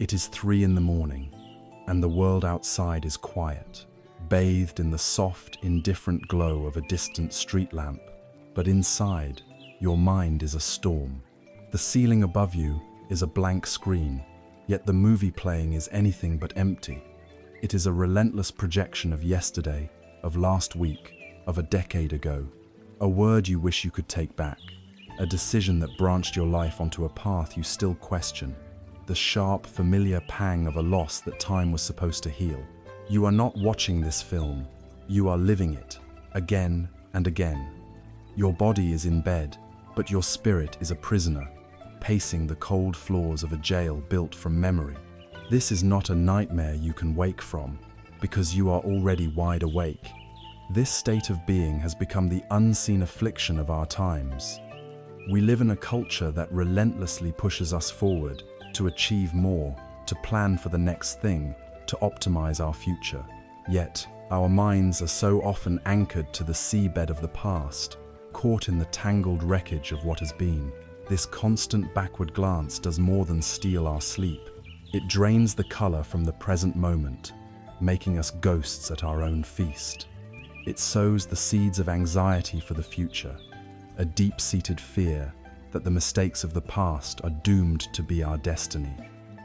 It is 3 in the morning, and the world outside is quiet, bathed in the soft, indifferent glow of a distant street lamp. But inside, your mind is a storm. The ceiling above you is a blank screen, yet the movie playing is anything but empty. It is a relentless projection of yesterday, of last week, of a decade ago. A word you wish you could take back, a decision that branched your life onto a path you still question, the sharp, familiar pang of a loss that time was supposed to heal. You are not watching this film, you are living it, again and again. Your body is in bed, but your spirit is a prisoner, pacing the cold floors of a jail built from memory. This is not a nightmare you can wake from, because you are already wide awake. This state of being has become the unseen affliction of our times. We live in a culture that relentlessly pushes us forward, to achieve more, to plan for the next thing, to optimize our future. Yet, our minds are so often anchored to the seabed of the past, caught in the tangled wreckage of what has been. This constant backward glance does more than steal our sleep. It drains the color from the present moment, making us ghosts at our own feast. It sows the seeds of anxiety for the future, a deep-seated fear that the mistakes of the past are doomed to be our destiny.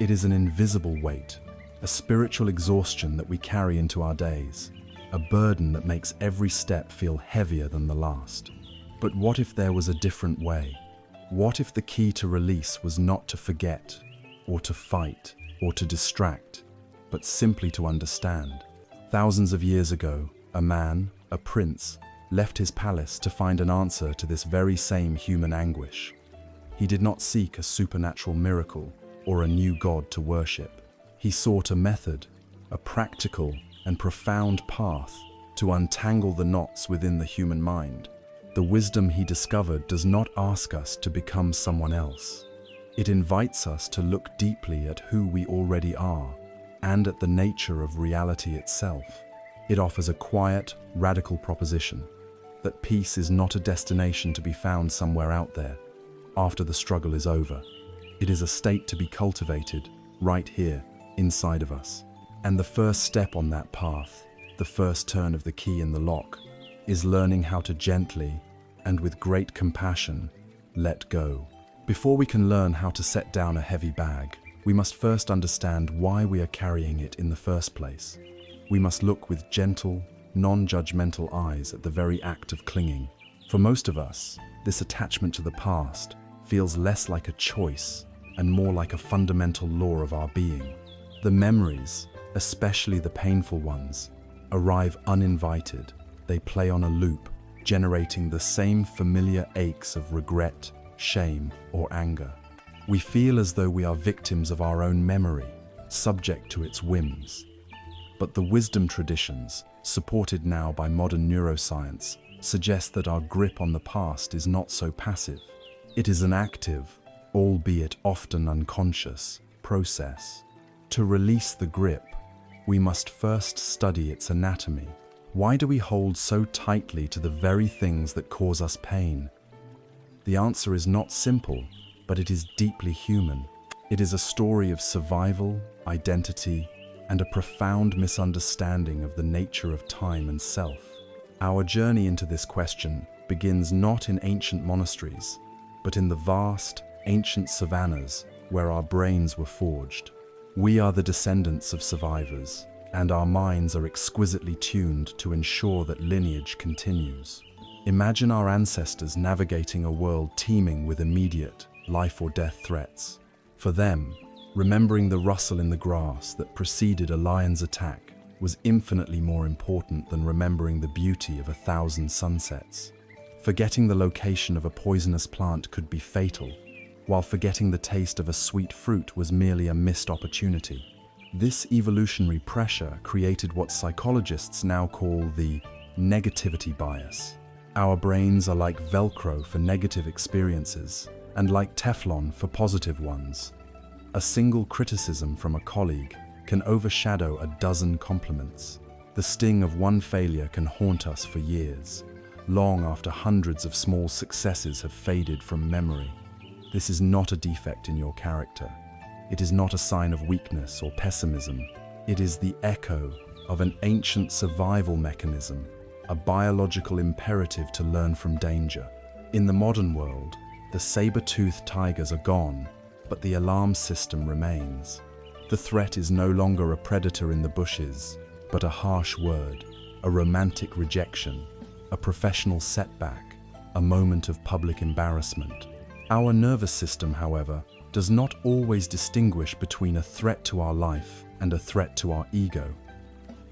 It is an invisible weight, a spiritual exhaustion that we carry into our days, a burden that makes every step feel heavier than the last. But what if there was a different way? What if the key to release was not to forget, or to fight, or to distract, but simply to understand? Thousands of years ago, a man, a prince, left his palace to find an answer to this very same human anguish. He did not seek a supernatural miracle or a new god to worship. He sought a method, a practical and profound path to untangle the knots within the human mind. The wisdom he discovered does not ask us to become someone else. It invites us to look deeply at who we already are and at the nature of reality itself. It offers a quiet, radical proposition that peace is not a destination to be found somewhere out there after the struggle is over. It is a state to be cultivated right here, inside of us. And the first step on that path, the first turn of the key in the lock, is learning how to gently and with great compassion let go. Before we can learn how to set down a heavy bag, we must first understand why we are carrying it in the first place. We must look with gentle, non-judgmental eyes at the very act of clinging. For most of us, this attachment to the past feels less like a choice and more like a fundamental law of our being. The memories, especially the painful ones, arrive uninvited. They play on a loop, generating the same familiar aches of regret, shame, or anger. We feel as though we are victims of our own memory, subject to its whims. But the wisdom traditions, supported now by modern neuroscience, suggest that our grip on the past is not so passive. It is an active, albeit often unconscious, process. To release the grip, we must first study its anatomy. Why do we hold so tightly to the very things that cause us pain? The answer is not simple, but it is deeply human. It is a story of survival, identity, and a profound misunderstanding of the nature of time and self. Our journey into this question begins not in ancient monasteries, but in the vast, ancient savannas where our brains were forged. We are the descendants of survivors, and our minds are exquisitely tuned to ensure that lineage continues. Imagine our ancestors navigating a world teeming with immediate, life or death threats. For them, remembering the rustle in the grass that preceded a lion's attack was infinitely more important than remembering the beauty of 1,000 sunsets. Forgetting the location of a poisonous plant could be fatal, while forgetting the taste of a sweet fruit was merely a missed opportunity. This evolutionary pressure created what psychologists now call the negativity bias. Our brains are like Velcro for negative experiences and like Teflon for positive ones. A single criticism from a colleague can overshadow a dozen compliments. The sting of one failure can haunt us for years, long after hundreds of small successes have faded from memory. This is not a defect in your character. It is not a sign of weakness or pessimism. It is the echo of an ancient survival mechanism, a biological imperative to learn from danger. In the modern world, the saber-toothed tigers are gone, but the alarm system remains. The threat is no longer a predator in the bushes, but a harsh word, a romantic rejection, a professional setback, a moment of public embarrassment. Our nervous system, however, does not always distinguish between a threat to our life and a threat to our ego.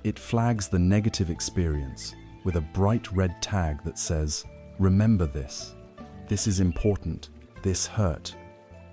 It flags the negative experience with a bright red tag that says, "Remember this. This is important. This hurt.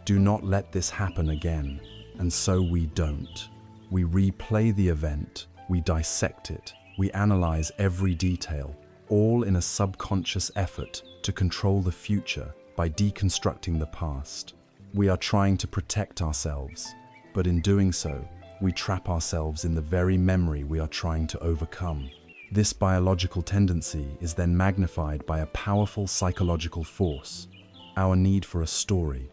Do not let this happen again." And so we don't. We replay the event, we dissect it, we analyze every detail, all in a subconscious effort to control the future by deconstructing the past. We are trying to protect ourselves, but in doing so, we trap ourselves in the very memory we are trying to overcome. This biological tendency is then magnified by a powerful psychological force, our need for a story.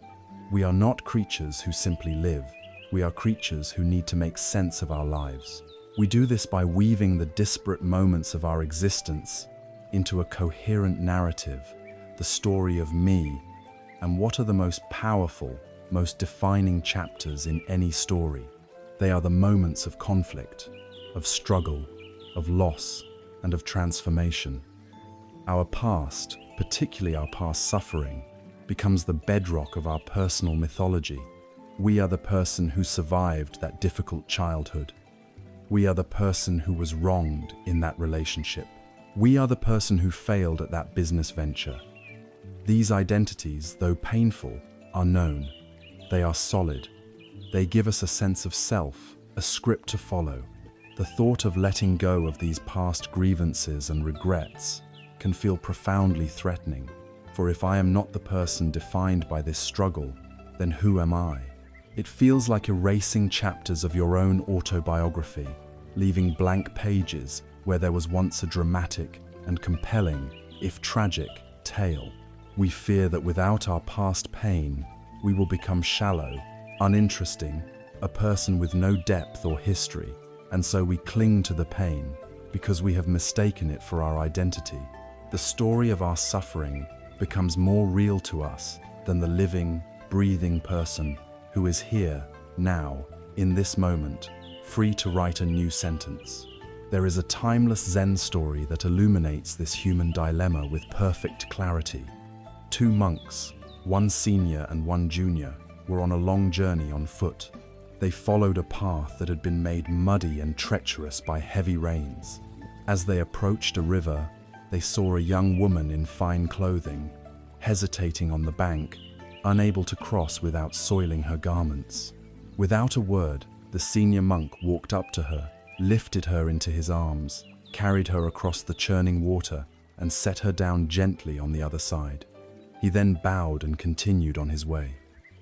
We are not creatures who simply live. We are creatures who need to make sense of our lives. We do this by weaving the disparate moments of our existence into a coherent narrative, the story of me. And what are the most powerful, most defining chapters in any story? They are the moments of conflict, of struggle, of loss, and of transformation. Our past, particularly our past suffering, becomes the bedrock of our personal mythology. We are the person who survived that difficult childhood. We are the person who was wronged in that relationship. We are the person who failed at that business venture. These identities, though painful, are known. They are solid. They give us a sense of self, a script to follow. The thought of letting go of these past grievances and regrets can feel profoundly threatening. For if I am not the person defined by this struggle, then who am I? It feels like erasing chapters of your own autobiography, leaving blank pages where there was once a dramatic and compelling, if tragic, tale. We fear that without our past pain, we will become shallow, uninteresting, a person with no depth or history, and so we cling to the pain because we have mistaken it for our identity. The story of our suffering becomes more real to us than the living, breathing person who is here, now, in this moment, free to write a new sentence. There is a timeless Zen story that illuminates this human dilemma with perfect clarity. Two monks, one senior and one junior, were on a long journey on foot. They followed a path that had been made muddy and treacherous by heavy rains. As they approached a river, they saw a young woman in fine clothing, hesitating on the bank, unable to cross without soiling her garments. Without a word, the senior monk walked up to her, lifted her into his arms, carried her across the churning water, and set her down gently on the other side. He then bowed and continued on his way.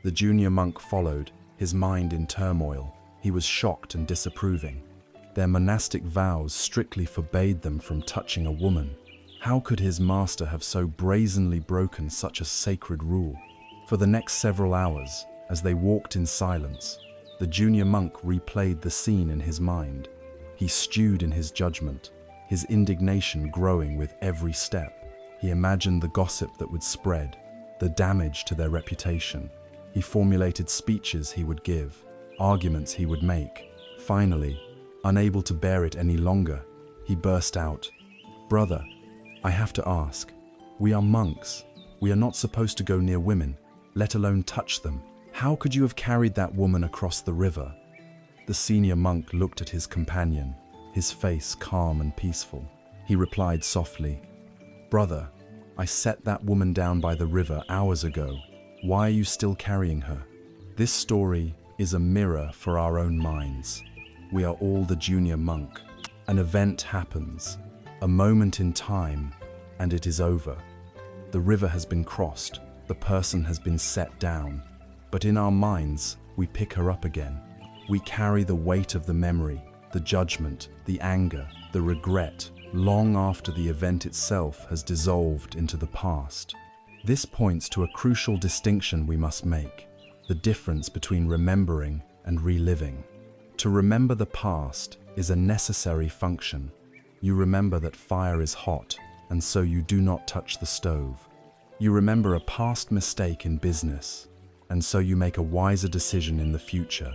The junior monk followed, his mind in turmoil. He was shocked and disapproving. Their monastic vows strictly forbade them from touching a woman. How could his master have so brazenly broken such a sacred rule? For the next several hours, as they walked in silence, the junior monk replayed the scene in his mind. He stewed in his judgment, his indignation growing with every step. He imagined the gossip that would spread, the damage to their reputation. He formulated speeches he would give, arguments he would make. Finally, unable to bear it any longer, he burst out, "Brother, I have to ask. We are monks. We are not supposed to go near women, let alone touch them. How could you have carried that woman across the river?" The senior monk looked at his companion, his face calm and peaceful. He replied softly, "Brother, I set that woman down by the river hours ago. Why are you still carrying her?" This story is a mirror for our own minds. We are all the junior monk. An event happens, a moment in time, and it is over. The river has been crossed, the person has been set down, but in our minds, we pick her up again. We carry the weight of the memory, the judgment, the anger, the regret, long after the event itself has dissolved into the past. This points to a crucial distinction we must make. the difference between remembering and reliving. To remember the past is a necessary function. You remember that fire is hot, and so you do not touch the stove. You remember a past mistake in business, and so you make a wiser decision in the future.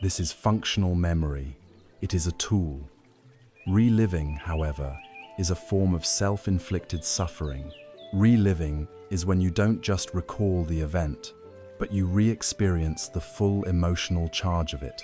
This is functional memory. It is a tool. Reliving, however, is a form of self-inflicted suffering. Reliving is when you don't just recall the event, but you re-experience the full emotional charge of it.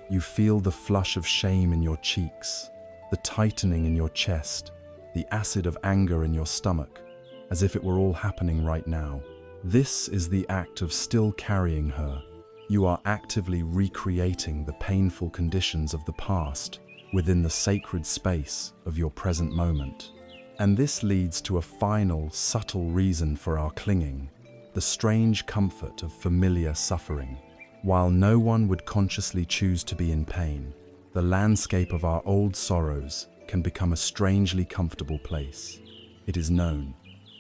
You feel the flush of shame in your cheeks, the tightening in your chest, the acid of anger in your stomach, as if it were all happening right now. This is the act of still carrying her. You are actively recreating the painful conditions of the past within the sacred space of your present moment. And this leads to a final, subtle reason for our clinging, the strange comfort of familiar suffering. While no one would consciously choose to be in pain, the landscape of our old sorrows can become a strangely comfortable place. It is known.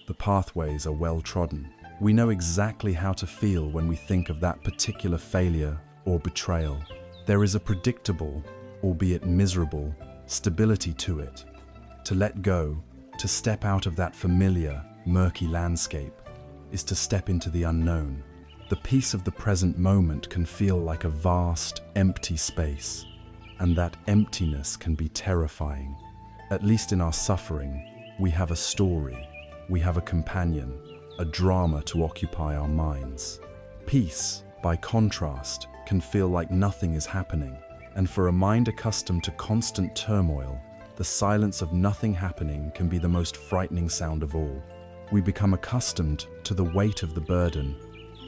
The pathways are well trodden. We know exactly how to feel when we think of that particular failure or betrayal. There is a predictable, albeit miserable, stability to it. To let go, to step out of that familiar, murky landscape, is to step into the unknown. The peace of the present moment can feel like a vast, empty space, and that emptiness can be terrifying. At least in our suffering, we have a story, we have a companion, a drama to occupy our minds. Peace, by contrast, can feel like nothing is happening, and for a mind accustomed to constant turmoil, the silence of nothing happening can be the most frightening sound of all. We become accustomed to the weight of the burden,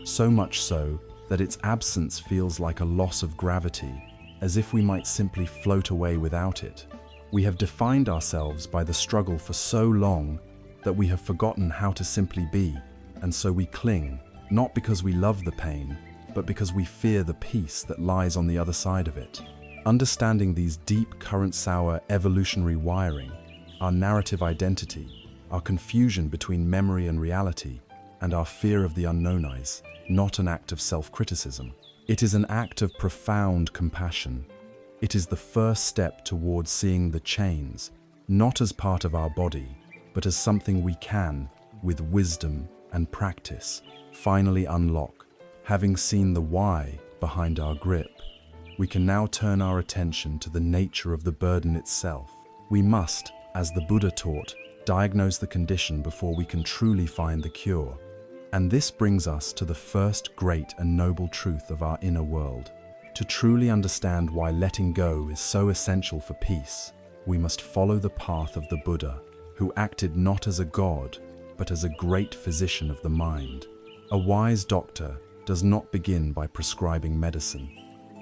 so much so that its absence feels like a loss of gravity, as if we might simply float away without it. We have defined ourselves by the struggle for so long that we have forgotten how to simply be, and so we cling, not because we love the pain, but because we fear the peace that lies on the other side of it. Understanding these deep, current-sour evolutionary wiring, our narrative identity, our confusion between memory and reality, and our fear of the unknown is not an act of self-criticism. It is an act of profound compassion. It is the first step towards seeing the chains, not as part of our body, but as something we can, with wisdom and practice, finally unlock. Having seen the why behind our grip, we can now turn our attention to the nature of the burden itself. We must, as the Buddha taught, diagnose the condition before we can truly find the cure. And this brings us to the first great and noble truth of our inner world. To truly understand why letting go is so essential for peace, we must follow the path of the Buddha, who acted not as a god, but as a great physician of the mind. A wise doctor does not begin by prescribing medicine.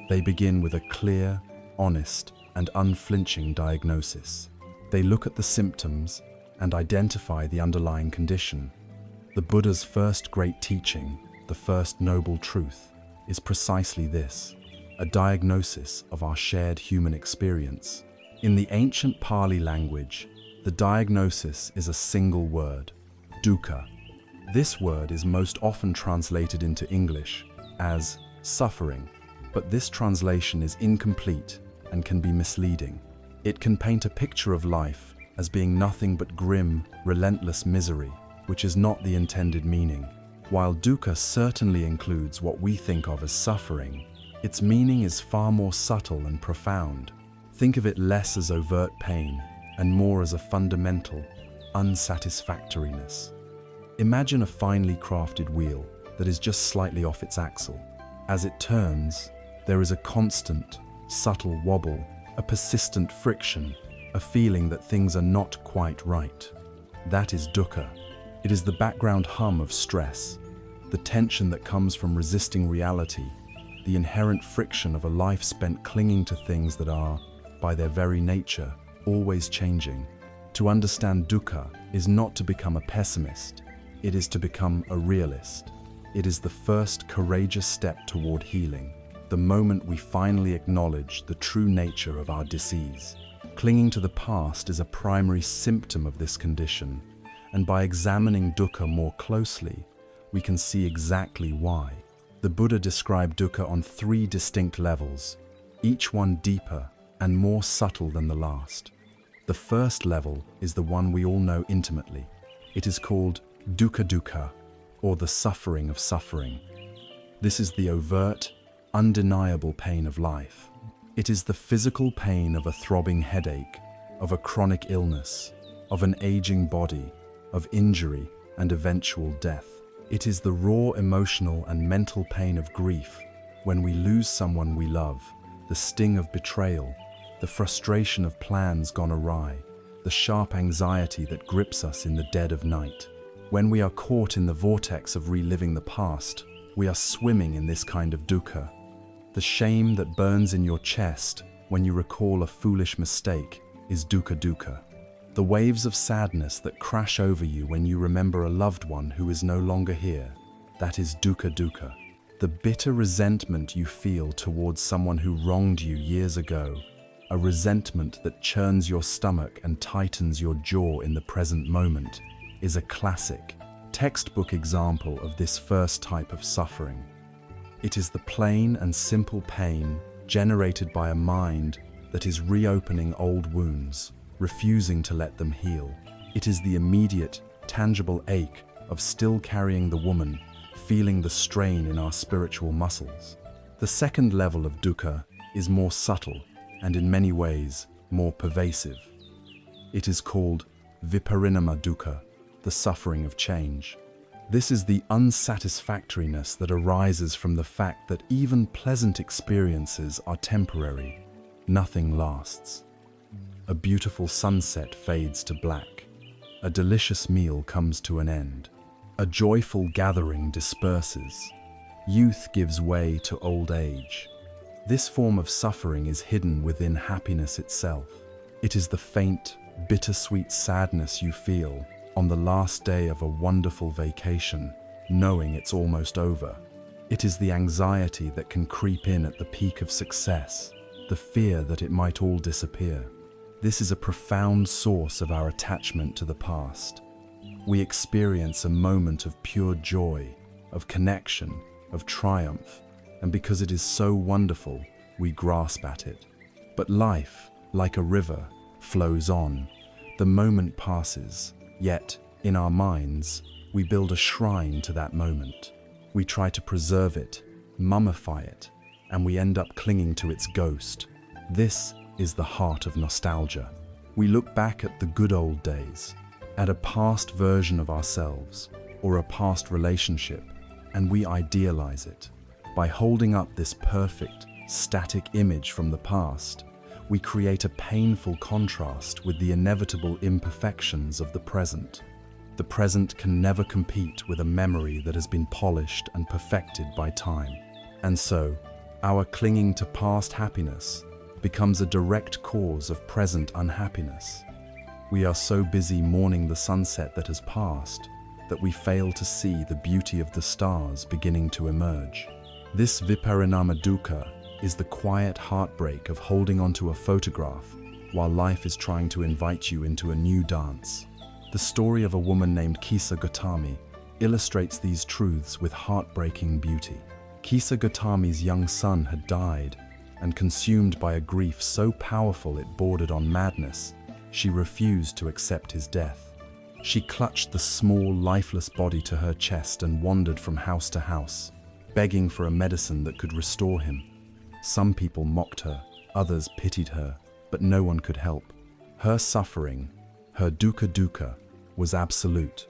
They begin with a clear, honest, and unflinching diagnosis. They look at the symptoms and identify the underlying condition. The Buddha's first great teaching, the first noble truth, is precisely this, a diagnosis of our shared human experience. In the ancient Pali language, the diagnosis is a single word, dukkha. This word is most often translated into English as suffering, but this translation is incomplete and can be misleading. It can paint a picture of life as being nothing but grim, relentless misery, which is not the intended meaning. While dukkha certainly includes what we think of as suffering, its meaning is far more subtle and profound. Think of it less as overt pain and more as a fundamental unsatisfactoriness. Imagine a finely crafted wheel that is just slightly off its axle. As it turns, there is a constant, subtle wobble, a persistent friction, a feeling that things are not quite right. That is dukkha. It is the background hum of stress, the tension that comes from resisting reality, the inherent friction of a life spent clinging to things that are, by their very nature, always changing. To understand dukkha is not to become a pessimist, it is to become a realist. It is the first courageous step toward healing, the moment we finally acknowledge the true nature of our disease. Clinging to the past is a primary symptom of this condition, and by examining dukkha more closely, we can see exactly why. The Buddha described dukkha on 3 distinct levels, each one deeper and more subtle than the last. The first level is the one we all know intimately. It is called dukkha, or the suffering of suffering. This is the overt, undeniable pain of life. It is the physical pain of a throbbing headache, of a chronic illness, of an aging body, of injury and eventual death. It is the raw emotional and mental pain of grief when we lose someone we love, the sting of betrayal, the frustration of plans gone awry, the sharp anxiety that grips us in the dead of night. When we are caught in the vortex of reliving the past, we are swimming in this kind of dukkha. The shame that burns in your chest when you recall a foolish mistake is dukkha. The waves of sadness that crash over you when you remember a loved one who is no longer here, that is dukkha. The bitter resentment you feel towards someone who wronged you years ago, a resentment that churns your stomach and tightens your jaw in the present moment, is a classic, textbook example of this first type of suffering. It is the plain and simple pain generated by a mind that is reopening old wounds, refusing to let them heal. It is the immediate, tangible ache of still carrying the woman, feeling the strain in our spiritual muscles. The second level of dukkha is more subtle and in many ways more pervasive. It is called viparinama dukkha, the suffering of change. This is the unsatisfactoriness that arises from the fact that even pleasant experiences are temporary. Nothing lasts. A beautiful sunset fades to black. A delicious meal comes to an end. A joyful gathering disperses. Youth gives way to old age. This form of suffering is hidden within happiness itself. It is the faint, bittersweet sadness you feel on the last day of a wonderful vacation, knowing it's almost over. It is the anxiety that can creep in at the peak of success, the fear that it might all disappear. This is a profound source of our attachment to the past. We experience a moment of pure joy, of connection, of triumph, and because it is so wonderful, we grasp at it. But life, like a river, flows on. The moment passes, yet, in our minds, we build a shrine to that moment. We try to preserve it, mummify it, and we end up clinging to its ghost. This is the heart of nostalgia. We look back at the good old days, at a past version of ourselves, or a past relationship, and we idealize it. By holding up this perfect, static image from the past, we create a painful contrast with the inevitable imperfections of the present. The present can never compete with a memory that has been polished and perfected by time. And so, our clinging to past happiness becomes a direct cause of present unhappiness. We are so busy mourning the sunset that has passed that we fail to see the beauty of the stars beginning to emerge. This viparinama dukkha is the quiet heartbreak of holding onto a photograph while life is trying to invite you into a new dance. The story of a woman named Kisa Gautami illustrates these truths with heartbreaking beauty. Kisa Gautami's young son had died, and consumed by a grief so powerful it bordered on madness, she refused to accept his death. She clutched the small, lifeless body to her chest and wandered from house to house, begging for a medicine that could restore him. Some people mocked her, others pitied her, but no one could help. Her suffering, her dukkha, was absolute.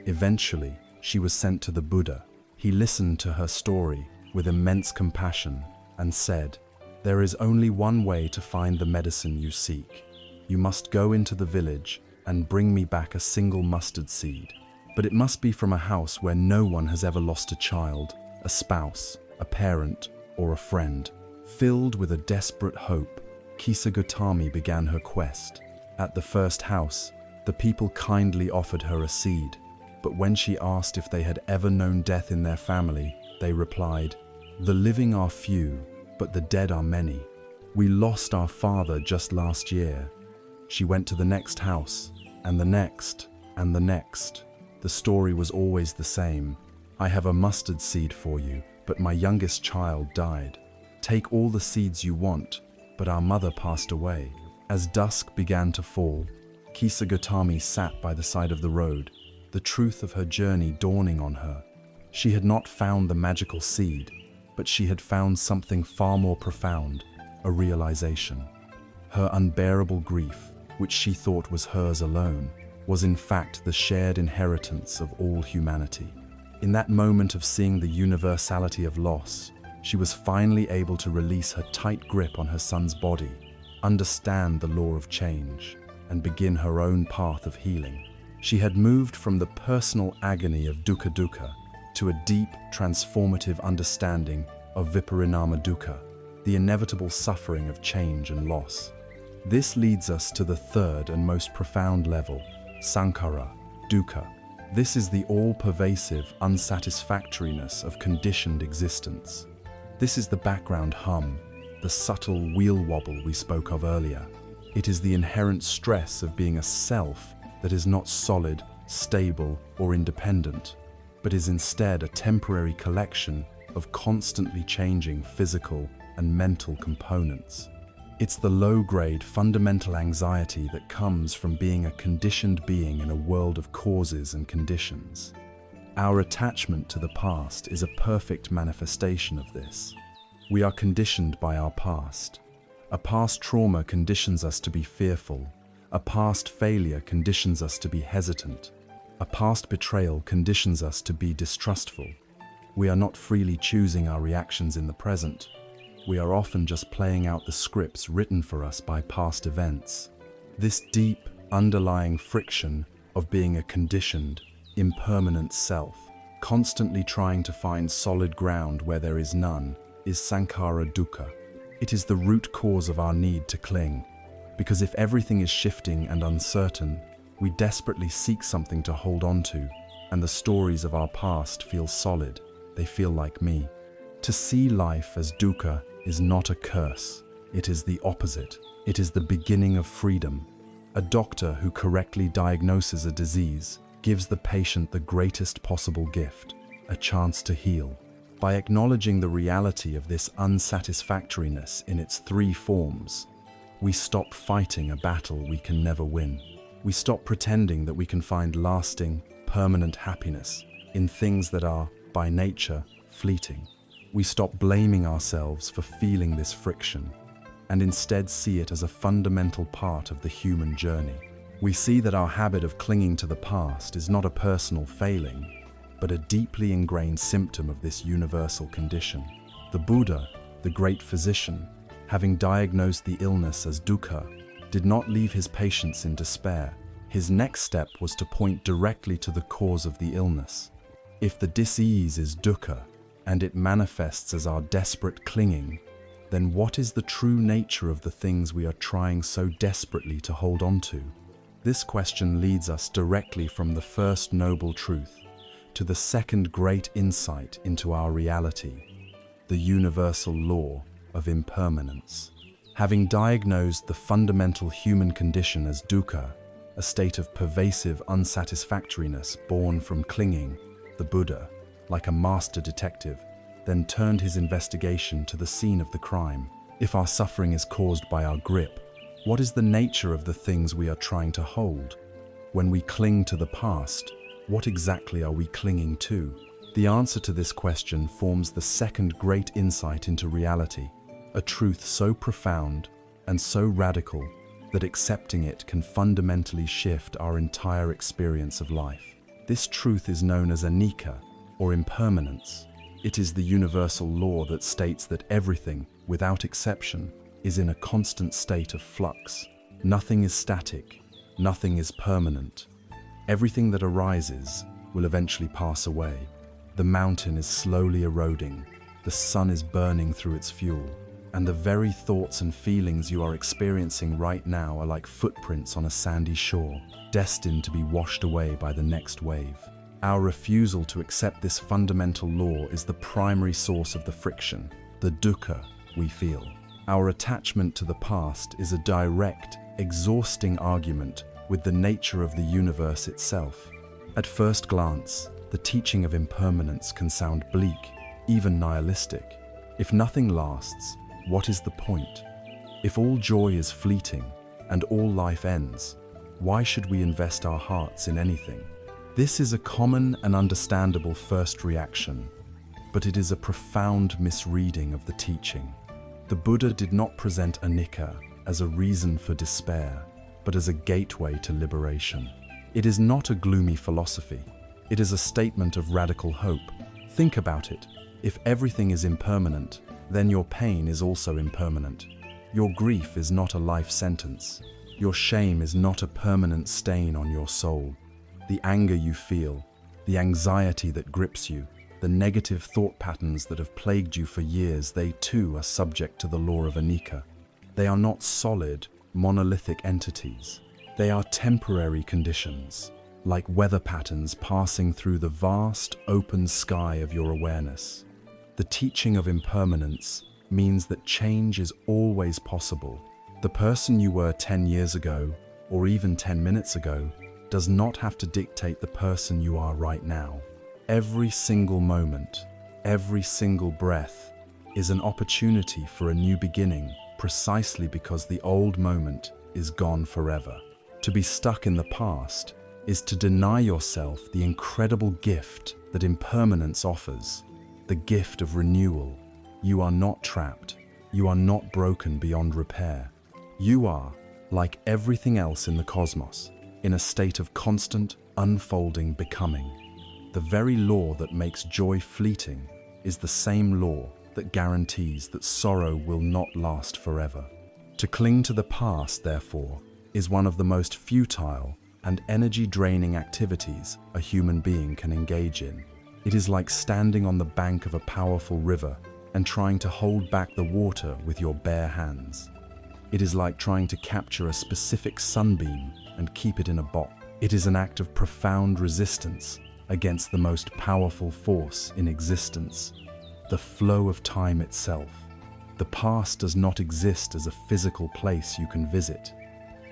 Eventually, she was sent to the Buddha. He listened to her story with immense compassion and said, "There is only one way to find the medicine you seek. You must go into the village and bring me back a single mustard seed. But it must be from a house where no one has ever lost a child, a spouse, a parent, or a friend." Filled with a desperate hope, Kisa Gautami began her quest. At the first house, the people kindly offered her a seed, but when she asked if they had ever known death in their family, they replied, "The living are few, but the dead are many. We lost our father just last year." She went to the next house, and the next, and the next. The story was always the same. "I have a mustard seed for you, but but my youngest child died. Take all the seeds you want, but our mother passed away. As dusk began to fall, Kisa Gautami sat by the side of the road, the truth of her journey dawning on her. She had not found the magical seed, but she had found something far more profound, a realization. Her unbearable grief, which she thought was hers alone, was in fact the shared inheritance of all humanity. In that moment of seeing the universality of loss, she was finally able to release her tight grip on her son's body, understand the law of change, and begin her own path of healing. She had moved from the personal agony of dukkha to a deep, transformative understanding of viparinama dukkha, the inevitable suffering of change and loss. This leads us to the third and most profound level, sankhara, dukkha. This is the all-pervasive unsatisfactoriness of conditioned existence. This is the background hum, the subtle wheel wobble we spoke of earlier. It is the inherent stress of being a self that is not solid, stable, or independent, but is instead a temporary collection of constantly changing physical and mental components. It's the low-grade fundamental anxiety that comes from being a conditioned being in a world of causes and conditions. Our attachment to the past is a perfect manifestation of this. We are conditioned by our past. A past trauma conditions us to be fearful. A past failure conditions us to be hesitant. A past betrayal conditions us to be distrustful. We are not freely choosing our reactions in the present. We are often just playing out the scripts written for us by past events. This deep, underlying friction of being a conditioned, impermanent self, constantly trying to find solid ground where there is none, is sankhara dukkha. It is the root cause of our need to cling. Because if everything is shifting and uncertain, we desperately seek something to hold on to, and the stories of our past feel solid. They feel like me. To see life as dukkha is not a curse. It is the opposite. It is the beginning of freedom. A doctor who correctly diagnoses a disease gives the patient the greatest possible gift, a chance to heal. By acknowledging the reality of this unsatisfactoriness in its three forms, we stop fighting a battle we can never win. We stop pretending that we can find lasting, permanent happiness in things that are, by nature, fleeting. We stop blaming ourselves for feeling this friction and instead see it as a fundamental part of the human journey. We see that our habit of clinging to the past is not a personal failing, but a deeply ingrained symptom of this universal condition. The Buddha, the great physician, having diagnosed the illness as dukkha, did not leave his patients in despair. His next step was to point directly to the cause of the illness. If the disease is dukkha, and it manifests as our desperate clinging, then what is the true nature of the things we are trying so desperately to hold on to? This question leads us directly from the first noble truth to the second great insight into our reality, the universal law of impermanence. Having diagnosed the fundamental human condition as dukkha, a state of pervasive unsatisfactoriness born from clinging, the Buddha, like a master detective, then turned his investigation to the scene of the crime. If our suffering is caused by our grip, what is the nature of the things we are trying to hold? When we cling to the past, what exactly are we clinging to? The answer to this question forms the second great insight into reality, a truth so profound and so radical that accepting it can fundamentally shift our entire experience of life. This truth is known as Anicca, or impermanence. It is the universal law that states that everything, without exception, is in a constant state of flux. Nothing is static, nothing is permanent. Everything that arises will eventually pass away. The mountain is slowly eroding, the sun is burning through its fuel, and the very thoughts and feelings you are experiencing right now are like footprints on a sandy shore, destined to be washed away by the next wave. Our refusal to accept this fundamental law is the primary source of the friction, the dukkha we feel. Our attachment to the past is a direct, exhausting argument with the nature of the universe itself. At first glance, the teaching of impermanence can sound bleak, even nihilistic. If nothing lasts, what is the point? If all joy is fleeting and all life ends, why should we invest our hearts in anything? This is a common and understandable first reaction, but it is a profound misreading of the teaching. The Buddha did not present Anicca as a reason for despair, but as a gateway to liberation. It is not a gloomy philosophy. It is a statement of radical hope. Think about it. If everything is impermanent, then your pain is also impermanent. Your grief is not a life sentence. Your shame is not a permanent stain on your soul. The anger you feel, the anxiety that grips you, the negative thought patterns that have plagued you for years, they too are subject to the law of Anicca. They are not solid, monolithic entities. They are temporary conditions, like weather patterns passing through the vast, open sky of your awareness. The teaching of impermanence means that change is always possible. The person you were 10 years ago, or even 10 minutes ago, does not have to dictate the person you are right now. Every single moment, every single breath is an opportunity for a new beginning, precisely because the old moment is gone forever. To be stuck in the past is to deny yourself the incredible gift that impermanence offers, the gift of renewal. You are not trapped. You are not broken beyond repair. You are, like everything else in the cosmos, in a state of constant, unfolding becoming. The very law that makes joy fleeting is the same law that guarantees that sorrow will not last forever. To cling to the past, therefore, is one of the most futile and energy-draining activities a human being can engage in. It is like standing on the bank of a powerful river and trying to hold back the water with your bare hands. It is like trying to capture a specific sunbeam and keep it in a box. It is an act of profound resistance against the most powerful force in existence, the flow of time itself. The past does not exist as a physical place you can visit.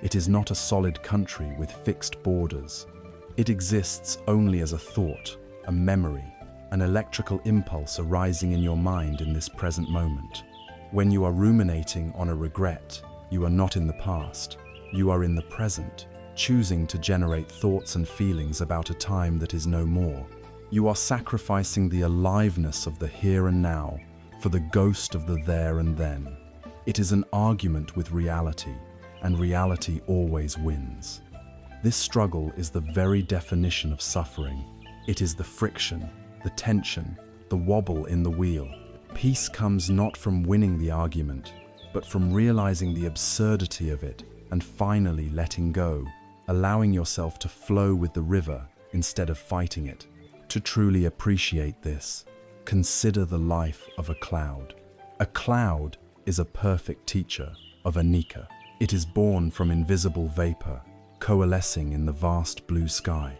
It is not a solid country with fixed borders. It exists only as a thought, a memory, an electrical impulse arising in your mind in this present moment. When you are ruminating on a regret, you are not in the past. You are in the present, choosing to generate thoughts and feelings about a time that is no more. You are sacrificing the aliveness of the here and now for the ghost of the there and then. It is an argument with reality, and reality always wins. This struggle is the very definition of suffering. It is the friction, the tension, the wobble in the wheel. Peace comes not from winning the argument, but from realizing the absurdity of it and finally letting go, allowing yourself to flow with the river instead of fighting it. To truly appreciate this, consider the life of a cloud. A cloud is a perfect teacher of Anicca. It is born from invisible vapor, coalescing in the vast blue sky.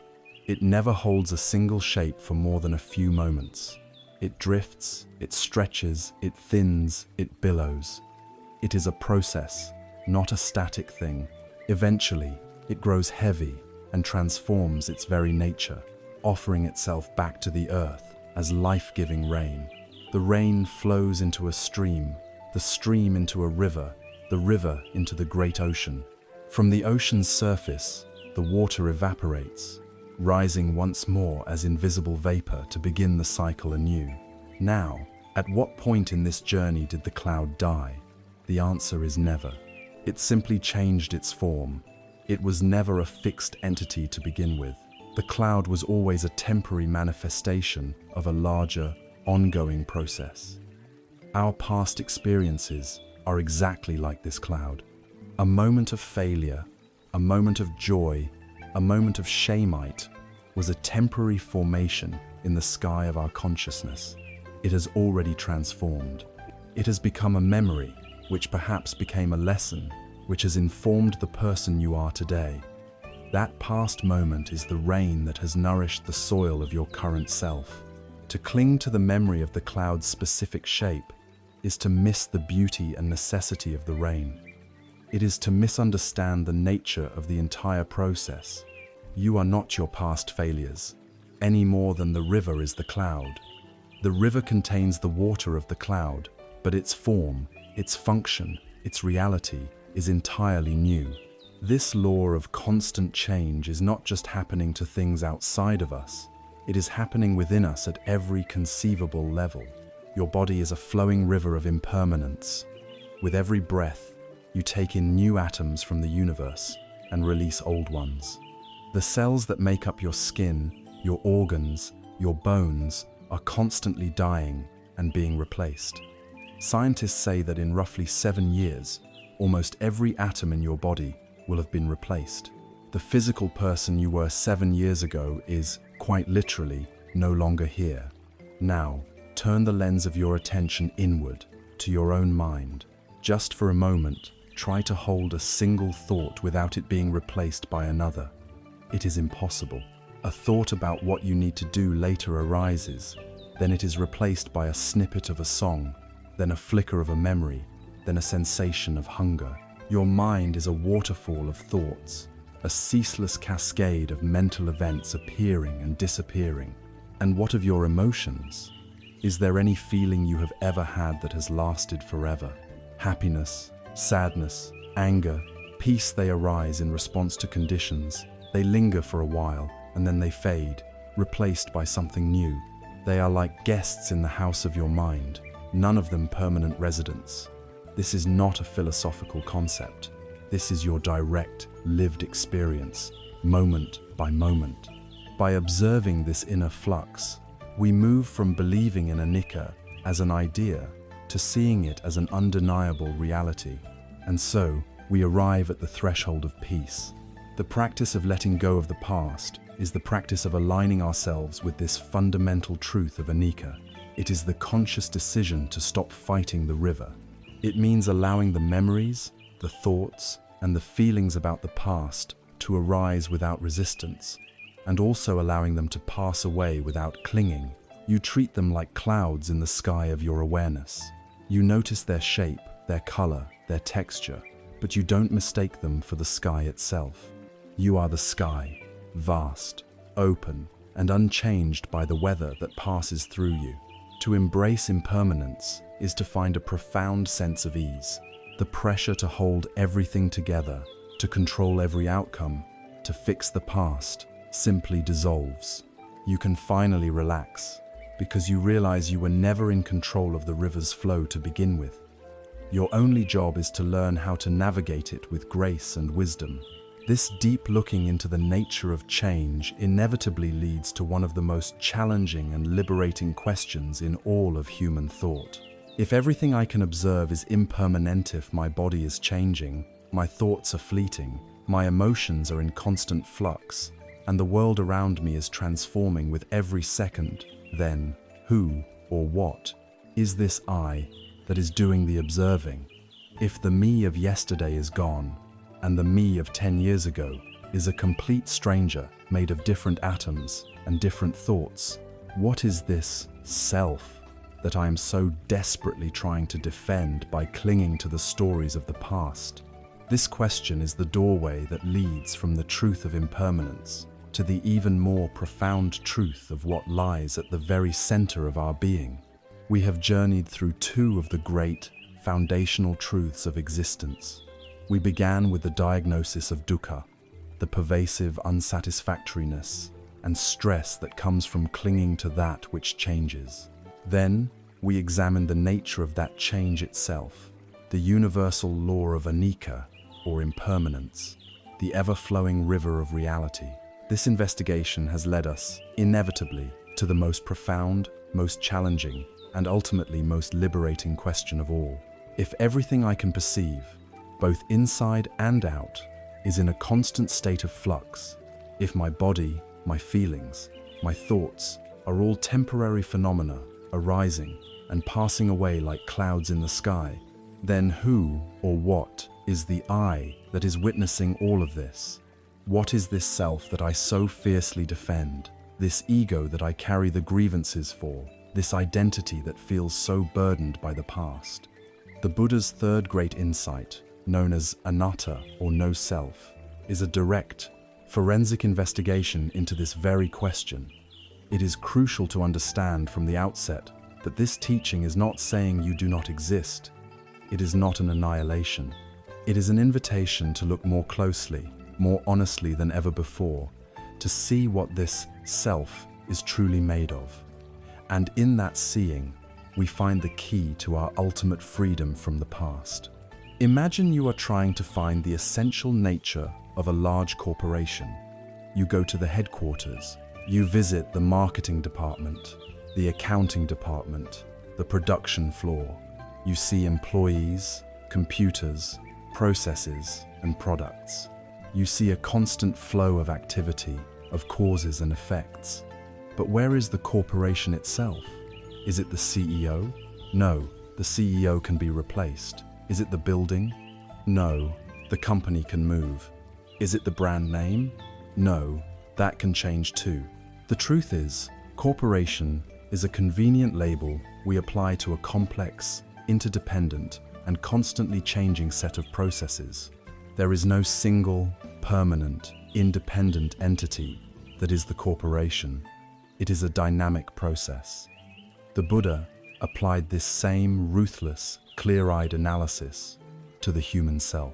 It never holds a single shape for more than a few moments. It drifts, it stretches, it thins, it billows. It is a process, not a static thing. Eventually, it grows heavy and transforms its very nature, offering itself back to the earth as life-giving rain. The rain flows into a stream, the stream into a river, the river into the great ocean. From the ocean's surface, the water evaporates, rising once more as invisible vapor to begin the cycle anew. Now, at what point in this journey did the cloud die? The answer is never. It simply changed its form. It was never a fixed entity to begin with. The cloud was always a temporary manifestation of a larger, ongoing process. Our past experiences are exactly like this cloud. A moment of failure, a moment of joy, a moment of shamite was a temporary formation in the sky of our consciousness. It has already transformed. It has become a memory, which perhaps became a lesson, which has informed the person you are today. That past moment is the rain that has nourished the soil of your current self. To cling to the memory of the cloud's specific shape is to miss the beauty and necessity of the rain. It is to misunderstand the nature of the entire process. You are not your past failures, any more than the river is the cloud. The river contains the water of the cloud, but its form, its function, its reality is entirely new. This law of constant change is not just happening to things outside of us, it is happening within us at every conceivable level. Your body is a flowing river of impermanence. With every breath, you take in new atoms from the universe and release old ones. The cells that make up your skin, your organs, your bones are constantly dying and being replaced. Scientists say that in roughly 7 years, almost every atom in your body will have been replaced. The physical person you were 7 years ago is, quite literally, no longer here. Now, turn the lens of your attention inward, to your own mind. Just for a moment, try to hold a single thought without it being replaced by another. It is impossible. A thought about what you need to do later arises, then it is replaced by a snippet of a song, then a flicker of a memory, then a sensation of hunger. Your mind is a waterfall of thoughts, a ceaseless cascade of mental events appearing and disappearing. And what of your emotions? Is there any feeling you have ever had that has lasted forever? Happiness, sadness, anger, peace, they arise in response to conditions. They linger for a while, and then they fade, replaced by something new. They are like guests in the house of your mind, none of them permanent residents. This is not a philosophical concept. This is your direct, lived experience, moment by moment. By observing this inner flux, we move from believing in Anicca as an idea to seeing it as an undeniable reality. And so, we arrive at the threshold of peace. The practice of letting go of the past is the practice of aligning ourselves with this fundamental truth of Anicca. It is the conscious decision to stop fighting the river. It means allowing the memories, the thoughts, and the feelings about the past to arise without resistance, and also allowing them to pass away without clinging. You treat them like clouds in the sky of your awareness. You notice their shape, their color, their texture, but you don't mistake them for the sky itself. You are the sky, vast, open, and unchanged by the weather that passes through you. To embrace impermanence is to find a profound sense of ease. The pressure to hold everything together, to control every outcome, to fix the past, simply dissolves. You can finally relax, because you realize you were never in control of the river's flow to begin with. Your only job is to learn how to navigate it with grace and wisdom. This deep looking into the nature of change inevitably leads to one of the most challenging and liberating questions in all of human thought. If everything I can observe is impermanent, if my body is changing, my thoughts are fleeting, my emotions are in constant flux, and the world around me is transforming with every second, then who or what is this I that is doing the observing? If the me of yesterday is gone, and the me of 10 years ago is a complete stranger made of different atoms and different thoughts, what is this self that I am so desperately trying to defend by clinging to the stories of the past? This question is the doorway that leads from the truth of impermanence to the even more profound truth of what lies at the very center of our being. We have journeyed through two of the great, foundational truths of existence. We began with the diagnosis of Dukkha, the pervasive unsatisfactoriness and stress that comes from clinging to that which changes. Then, we examined the nature of that change itself, the universal law of Anicca, or impermanence, the ever-flowing river of reality. This investigation has led us, inevitably, to the most profound, most challenging, and ultimately most liberating question of all. If everything I can perceive, both inside and out, is in a constant state of flux, if my body, my feelings, my thoughts are all temporary phenomena arising and passing away like clouds in the sky, then who or what is the I that is witnessing all of this? What is this self that I so fiercely defend, this ego that I carry the grievances for, this identity that feels so burdened by the past? The Buddha's third great insight, known as Anatta or no self, is a direct, forensic investigation into this very question. It is crucial to understand from the outset that this teaching is not saying you do not exist. It is not an annihilation. It is an invitation to look more closely, more honestly than ever before, to see what this self is truly made of. And in that seeing, we find the key to our ultimate freedom from the past. Imagine you are trying to find the essential nature of a large corporation. You go to the headquarters, you visit the marketing department, the accounting department, the production floor. You see employees, computers, processes, and products. You see a constant flow of activity, of causes and effects. But where is the corporation itself? Is it the CEO? No, the CEO can be replaced. Is it the building? No, the company can move. Is it the brand name? No, that can change too. The truth is, corporation is a convenient label we apply to a complex, interdependent, and constantly changing set of processes. There is no single, permanent, independent entity that is the corporation. It is a dynamic process. The Buddha applied this same ruthless, clear-eyed analysis to the human self.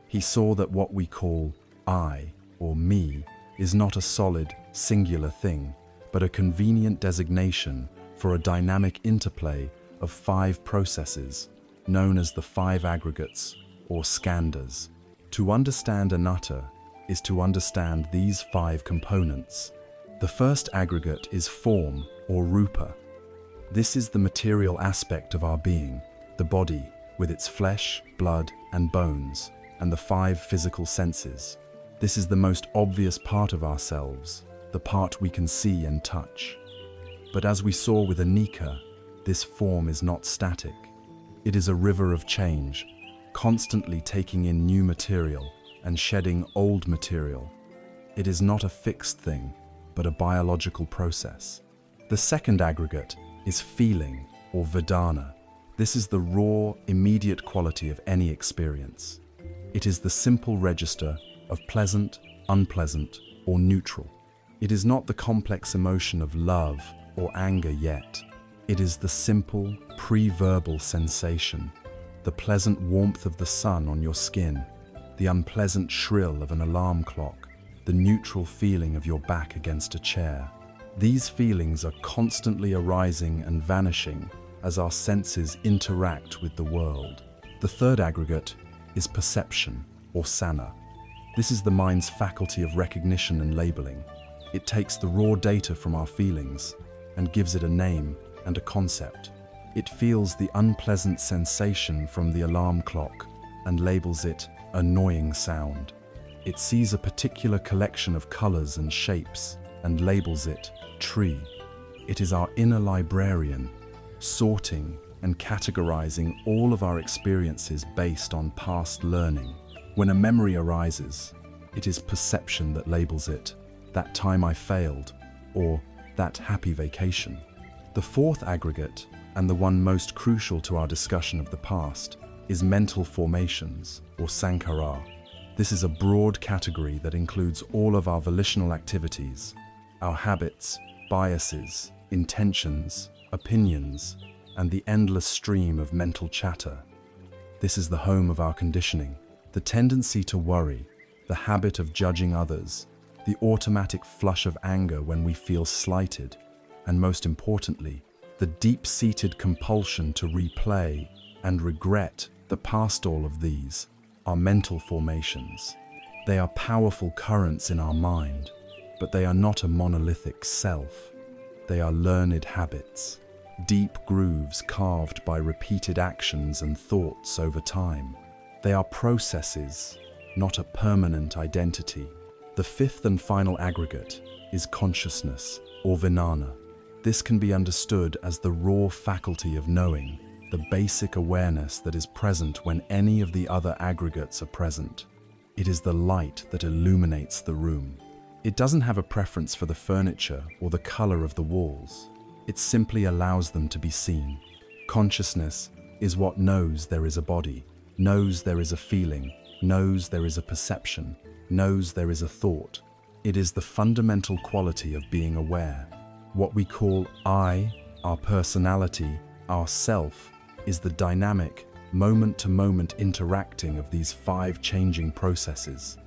He saw that what we call I or me is not a solid, singular thing, but a convenient designation for a dynamic interplay of 5 processes known as the 5 aggregates or skandhas. To understand Anatta is to understand these 5 components. The first aggregate is form or rupa. This is the material aspect of our being, the body with its flesh, blood, and bones, and the 5 physical senses. This is the most obvious part of ourselves, the part we can see and touch. But as we saw with Anicca, this form is not static. It is a river of change, constantly taking in new material and shedding old material. It is not a fixed thing, but a biological process. The second aggregate is feeling or vedana. This is the raw, immediate quality of any experience. It is the simple register of pleasant, unpleasant, or neutral. It is not the complex emotion of love or anger yet. It is the simple, pre-verbal sensation, the pleasant warmth of the sun on your skin, the unpleasant shrill of an alarm clock, the neutral feeling of your back against a chair. These feelings are constantly arising and vanishing as our senses interact with the world. The third aggregate is perception, or sana. This is the mind's faculty of recognition and labeling. It takes the raw data from our feelings and gives it a name and a concept. It feels the unpleasant sensation from the alarm clock and labels it annoying sound. It sees a particular collection of colors and shapes and labels it tree. It is our inner librarian, sorting and categorizing all of our experiences based on past learning. When a memory arises, it is perception that labels it, that time I failed, or that happy vacation. The fourth aggregate, and the one most crucial to our discussion of the past, is mental formations, or sankhara. This is a broad category that includes all of our volitional activities, our habits, biases, intentions, opinions, and the endless stream of mental chatter. This is the home of our conditioning, the tendency to worry, the habit of judging others, the automatic flush of anger when we feel slighted, and most importantly, the deep-seated compulsion to replay and regret the past. All of these are mental formations. They are powerful currents in our mind, but they are not a monolithic self. They are learned habits, deep grooves carved by repeated actions and thoughts over time. They are processes, not a permanent identity. The fifth and final aggregate is consciousness, or vijnana. This can be understood as the raw faculty of knowing, the basic awareness that is present when any of the other aggregates are present. It is the light that illuminates the room. It doesn't have a preference for the furniture or the color of the walls. It simply allows them to be seen. Consciousness is what knows there is a body, knows there is a feeling, knows there is a perception, knows there is a thought. It is the fundamental quality of being aware. What we call I, our personality, our self, is the dynamic, moment-to-moment interacting of these 5 changing processes.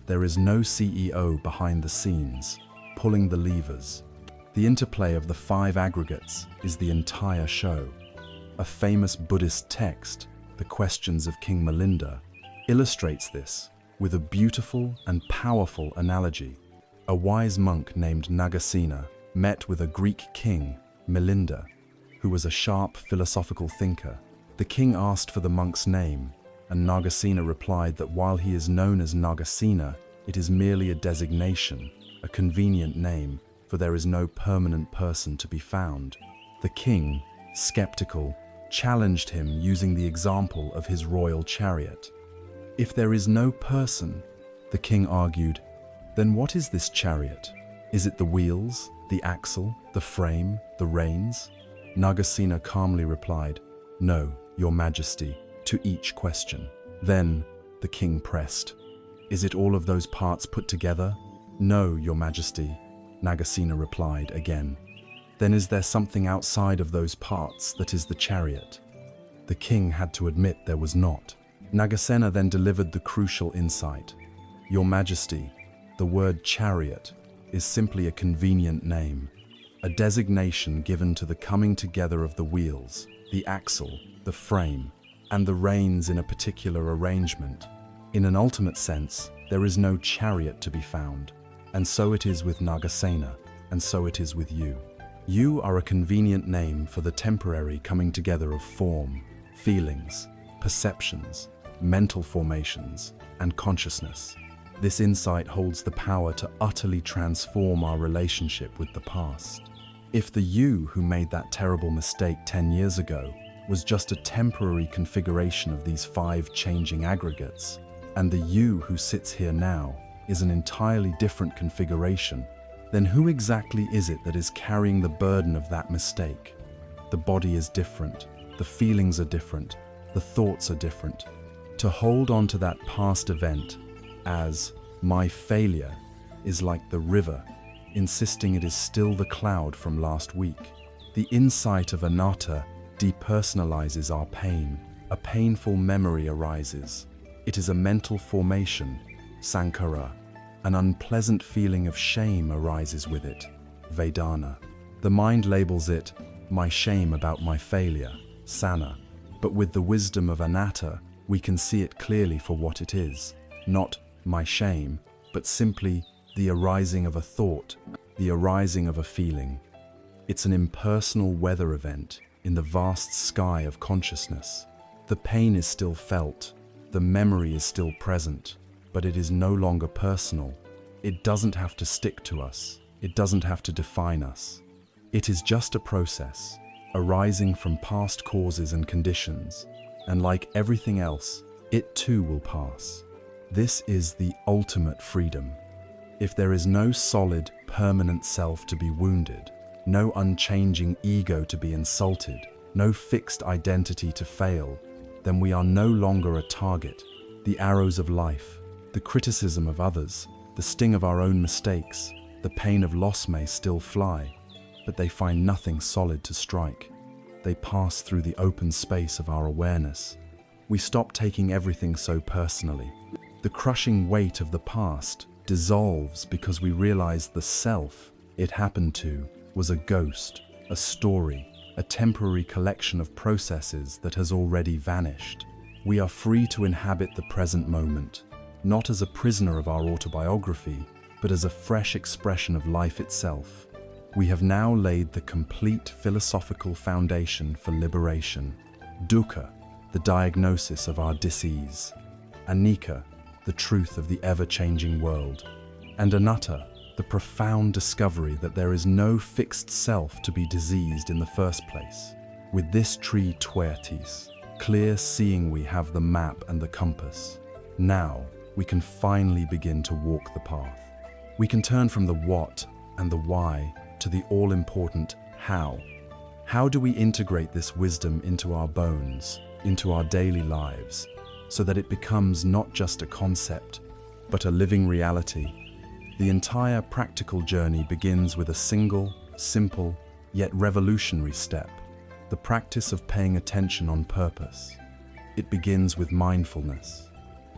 There is no CEO behind the scenes, pulling the levers. The interplay of the 5 aggregates is the entire show. A famous Buddhist text, The Questions of King Milinda, illustrates this with a beautiful and powerful analogy. A wise monk named Nagasena met with a Greek king, Milinda, who was a sharp philosophical thinker. The king asked for the monk's name, and Nagasena replied that while he is known as Nagasena, it is merely a designation, a convenient name, for there is no permanent person to be found. The king, skeptical, challenged him using the example of his royal chariot. If there is no person, the king argued, then what is this chariot? Is it the wheels, the axle, the frame, the reins? Nagasena calmly replied, "No, your majesty," to each question. Then the king pressed, "Is it all of those parts put together?" "No, your majesty," Nagasena replied again. "Then is there something outside of those parts that is the chariot?" The king had to admit there was not. Nagasena then delivered the crucial insight. "Your majesty, the word chariot is simply a convenient name, a designation given to the coming together of the wheels, the axle, the frame, and the reins in a particular arrangement. In an ultimate sense, there is no chariot to be found, and so it is with Nagasena, and so it is with you. You are a convenient name for the temporary coming together of form, feelings, perceptions, mental formations, and consciousness. This insight holds the power to utterly transform our relationship with the past. If the you who made that terrible mistake 10 years ago was just a temporary configuration of these 5 changing aggregates, and the you who sits here now is an entirely different configuration, then who exactly is it that is carrying the burden of that mistake? The body is different, the feelings are different, the thoughts are different. To hold on to that past event as my failure is like the river, insisting it is still the cloud from last week. The insight of Anatta depersonalizes our pain. A painful memory arises. It is a mental formation, sankhara. An unpleasant feeling of shame arises with it, Vedana. The mind labels it, my shame about my failure, sana. But with the wisdom of Anatta, we can see it clearly for what it is. Not my shame, but simply the arising of a thought, the arising of a feeling. It's an impersonal weather event in the vast sky of consciousness. The pain is still felt, the memory is still present, but it is no longer personal. It doesn't have to stick to us. It doesn't have to define us. It is just a process, arising from past causes and conditions, and like everything else, it too will pass. This is the ultimate freedom. If there is no solid, permanent self to be wounded, no unchanging ego to be insulted, no fixed identity to fail, then we are no longer a target. The arrows of life, the criticism of others, the sting of our own mistakes, the pain of loss may still fly, but they find nothing solid to strike. They pass through the open space of our awareness. We stop taking everything so personally. The crushing weight of the past dissolves because we realize the self it happened to was a ghost, a story, a temporary collection of processes that has already vanished. We are free to inhabit the present moment, not as a prisoner of our autobiography, but as a fresh expression of life itself. We have now laid the complete philosophical foundation for liberation. Dukkha, the diagnosis of our disease. Anicca, the truth of the ever-changing world. And Anatta, the profound discovery that there is no fixed self to be diseased in the first place. With this tree twertis, clear seeing we have the map and the compass. Now, we can finally begin to walk the path. We can turn from the what and the why to the all-important how. How do we integrate this wisdom into our bones, into our daily lives, so that it becomes not just a concept, but a living reality? The entire practical journey begins with a single, simple, yet revolutionary step, the practice of paying attention on purpose. It begins with mindfulness.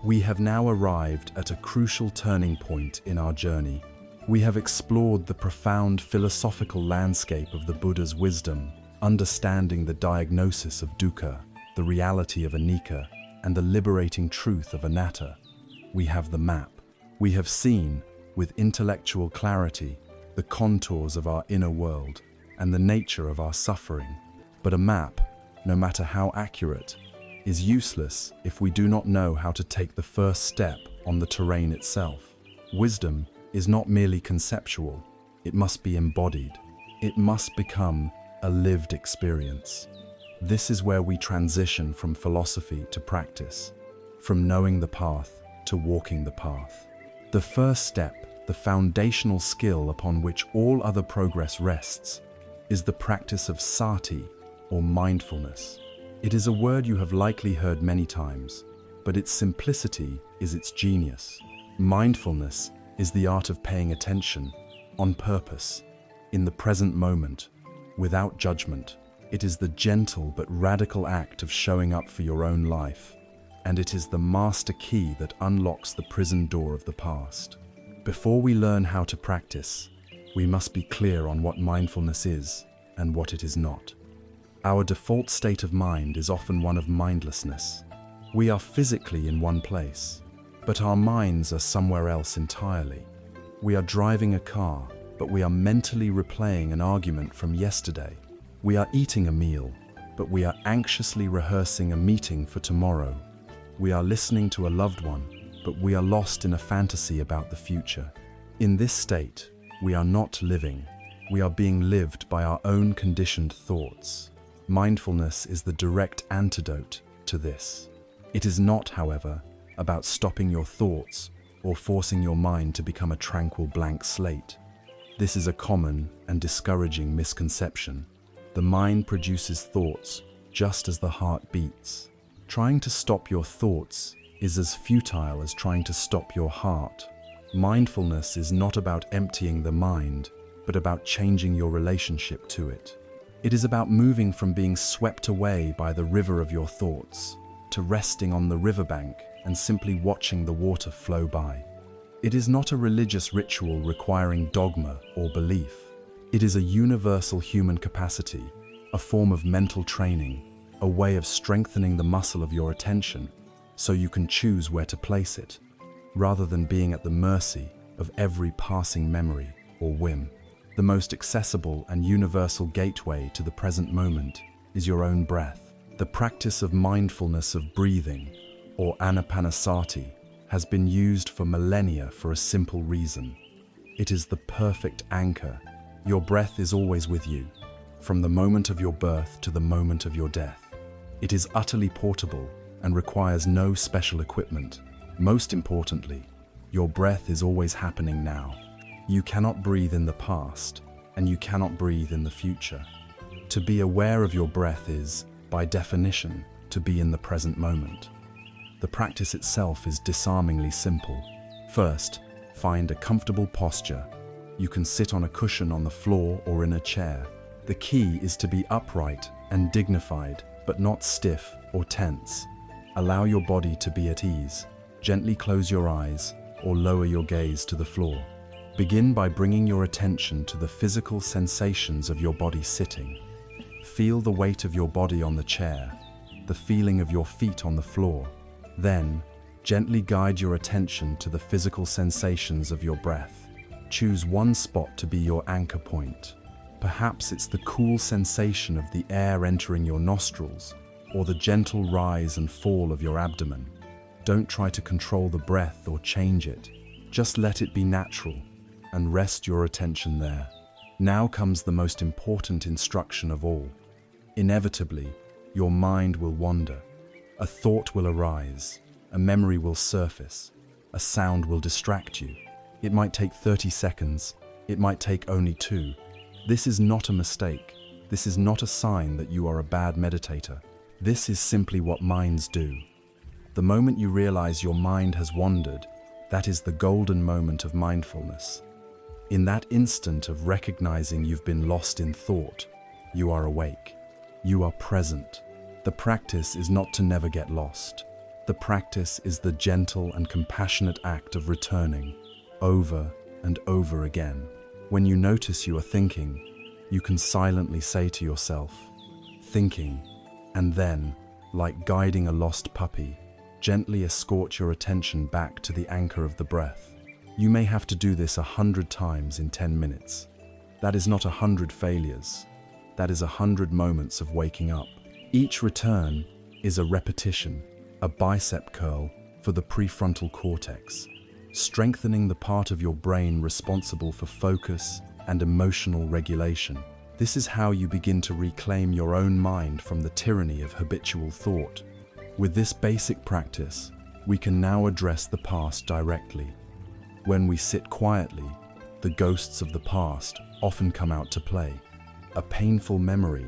We have now arrived at a crucial turning point in our journey. We have explored the profound philosophical landscape of the Buddha's wisdom, understanding the diagnosis of Dukkha, the reality of Anicca, and the liberating truth of Anatta. We have the map. We have seen, with intellectual clarity, the contours of our inner world and the nature of our suffering. But a map, no matter how accurate, is useless if we do not know how to take the first step on the terrain itself. Wisdom is not merely conceptual, it must be embodied. It must become a lived experience. This is where we transition from philosophy to practice, from knowing the path to walking the path. The first step, the foundational skill upon which all other progress rests, is the practice of sati, or mindfulness. It is a word you have likely heard many times, but its simplicity is its genius. Mindfulness is the art of paying attention, on purpose, in the present moment, without judgment. It is the gentle but radical act of showing up for your own life, and it is the master key that unlocks the prison door of the past. Before we learn how to practice, we must be clear on what mindfulness is and what it is not. Our default state of mind is often one of mindlessness. We are physically in one place, but our minds are somewhere else entirely. We are driving a car, but we are mentally replaying an argument from yesterday. We are eating a meal, but we are anxiously rehearsing a meeting for tomorrow. We are listening to a loved one, but we are lost in a fantasy about the future. In this state, we are not living. We are being lived by our own conditioned thoughts. Mindfulness is the direct antidote to this. It is not, however, about stopping your thoughts or forcing your mind to become a tranquil blank slate. This is a common and discouraging misconception. The mind produces thoughts just as the heart beats. Trying to stop your thoughts is as futile as trying to stop your heart. Mindfulness is not about emptying the mind, but about changing your relationship to it. It is about moving from being swept away by the river of your thoughts to resting on the riverbank and simply watching the water flow by. It is not a religious ritual requiring dogma or belief. It is a universal human capacity, a form of mental training, a way of strengthening the muscle of your attention so you can choose where to place it, rather than being at the mercy of every passing memory or whim. The most accessible and universal gateway to the present moment is your own breath. The practice of mindfulness of breathing, or anapanasati, has been used for millennia for a simple reason. It is the perfect anchor. Your breath is always with you, from the moment of your birth to the moment of your death. It is utterly portable and requires no special equipment. Most importantly, your breath is always happening now. You cannot breathe in the past, and you cannot breathe in the future. To be aware of your breath is, by definition, to be in the present moment. The practice itself is disarmingly simple. First, find a comfortable posture. You can sit on a cushion on the floor or in a chair. The key is to be upright and dignified, but not stiff or tense. Allow your body to be at ease. Gently close your eyes or lower your gaze to the floor. Begin by bringing your attention to the physical sensations of your body sitting. Feel the weight of your body on the chair, the feeling of your feet on the floor. Then, gently guide your attention to the physical sensations of your breath. Choose one spot to be your anchor point. Perhaps it's the cool sensation of the air entering your nostrils, or the gentle rise and fall of your abdomen. Don't try to control the breath or change it. Just let it be natural and rest your attention there. Now comes the most important instruction of all. Inevitably, your mind will wander. A thought will arise, a memory will surface, a sound will distract you. It might take 30 seconds, it might take only 2. This is not a mistake. This is not a sign that you are a bad meditator. This is simply what minds do. The moment you realize your mind has wandered, that is the golden moment of mindfulness. In that instant of recognizing you've been lost in thought, you are awake. You are present. The practice is not to never get lost. The practice is the gentle and compassionate act of returning, over and over again. When you notice you are thinking, you can silently say to yourself, thinking, and then, like guiding a lost puppy, gently escort your attention back to the anchor of the breath. You may have to do this 100 times in 10 minutes. That is not 100 failures. That is 100 moments of waking up. Each return is a repetition, a bicep curl for the prefrontal cortex, strengthening the part of your brain responsible for focus and emotional regulation. This is how you begin to reclaim your own mind from the tyranny of habitual thought. With this basic practice, we can now address the past directly. When we sit quietly, the ghosts of the past often come out to play. A painful memory,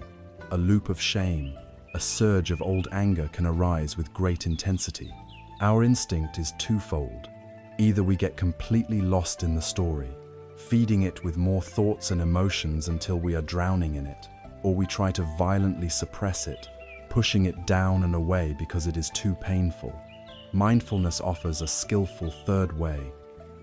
a loop of shame, a surge of old anger can arise with great intensity. Our instinct is twofold. Either we get completely lost in the story, feeding it with more thoughts and emotions until we are drowning in it, or we try to violently suppress it, pushing it down and away because it is too painful. Mindfulness offers a skillful third way.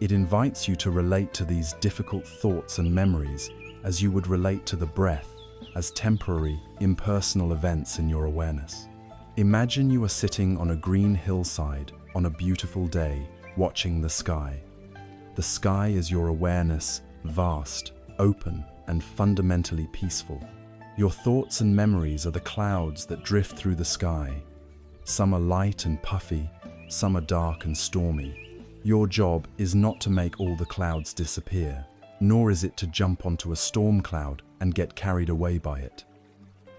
It invites you to relate to these difficult thoughts and memories as you would relate to the breath, as temporary, impersonal events in your awareness. Imagine you are sitting on a green hillside on a beautiful day, watching the sky. The sky is your awareness, vast, open, and fundamentally peaceful. Your thoughts and memories are the clouds that drift through the sky. Some are light and puffy, some are dark and stormy. Your job is not to make all the clouds disappear, nor is it to jump onto a storm cloud and get carried away by it.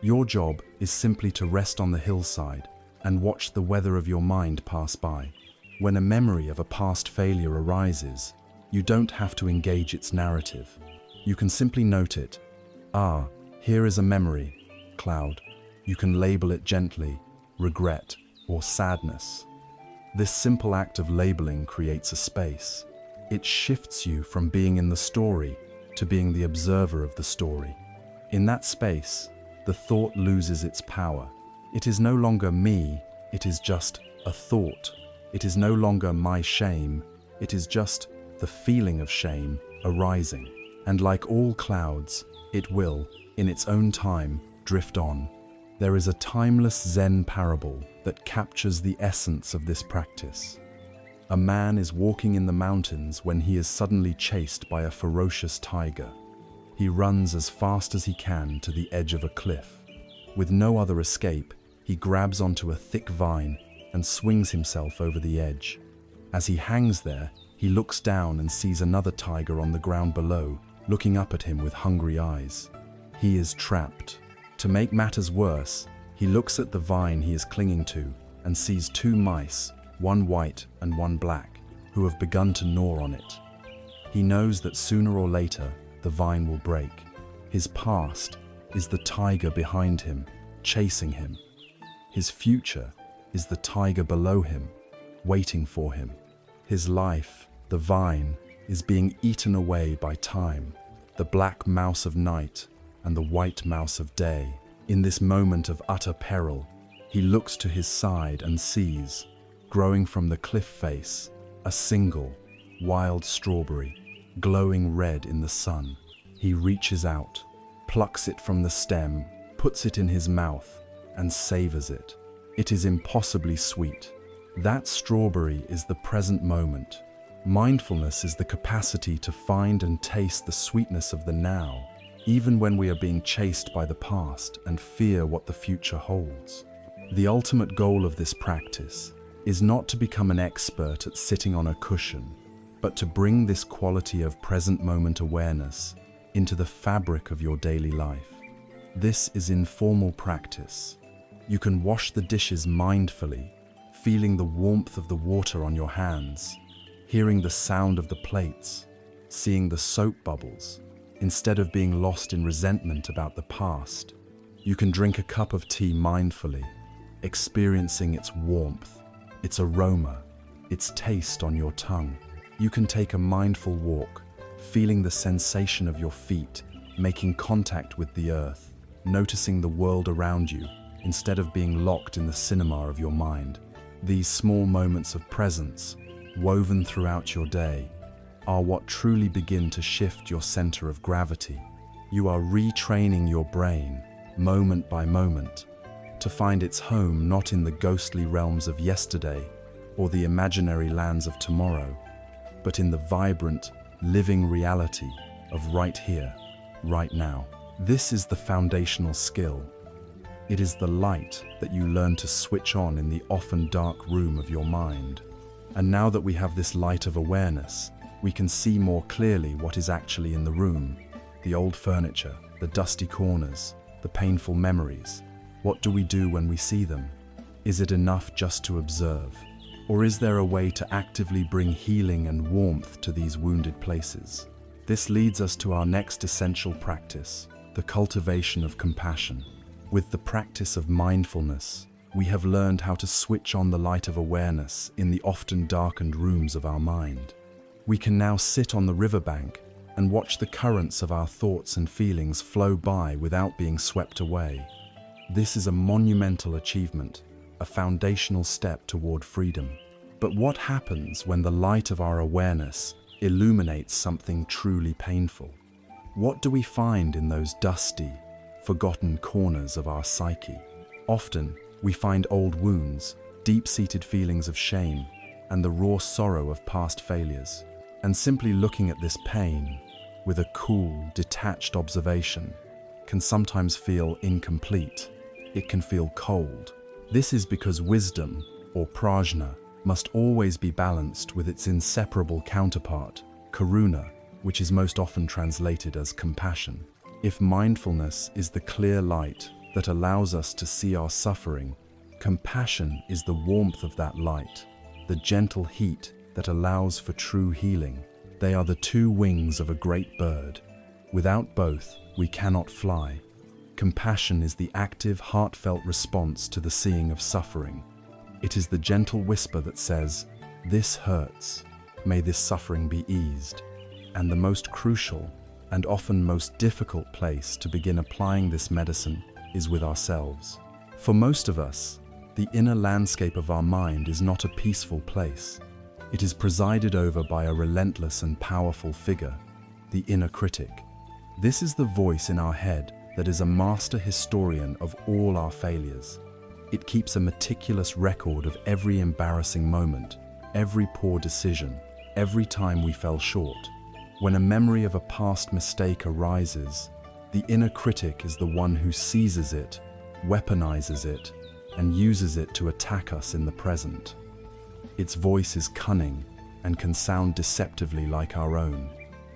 Your job is simply to rest on the hillside and watch the weather of your mind pass by. When a memory of a past failure arises, you don't have to engage its narrative. You can simply note it. Ah, here is a memory, cloud. You can label it gently, regret, or sadness. This simple act of labeling creates a space. It shifts you from being in the story to being the observer of the story. In that space, the thought loses its power. It is no longer me, it is just a thought. It is no longer my shame, it is just the feeling of shame arising. And like all clouds, it will, in its own time, drift on. There is a timeless Zen parable that captures the essence of this practice. A man is walking in the mountains when he is suddenly chased by a ferocious tiger. He runs as fast as he can to the edge of a cliff. With no other escape, he grabs onto a thick vine and swings himself over the edge. As he hangs there, he looks down and sees another tiger on the ground below, looking up at him with hungry eyes. He is trapped. To make matters worse, he looks at the vine he is clinging to and sees two mice, one white and one black, who have begun to gnaw on it. He knows that sooner or later, the vine will break. His past is the tiger behind him, chasing him. His future is the tiger below him, waiting for him. His life, the vine, is being eaten away by time, the black mouse of night and the white mouse of day. In this moment of utter peril, he looks to his side and sees, growing from the cliff face, a single, wild strawberry, glowing red in the sun. He reaches out, plucks it from the stem, puts it in his mouth, and savors it. It is impossibly sweet. That strawberry is the present moment. Mindfulness is the capacity to find and taste the sweetness of the now, even when we are being chased by the past and fear what the future holds. The ultimate goal of this practice is not to become an expert at sitting on a cushion, but to bring this quality of present moment awareness into the fabric of your daily life. This is informal practice. You can wash the dishes mindfully, feeling the warmth of the water on your hands, hearing the sound of the plates, seeing the soap bubbles. Instead of being lost in resentment about the past, you can drink a cup of tea mindfully, experiencing its warmth, its aroma, its taste on your tongue. You can take a mindful walk, feeling the sensation of your feet, making contact with the earth, noticing the world around you instead of being locked in the cinema of your mind. These small moments of presence, woven throughout your day, are what truly begin to shift your center of gravity. You are retraining your brain, moment by moment, to find its home not in the ghostly realms of yesterday or the imaginary lands of tomorrow, but in the vibrant, living reality of right here, right now. This is the foundational skill. It is the light that you learn to switch on in the often dark room of your mind. And now that we have this light of awareness, we can see more clearly what is actually in the room. The old furniture, the dusty corners, the painful memories. What do we do when we see them? Is it enough just to observe? Or is there a way to actively bring healing and warmth to these wounded places? This leads us to our next essential practice, the cultivation of compassion. With the practice of mindfulness, we have learned how to switch on the light of awareness in the often darkened rooms of our mind. We can now sit on the riverbank and watch the currents of our thoughts and feelings flow by without being swept away. This is a monumental achievement, a foundational step toward freedom. But what happens when the light of our awareness illuminates something truly painful? What do we find in those dusty, forgotten corners of our psyche? Often, we find old wounds, deep-seated feelings of shame, and the raw sorrow of past failures. And simply looking at this pain with a cool, detached observation can sometimes feel incomplete. It can feel cold. This is because wisdom, or prajna, must always be balanced with its inseparable counterpart, karuna, which is most often translated as compassion. If mindfulness is the clear light that allows us to see our suffering, compassion is the warmth of that light, the gentle heat that allows for true healing. They are the two wings of a great bird. Without both, we cannot fly. Compassion is the active, heartfelt response to the seeing of suffering. It is the gentle whisper that says, "This hurts. May this suffering be eased." And the most crucial and often most difficult place to begin applying this medicine is with ourselves. For most of us, the inner landscape of our mind is not a peaceful place. It is presided over by a relentless and powerful figure, the inner critic. This is the voice in our head that is a master historian of all our failures. It keeps a meticulous record of every embarrassing moment, every poor decision, every time we fell short. When a memory of a past mistake arises, the inner critic is the one who seizes it, weaponizes it, and uses it to attack us in the present. Its voice is cunning and can sound deceptively like our own.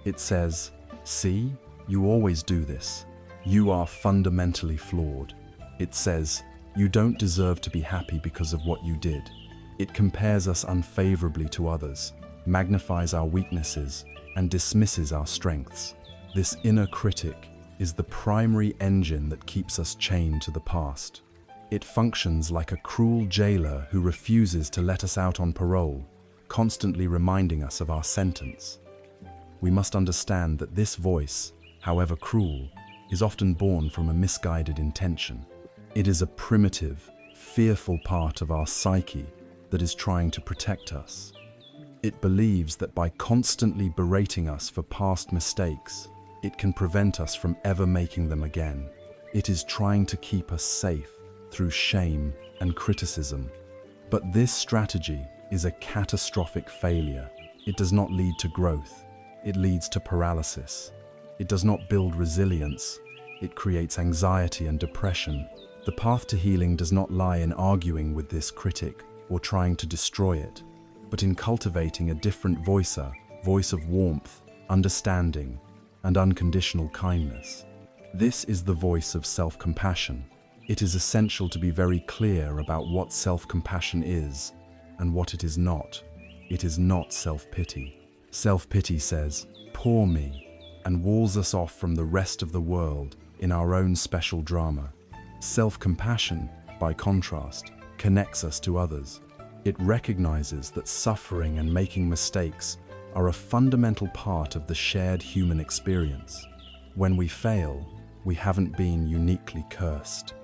It says, "See, you always do this. You are fundamentally flawed." It says, "You don't deserve to be happy because of what you did." It compares us unfavorably to others, magnifies our weaknesses, and dismisses our strengths. This inner critic is the primary engine that keeps us chained to the past. It functions like a cruel jailer who refuses to let us out on parole, constantly reminding us of our sentence. We must understand that this voice, however cruel, is often born from a misguided intention. It is a primitive, fearful part of our psyche that is trying to protect us. It believes that by constantly berating us for past mistakes, it can prevent us from ever making them again. It is trying to keep us safe through shame and criticism. But this strategy is a catastrophic failure. It does not lead to growth. It leads to paralysis. It does not build resilience. It creates anxiety and depression. The path to healing does not lie in arguing with this critic or trying to destroy it, but in cultivating a different voice of warmth, understanding, and unconditional kindness. This is the voice of self-compassion. It is essential to be very clear about what self-compassion is and what it is not. It is not self-pity. Self-pity says, "Poor me," and walls us off from the rest of the world in our own special drama. Self-compassion, by contrast, connects us to others. It recognizes that suffering and making mistakes are a fundamental part of the shared human experience. When we fail, we haven't been uniquely cursed.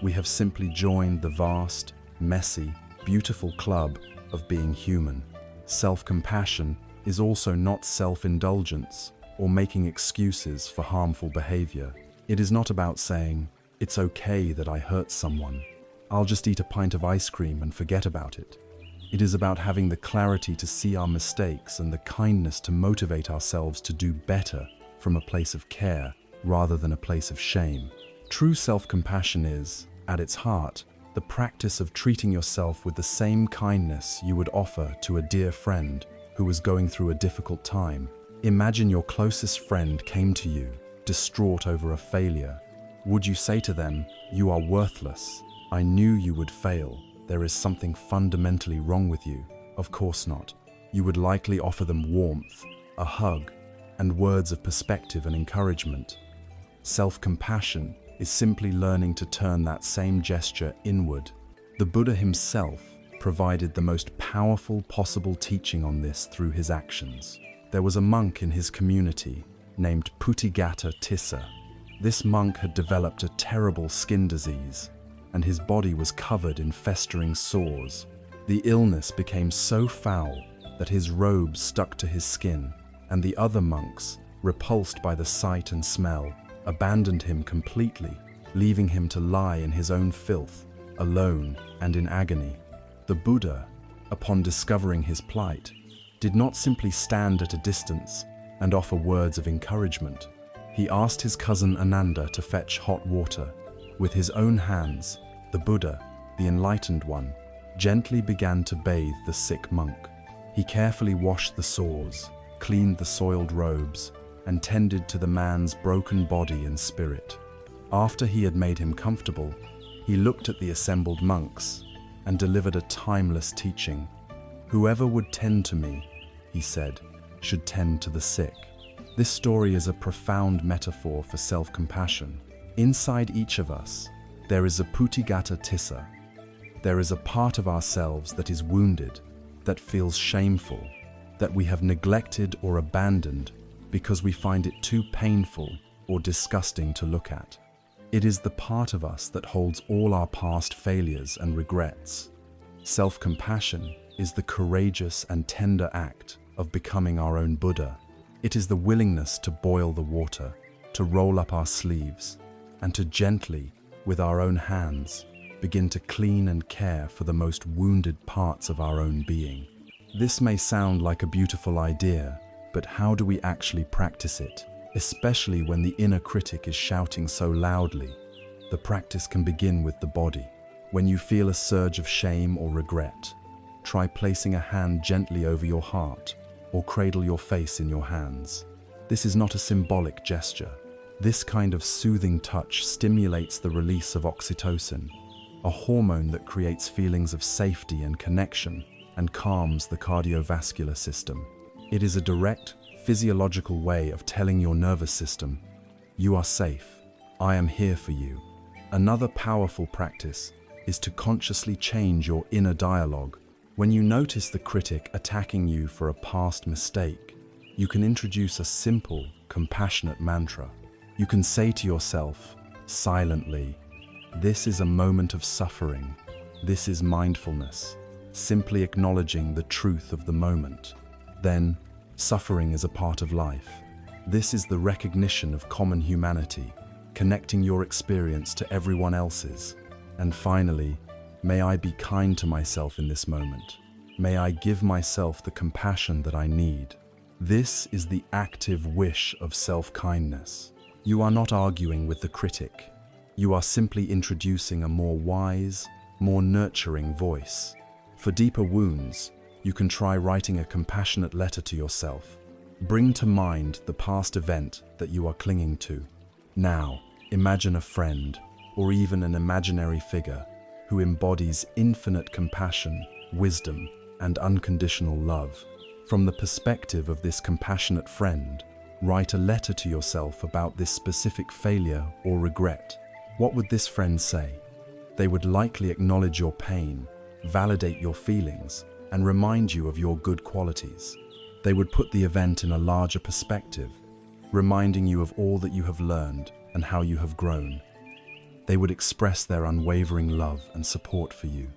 We have simply joined the vast, messy, beautiful club of being human. Self-compassion is also not self-indulgence or making excuses for harmful behavior. It is not about saying, "It's okay that I hurt someone. I'll just eat a pint of ice cream and forget about it." It is about having the clarity to see our mistakes and the kindness to motivate ourselves to do better from a place of care rather than a place of shame. True self-compassion is, at its heart, the practice of treating yourself with the same kindness you would offer to a dear friend who was going through a difficult time. Imagine your closest friend came to you, distraught over a failure. Would you say to them, "You are worthless. I knew you would fail. There is something fundamentally wrong with you"? Of course not. You would likely offer them warmth, a hug, and words of perspective and encouragement. Self-compassion is simply learning to turn that same gesture inward. The Buddha himself provided the most powerful possible teaching on this through his actions. There was a monk in his community named Putigata Tissa. This monk had developed a terrible skin disease, and his body was covered in festering sores. The illness became so foul that his robes stuck to his skin, and the other monks, repulsed by the sight and smell, abandoned him completely, leaving him to lie in his own filth, alone and in agony. The Buddha, upon discovering his plight, did not simply stand at a distance and offer words of encouragement. He asked his cousin Anatta to fetch hot water. With his own hands, the Buddha, the enlightened one, gently began to bathe the sick monk. He carefully washed the sores, cleaned the soiled robes, and tended to the man's broken body and spirit. After he had made him comfortable, he looked at the assembled monks and delivered a timeless teaching. "Whoever would tend to me," he said, "should tend to the sick." This story is a profound metaphor for self-compassion. Inside each of us, there is a Putigata Tissa. There is a part of ourselves that is wounded, that feels shameful, that we have neglected or abandoned because we find it too painful or disgusting to look at. It is the part of us that holds all our past failures and regrets. Self-compassion is the courageous and tender act of becoming our own Buddha. It is the willingness to boil the water, to roll up our sleeves, and to gently, with our own hands, begin to clean and care for the most wounded parts of our own being. This may sound like a beautiful idea, but how do we actually practice it? Especially when the inner critic is shouting so loudly. The practice can begin with the body. When you feel a surge of shame or regret, try placing a hand gently over your heart or cradle your face in your hands. This is not a symbolic gesture. This kind of soothing touch stimulates the release of oxytocin, a hormone that creates feelings of safety and connection and calms the cardiovascular system. It is a direct, physiological way of telling your nervous system, "You are safe. I am here for you." Another powerful practice is to consciously change your inner dialogue. When you notice the critic attacking you for a past mistake, you can introduce a simple, compassionate mantra. You can say to yourself, silently, "This is a moment of suffering. This is mindfulness," simply acknowledging the truth of the moment. Then, suffering is a part of life. This is the recognition of common humanity, connecting your experience to everyone else's. And finally, may I be kind to myself in this moment. May I give myself the compassion that I need. This is the active wish of self-kindness. You are not arguing with the critic. You are simply introducing a more wise, more nurturing voice. For deeper wounds, you can try writing a compassionate letter to yourself. Bring to mind the past event that you are clinging to. Now, imagine a friend, or even an imaginary figure, who embodies infinite compassion, wisdom, and unconditional love. From the perspective of this compassionate friend, write a letter to yourself about this specific failure or regret. What would this friend say? They would likely acknowledge your pain, validate your feelings, and remind you of your good qualities. They would put the event in a larger perspective, reminding you of all that you have learned and how you have grown. They would express their unwavering love and support for you.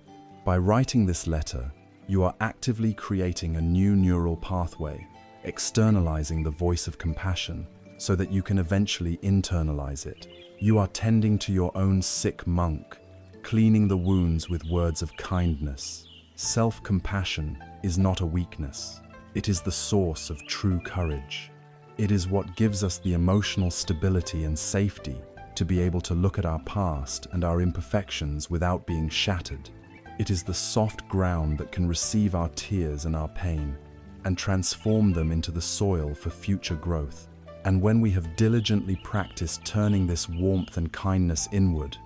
By writing this letter, you are actively creating a new neural pathway, externalizing the voice of compassion so that you can eventually internalize it. You are tending to your own sick monk, cleaning the wounds with words of kindness. Self-compassion is not a weakness. It is the source of true courage. It is what gives us the emotional stability and safety to be able to look at our past and our imperfections without being shattered. It is the soft ground that can receive our tears and our pain and transform them into the soil for future growth. And when we have diligently practiced turning this warmth and kindness inward,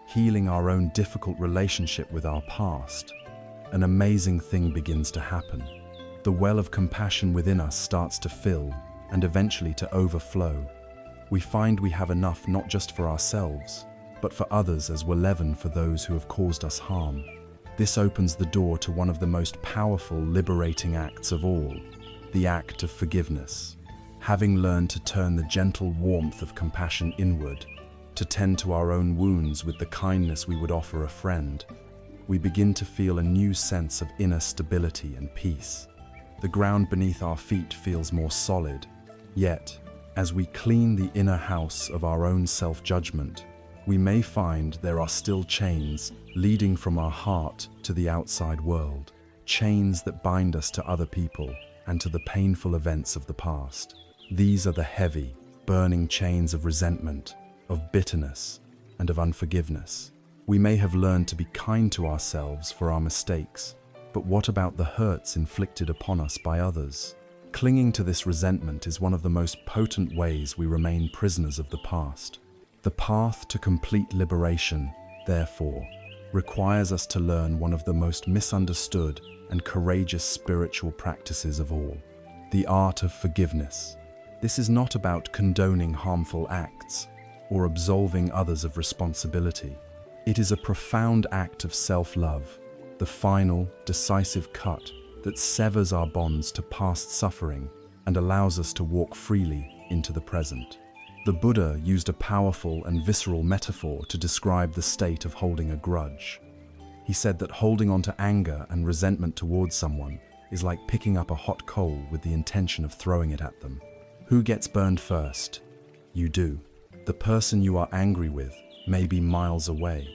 healing our own difficult relationship with our past, an amazing thing begins to happen. The well of compassion within us starts to fill and eventually to overflow. We find we have enough not just for ourselves, but for others as we're leaven for those who have caused us harm. This opens the door to one of the most powerful, liberating acts of all, the act of forgiveness. Having learned to turn the gentle warmth of compassion inward, to tend to our own wounds with the kindness we would offer a friend, we begin to feel a new sense of inner stability and peace. The ground beneath our feet feels more solid, yet, as we clean the inner house of our own self-judgment, we may find there are still chains leading from our heart to the outside world, chains that bind us to other people and to the painful events of the past. These are the heavy, burning chains of resentment, of bitterness, and of unforgiveness. We may have learned to be kind to ourselves for our mistakes, but what about the hurts inflicted upon us by others? Clinging to this resentment is one of the most potent ways we remain prisoners of the past. The path to complete liberation, therefore, requires us to learn one of the most misunderstood and courageous spiritual practices of all, the art of forgiveness. This is not about condoning harmful acts or absolving others of responsibility. It is a profound act of self-love, the final, decisive cut that severs our bonds to past suffering and allows us to walk freely into the present. The Buddha used a powerful and visceral metaphor to describe the state of holding a grudge. He said that holding on to anger and resentment towards someone is like picking up a hot coal with the intention of throwing it at them. Who gets burned first? You do. The person you are angry with may be miles away,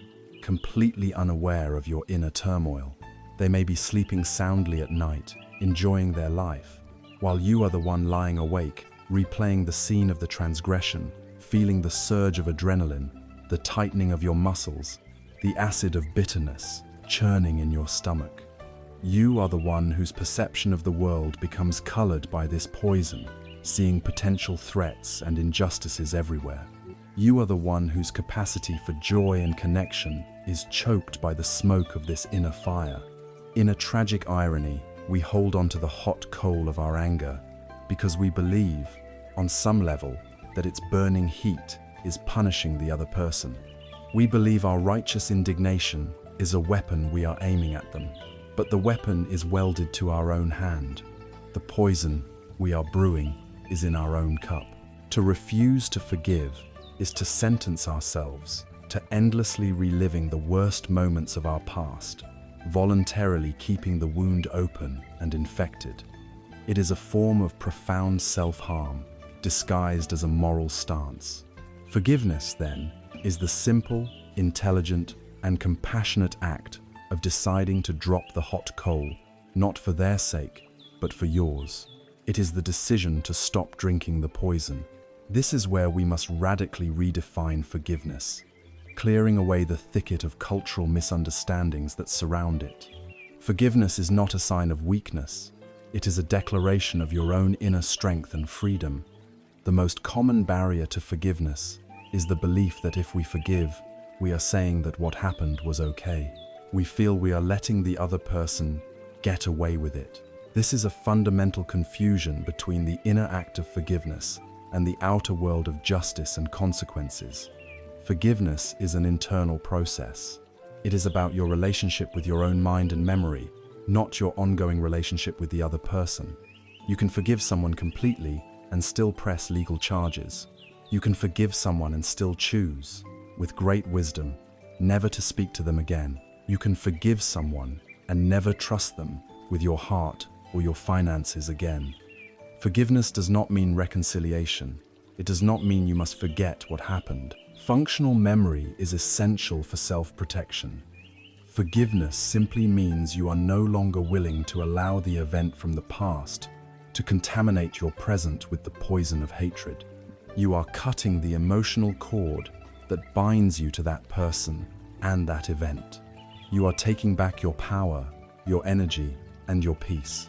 completely unaware of your inner turmoil. They may be sleeping soundly at night, enjoying their life, while you are the one lying awake, replaying the scene of the transgression, feeling the surge of adrenaline, the tightening of your muscles, the acid of bitterness churning in your stomach. You are the one whose perception of the world becomes colored by this poison, seeing potential threats and injustices everywhere. You are the one whose capacity for joy and connection is choked by the smoke of this inner fire. In a tragic irony, we hold on to the hot coal of our anger because we believe, on some level, that its burning heat is punishing the other person. We believe our righteous indignation is a weapon we are aiming at them, but the weapon is welded to our own hand. The poison we are brewing is in our own cup. To refuse to forgive is to sentence ourselves to endlessly reliving the worst moments of our past, voluntarily keeping the wound open and infected. It is a form of profound self-harm, disguised as a moral stance. Forgiveness, then, is the simple, intelligent, and compassionate act of deciding to drop the hot coal, not for their sake, but for yours. It is the decision to stop drinking the poison. This is where we must radically redefine forgiveness, clearing away the thicket of cultural misunderstandings that surround it. Forgiveness is not a sign of weakness. It is a declaration of your own inner strength and freedom. The most common barrier to forgiveness is the belief that if we forgive, we are saying that what happened was okay. We feel we are letting the other person get away with it. This is a fundamental confusion between the inner act of forgiveness and the outer world of justice and consequences. Forgiveness is an internal process. It is about your relationship with your own mind and memory, not your ongoing relationship with the other person. You can forgive someone completely and still press legal charges. You can forgive someone and still choose, with great wisdom, never to speak to them again. You can forgive someone and never trust them with your heart or your finances again. Forgiveness does not mean reconciliation. It does not mean you must forget what happened. Functional memory is essential for self-protection. Forgiveness simply means you are no longer willing to allow the event from the past to contaminate your present with the poison of hatred. You are cutting the emotional cord that binds you to that person and that event. You are taking back your power, your energy, and your peace.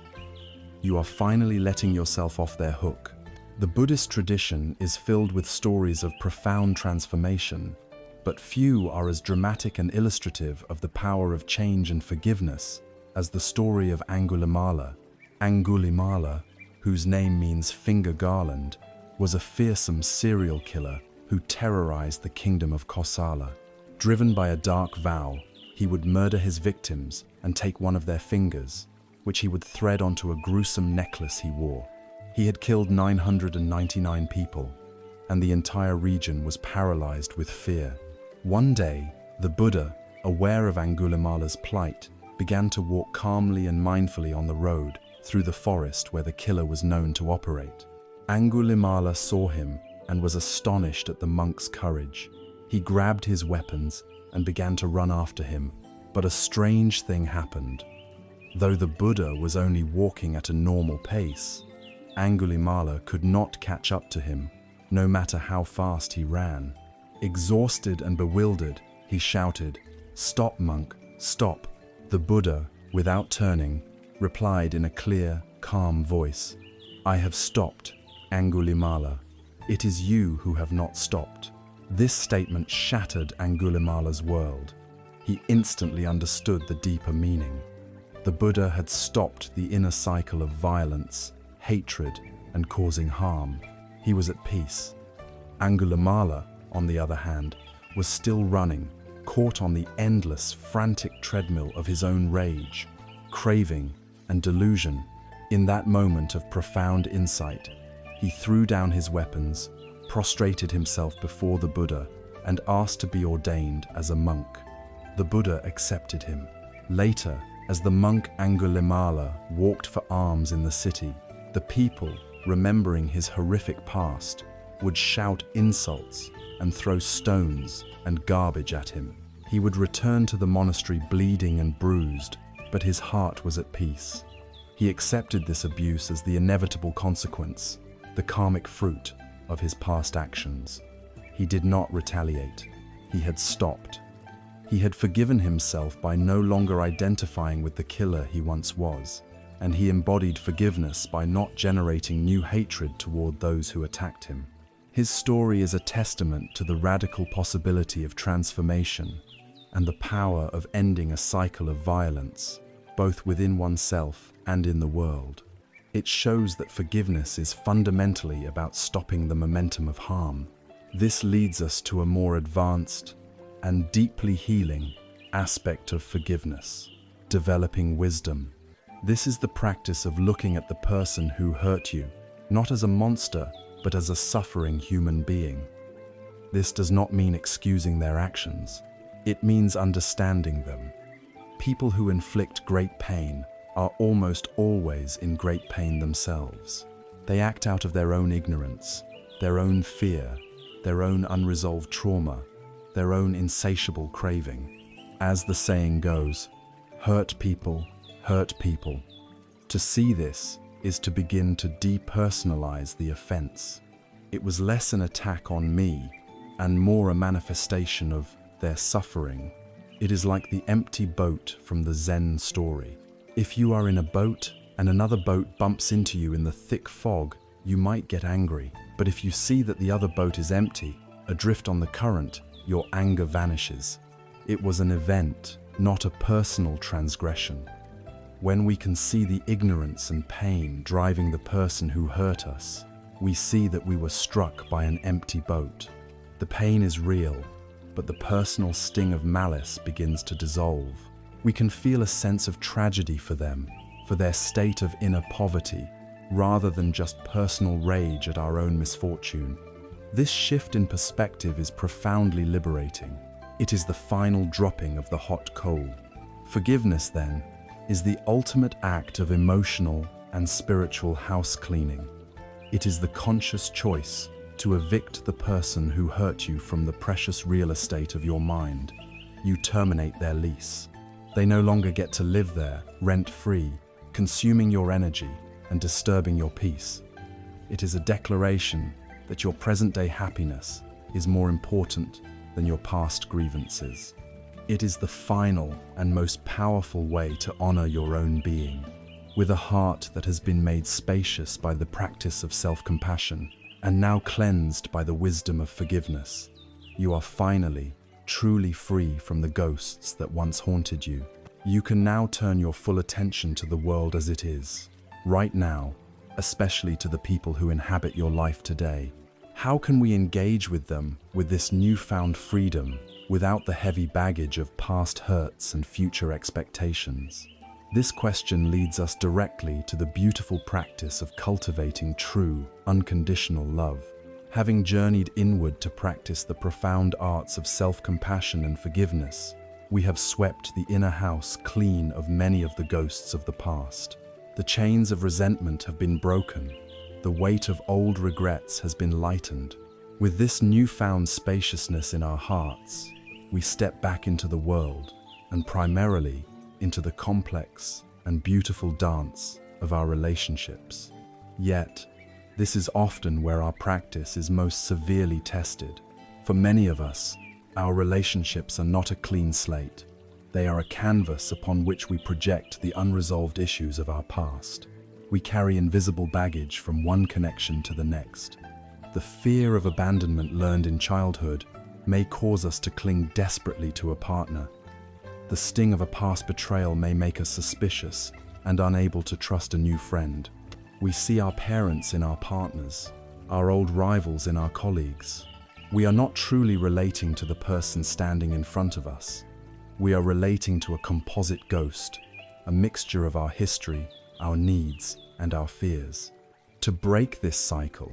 You are finally letting yourself off their hook. The Buddhist tradition is filled with stories of profound transformation, but few are as dramatic and illustrative of the power of change and forgiveness as the story of Angulimala. Angulimala, whose name means finger garland, was a fearsome serial killer who terrorized the kingdom of Kosala. Driven by a dark vow, he would murder his victims and take one of their fingers, which he would thread onto a gruesome necklace he wore. He had killed 999 people, and the entire region was paralyzed with fear. One day, the Buddha, aware of Angulimala's plight, began to walk calmly and mindfully on the road through the forest where the killer was known to operate. Angulimala saw him and was astonished at the monk's courage. He grabbed his weapons and began to run after him, but a strange thing happened. Though the Buddha was only walking at a normal pace, Angulimala could not catch up to him, no matter how fast he ran. Exhausted and bewildered, he shouted, "Stop, monk, stop!" The Buddha, without turning, replied in a clear, calm voice, "I have stopped, Angulimala. It is you who have not stopped." This statement shattered Angulimala's world. He instantly understood the deeper meaning. The Buddha had stopped the inner cycle of violence, hatred, and causing harm. He was at peace. Angulimala, on the other hand, was still running, caught on the endless, frantic treadmill of his own rage, craving, and delusion. In that moment of profound insight, he threw down his weapons, prostrated himself before the Buddha, and asked to be ordained as a monk. The Buddha accepted him. Later, as the monk Angulimala walked for alms in the city, the people, remembering his horrific past, would shout insults and throw stones and garbage at him. He would return to the monastery bleeding and bruised, but his heart was at peace. He accepted this abuse as the inevitable consequence, the karmic fruit of his past actions. He did not retaliate. He had stopped. He had forgiven himself by no longer identifying with the killer he once was, and he embodied forgiveness by not generating new hatred toward those who attacked him. His story is a testament to the radical possibility of transformation and the power of ending a cycle of violence, both within oneself and in the world. It shows that forgiveness is fundamentally about stopping the momentum of harm. This leads us to a more advanced and deeply healing aspect of forgiveness, developing wisdom. This is the practice of looking at the person who hurt you, not as a monster, but as a suffering human being. This does not mean excusing their actions. It means understanding them. People who inflict great pain are almost always in great pain themselves. They act out of their own ignorance, their own fear, their own unresolved trauma, their own insatiable craving. As the saying goes, hurt people hurt people. To see this is to begin to depersonalize the offense. It was less an attack on me and more a manifestation of their suffering. It is like the empty boat from the Zen story. If you are in a boat and another boat bumps into you in the thick fog, you might get angry. But if you see that the other boat is empty, adrift on the current, your anger vanishes. It was an event, not a personal transgression. When we can see the ignorance and pain driving the person who hurt us, we see that we were struck by an empty boat. The pain is real, but the personal sting of malice begins to dissolve. We can feel a sense of tragedy for them, for their state of inner poverty, rather than just personal rage at our own misfortune. This shift in perspective is profoundly liberating. It is the final dropping of the hot coal. Forgiveness, then, is the ultimate act of emotional and spiritual house cleaning. It is the conscious choice to evict the person who hurt you from the precious real estate of your mind. You terminate their lease. They no longer get to live there, rent-free, consuming your energy and disturbing your peace. It is a declaration that your present-day happiness is more important than your past grievances. It is the final and most powerful way to honor your own being. With a heart that has been made spacious by the practice of self-compassion and now cleansed by the wisdom of forgiveness, you are finally, truly free from the ghosts that once haunted you. You can now turn your full attention to the world as it is, right now, especially to the people who inhabit your life today. How can we engage with them with this newfound freedom without the heavy baggage of past hurts and future expectations? This question leads us directly to the beautiful practice of cultivating true, unconditional love. Having journeyed inward to practice the profound arts of self-compassion and forgiveness, we have swept the inner house clean of many of the ghosts of the past. The chains of resentment have been broken. The weight of old regrets has been lightened. With this newfound spaciousness in our hearts, we step back into the world, and primarily into the complex and beautiful dance of our relationships. Yet, this is often where our practice is most severely tested. For many of us, our relationships are not a clean slate. They are a canvas upon which we project the unresolved issues of our past. We carry invisible baggage from one connection to the next. The fear of abandonment learned in childhood may cause us to cling desperately to a partner. The sting of a past betrayal may make us suspicious and unable to trust a new friend. We see our parents in our partners, our old rivals in our colleagues. We are not truly relating to the person standing in front of us. We are relating to a composite ghost, a mixture of our history, our needs, and our fears. To break this cycle,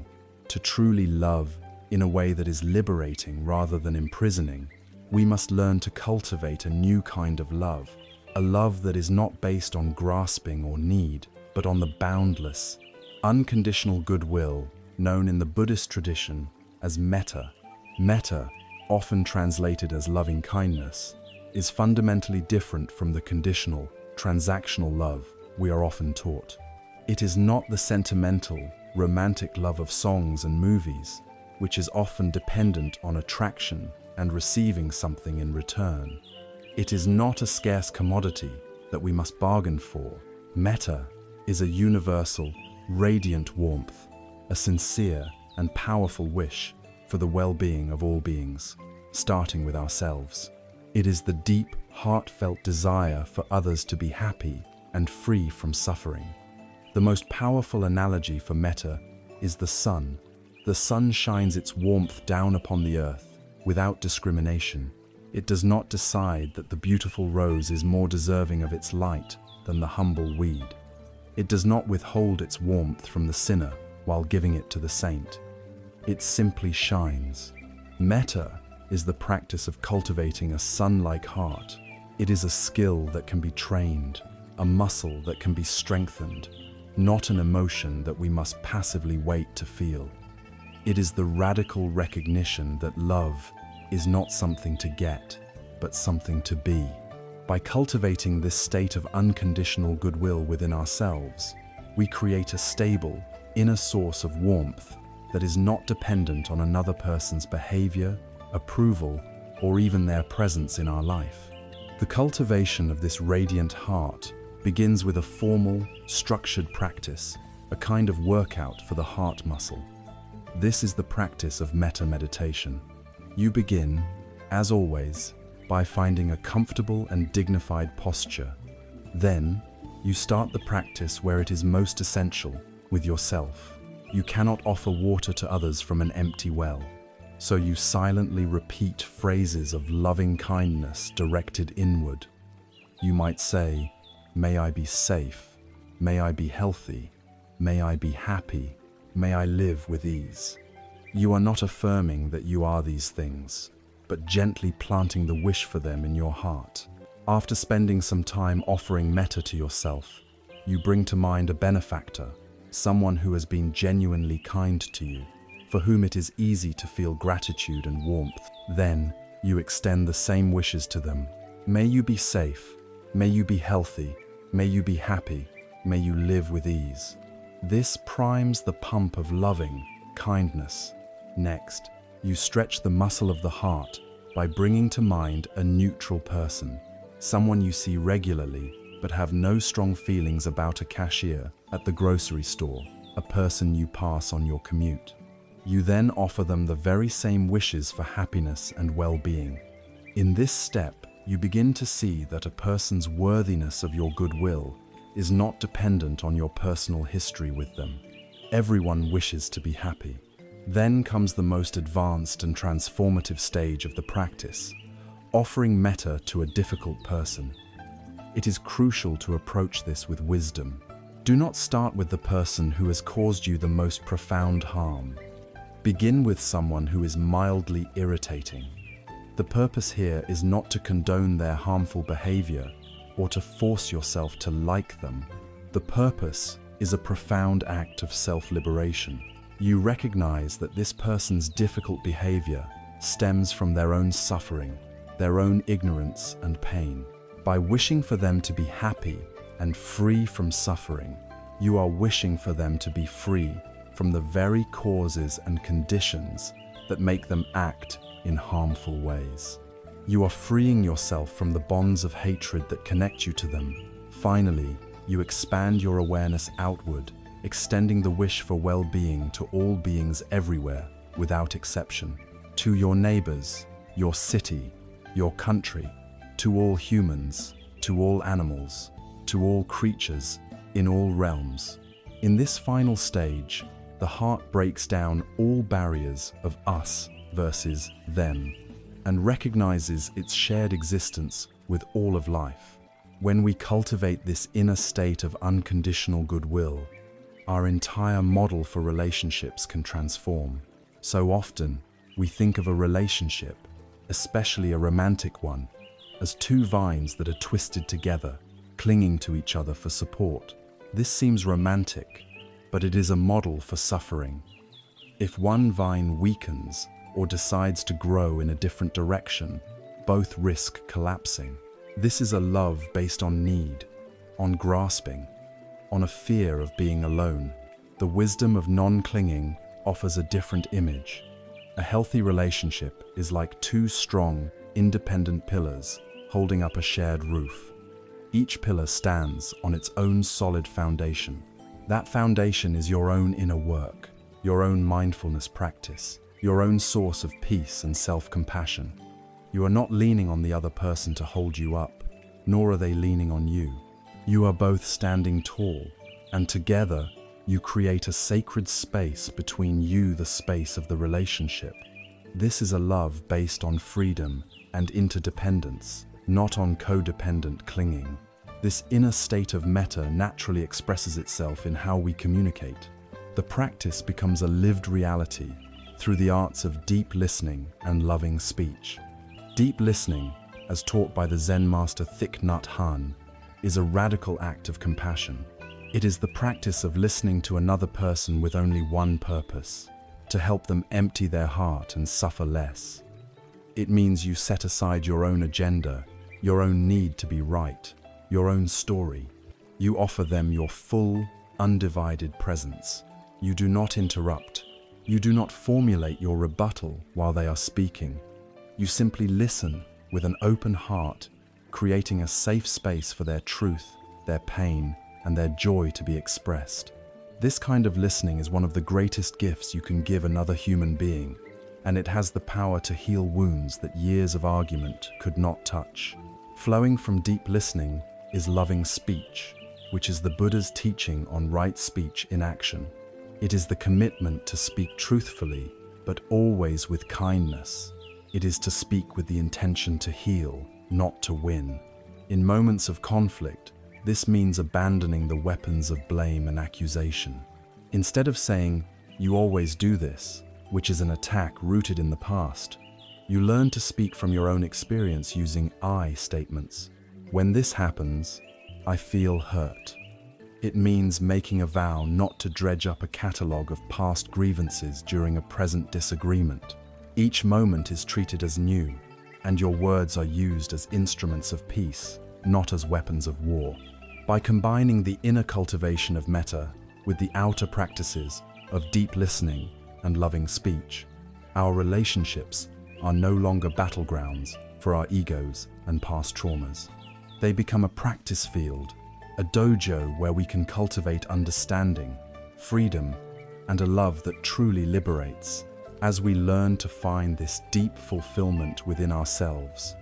to truly love in a way that is liberating rather than imprisoning, we must learn to cultivate a new kind of love, a love that is not based on grasping or need, but on the boundless, unconditional goodwill known in the Buddhist tradition as metta. Metta, often translated as loving kindness, is fundamentally different from the conditional, transactional love we are often taught. It is not the sentimental, romantic love of songs and movies, which is often dependent on attraction and receiving something in return. It is not a scarce commodity that we must bargain for. Metta is a universal, radiant warmth, a sincere and powerful wish for the well-being of all beings, starting with ourselves. It is the deep, heartfelt desire for others to be happy and free from suffering. The most powerful analogy for metta is the sun. The sun shines its warmth down upon the earth without discrimination. It does not decide that the beautiful rose is more deserving of its light than the humble weed. It does not withhold its warmth from the sinner while giving it to the saint. It simply shines. Metta is the practice of cultivating a sun-like heart. It is a skill that can be trained, a muscle that can be strengthened, not an emotion that we must passively wait to feel. It is the radical recognition that love is not something to get, but something to be. By cultivating this state of unconditional goodwill within ourselves, we create a stable, inner source of warmth that is not dependent on another person's behavior, approval, or even their presence in our life. The cultivation of this radiant heart begins with a formal, structured practice, a kind of workout for the heart muscle. This is the practice of metta meditation. You begin, as always, by finding a comfortable and dignified posture. Then, you start the practice where it is most essential, with yourself. You cannot offer water to others from an empty well, so you silently repeat phrases of loving kindness directed inward. You might say, "May I be safe, may I be healthy, may I be happy, may I live with ease. You are not affirming that you are these things, but gently planting the wish for them in your heart. After spending some time offering metta to yourself, you bring to mind a benefactor, someone who has been genuinely kind to you, for whom it is easy to feel gratitude and warmth. Then, you extend the same wishes to them. May you be safe, may you be healthy, may you be happy, may you live with ease. This primes the pump of loving kindness. Next, you stretch the muscle of the heart by bringing to mind a neutral person, someone you see regularly but have no strong feelings about, a cashier at the grocery store, a person you pass on your commute. You then offer them the very same wishes for happiness and well-being. In this step, you begin to see that a person's worthiness of your goodwill is not dependent on your personal history with them. Everyone wishes to be happy. Then comes the most advanced and transformative stage of the practice, offering metta to a difficult person. It is crucial to approach this with wisdom. Do not start with the person who has caused you the most profound harm. Begin with someone who is mildly irritating. The purpose here is not to condone their harmful behavior or to force yourself to like them. The purpose is a profound act of self-liberation. You recognize that this person's difficult behavior stems from their own suffering, their own ignorance and pain. By wishing for them to be happy and free from suffering, you are wishing for them to be free from the very causes and conditions that make them act in harmful ways. You are freeing yourself from the bonds of hatred that connect you to them. Finally, you expand your awareness outward, extending the wish for well-being to all beings everywhere, without exception. To your neighbors, your city, your country, to all humans, to all animals, to all creatures, in all realms. In this final stage, the heart breaks down all barriers of us versus them and recognizes its shared existence with all of life. When we cultivate this inner state of unconditional goodwill, our entire model for relationships can transform. So often, we think of a relationship, especially a romantic one, as two vines that are twisted together, clinging to each other for support. This seems romantic, but it is a model for suffering. If one vine weakens or decides to grow in a different direction, both risk collapsing. This is a love based on need, on grasping, on a fear of being alone. The wisdom of non-clinging offers a different image. A healthy relationship is like two strong, independent pillars holding up a shared roof. Each pillar stands on its own solid foundation. That foundation is your own inner work, your own mindfulness practice, your own source of peace and self-compassion. You are not leaning on the other person to hold you up, nor are they leaning on you. You are both standing tall, and together you create a sacred space between you, the space of the relationship. This is a love based on freedom and interdependence, not on codependent clinging. This inner state of metta naturally expresses itself in how we communicate. The practice becomes a lived reality through the arts of deep listening and loving speech. Deep listening, as taught by the Zen master Thich Nhat Hanh, is a radical act of compassion. It is the practice of listening to another person with only one purpose: to help them empty their heart and suffer less. It means you set aside your own agenda, your own need to be right, your own story. You offer them your full, undivided presence. You do not interrupt. You do not formulate your rebuttal while they are speaking. You simply listen with an open heart, creating a safe space for their truth, their pain, and their joy to be expressed. This kind of listening is one of the greatest gifts you can give another human being, and it has the power to heal wounds that years of argument could not touch. Flowing from deep listening is loving speech, which is the Buddha's teaching on right speech in action. It is the commitment to speak truthfully, but always with kindness. It is to speak with the intention to heal, not to win. In moments of conflict, This means abandoning the weapons of blame and accusation. Instead of saying, "You always do this," which is an attack rooted in the past, you learn to speak from your own experience using I statements. When this happens, I feel hurt. It means making a vow not to dredge up a catalogue of past grievances during a present disagreement. Each moment is treated as new, and your words are used as instruments of peace, not as weapons of war. By combining the inner cultivation of metta with the outer practices of deep listening and loving speech, our relationships are no longer battlegrounds for our egos and past traumas. They become a practice field, a dojo where we can cultivate understanding, freedom, and a love that truly liberates. As we learn to find this deep fulfillment within ourselves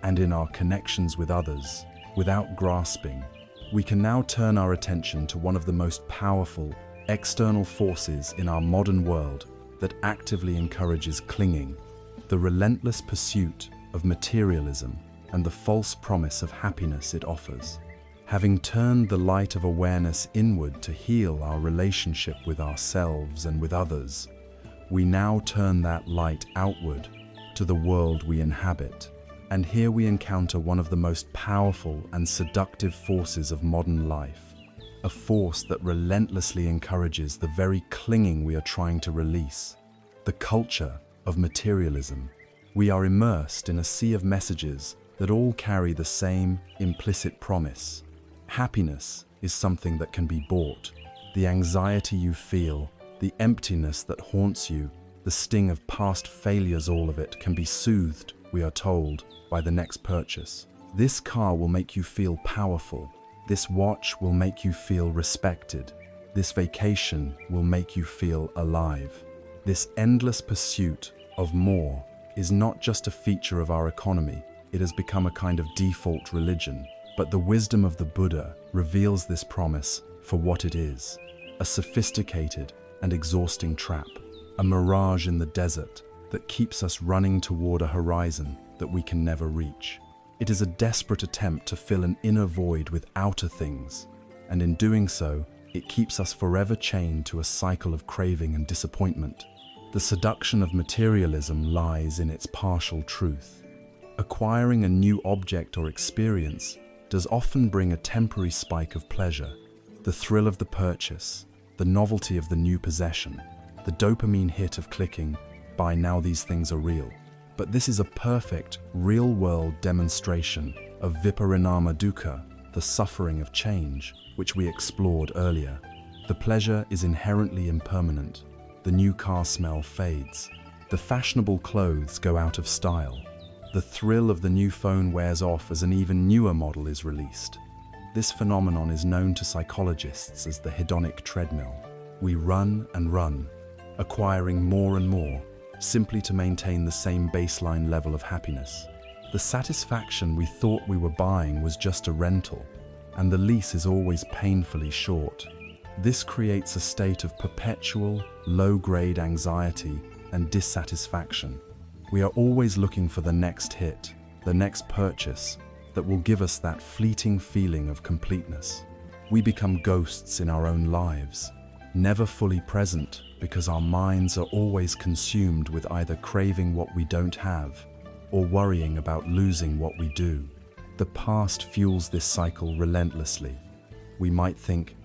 and in our connections with others, without grasping, we can now turn our attention to one of the most powerful external forces in our modern world that actively encourages clinging, the relentless pursuit of materialism and the false promise of happiness it offers. Having turned the light of awareness inward to heal our relationship with ourselves and with others, we now turn that light outward to the world we inhabit. And here we encounter one of the most powerful and seductive forces of modern life, a force that relentlessly encourages the very clinging we are trying to release, the culture of materialism. We are immersed in a sea of messages that all carry the same implicit promise. Happiness is something that can be bought. The anxiety you feel, the emptiness that haunts you, the sting of past failures, all of it can be soothed, we are told, by the next purchase. This car will make you feel powerful. This watch will make you feel respected. This vacation will make you feel alive. This endless pursuit of more is not just a feature of our economy. It has become a kind of default religion. But the wisdom of the Buddha reveals this promise for what it is: a sophisticated and exhausting trap, a mirage in the desert that keeps us running toward a horizon that we can never reach. It is a desperate attempt to fill an inner void with outer things, and in doing so, it keeps us forever chained to a cycle of craving and disappointment. The seduction of materialism lies in its partial truth. Acquiring a new object or experience does often bring a temporary spike of pleasure, the thrill of the purchase, the novelty of the new possession, the dopamine hit of clicking, "By now these things are real." But this is a perfect, real-world demonstration of viparinama dukkha, the suffering of change, which we explored earlier. The pleasure is inherently impermanent. The new car smell fades. The fashionable clothes go out of style. The thrill of the new phone wears off as an even newer model is released. This phenomenon is known to psychologists as the hedonic treadmill. We run and run, acquiring more and more, simply to maintain the same baseline level of happiness. The satisfaction we thought we were buying was just a rental, and the lease is always painfully short. This creates a state of perpetual, low-grade anxiety and dissatisfaction. We are always looking for the next hit, the next purchase, that will give us that fleeting feeling of completeness. We become ghosts in our own lives, never fully present because our minds are always consumed with either craving what we don't have or worrying about losing what we do. The past fuels this cycle relentlessly. We might think,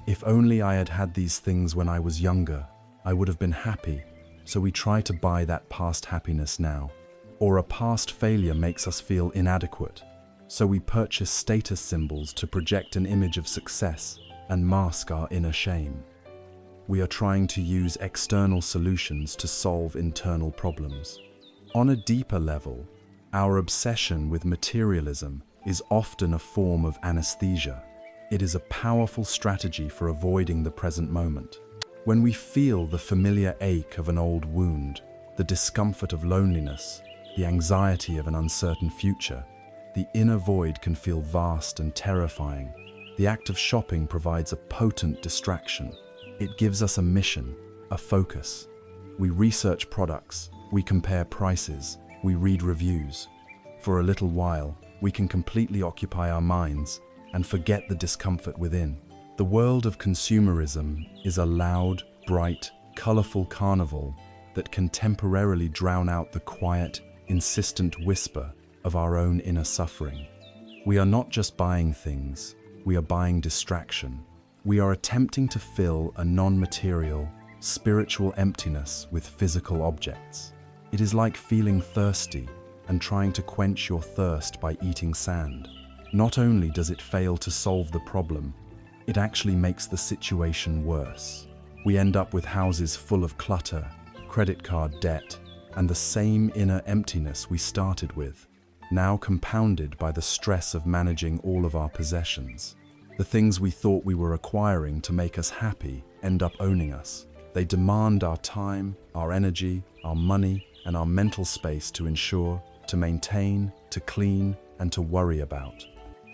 if only I had had these things when I was younger, I would have been happy, so we try to buy that past happiness now. Or a past failure makes us feel inadequate, so we purchase status symbols to project an image of success and mask our inner shame. We are trying to use external solutions to solve internal problems. On a deeper level, our obsession with materialism is often a form of anesthesia. It is a powerful strategy for avoiding the present moment. When we feel the familiar ache of an old wound, the discomfort of loneliness, the anxiety of an uncertain future, the inner void can feel vast and terrifying. The act of shopping provides a potent distraction. It gives us a mission, a focus. We research products, we compare prices, we read reviews. For a little while, we can completely occupy our minds, and forget the discomfort within. The world of consumerism is a loud, bright, colorful carnival that can temporarily drown out the quiet, insistent whisper of our own inner suffering. We are not just buying things, we are buying distraction. We are attempting to fill a non-material, spiritual emptiness with physical objects. It is like feeling thirsty and trying to quench your thirst by eating sand. Not only does it fail to solve the problem, it actually makes the situation worse. We end up with houses full of clutter, credit card debt, and the same inner emptiness we started with, now compounded by the stress of managing all of our possessions. The things we thought we were acquiring to make us happy end up owning us. They demand our time, our energy, our money, and our mental space to ensure, to maintain, to clean, and to worry about.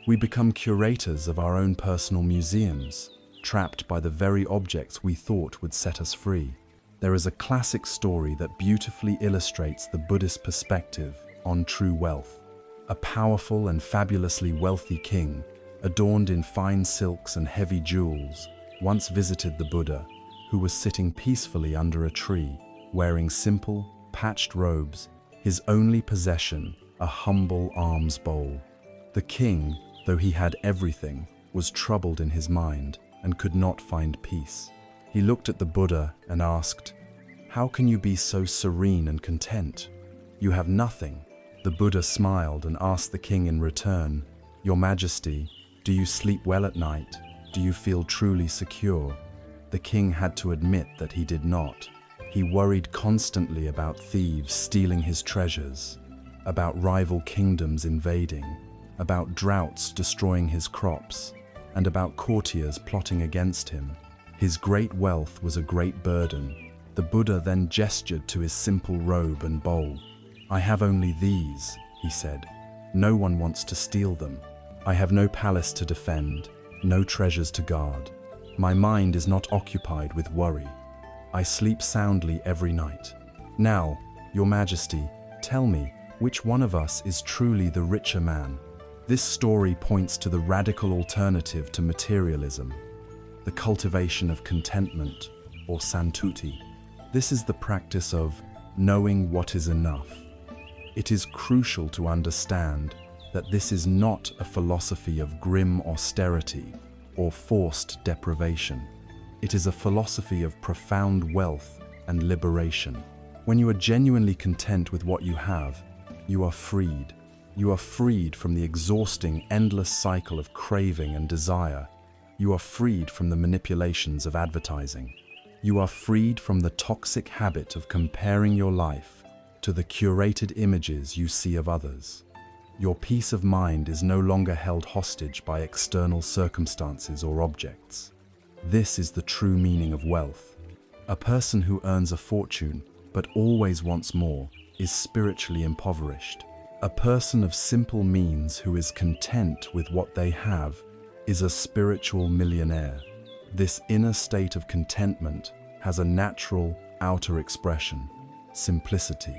We become curators of our own personal museums, trapped by the very objects we thought would set us free. There is a classic story that beautifully illustrates the Buddhist perspective on true wealth. A powerful and fabulously wealthy king, adorned in fine silks and heavy jewels, once visited the Buddha, who was sitting peacefully under a tree, wearing simple, patched robes, his only possession, a humble alms bowl. The king, though he had everything, was troubled in his mind and could not find peace. He looked at the Buddha and asked, "How can you be so serene and content? You have nothing." The Buddha smiled and asked the king in return, "Your Majesty, do you sleep well at night? Do you feel truly secure?" The king had to admit that he did not. He worried constantly about thieves stealing his treasures, about rival kingdoms invading, about droughts destroying his crops, and about courtiers plotting against him. His great wealth was a great burden. The Buddha then gestured to his simple robe and bowl. "I have only these," he said. "No one wants to steal them. I have no palace to defend, no treasures to guard. My mind is not occupied with worry. I sleep soundly every night. Now, Your Majesty, tell me, which one of us is truly the richer man?" This story points to the radical alternative to materialism, the cultivation of contentment, or santuti. This is the practice of knowing what is enough. It is crucial to understand that this is not a philosophy of grim austerity or forced deprivation. It is a philosophy of profound wealth and liberation. When you are genuinely content with what you have, you are freed. You are freed from the exhausting, endless cycle of craving and desire. You are freed from the manipulations of advertising. You are freed from the toxic habit of comparing your life to the curated images you see of others. Your peace of mind is no longer held hostage by external circumstances or objects. This is the true meaning of wealth. A person who earns a fortune but always wants more is spiritually impoverished. A person of simple means who is content with what they have is a spiritual millionaire. This inner state of contentment has a natural outer expression, simplicity.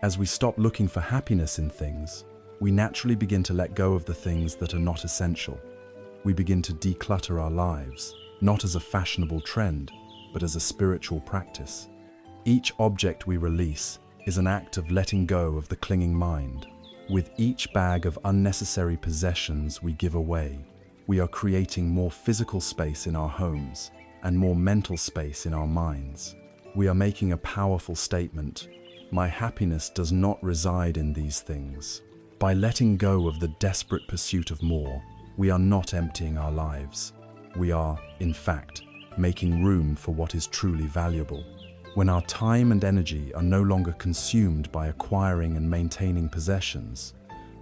As we stop looking for happiness in things, we naturally begin to let go of the things that are not essential. We begin to declutter our lives, not as a fashionable trend, but as a spiritual practice. Each object we release is an act of letting go of the clinging mind. With each bag of unnecessary possessions we give away, we are creating more physical space in our homes and more mental space in our minds. We are making a powerful statement: my happiness does not reside in these things. By letting go of the desperate pursuit of more, we are not emptying our lives. We are, in fact, making room for what is truly valuable. When our time and energy are no longer consumed by acquiring and maintaining possessions,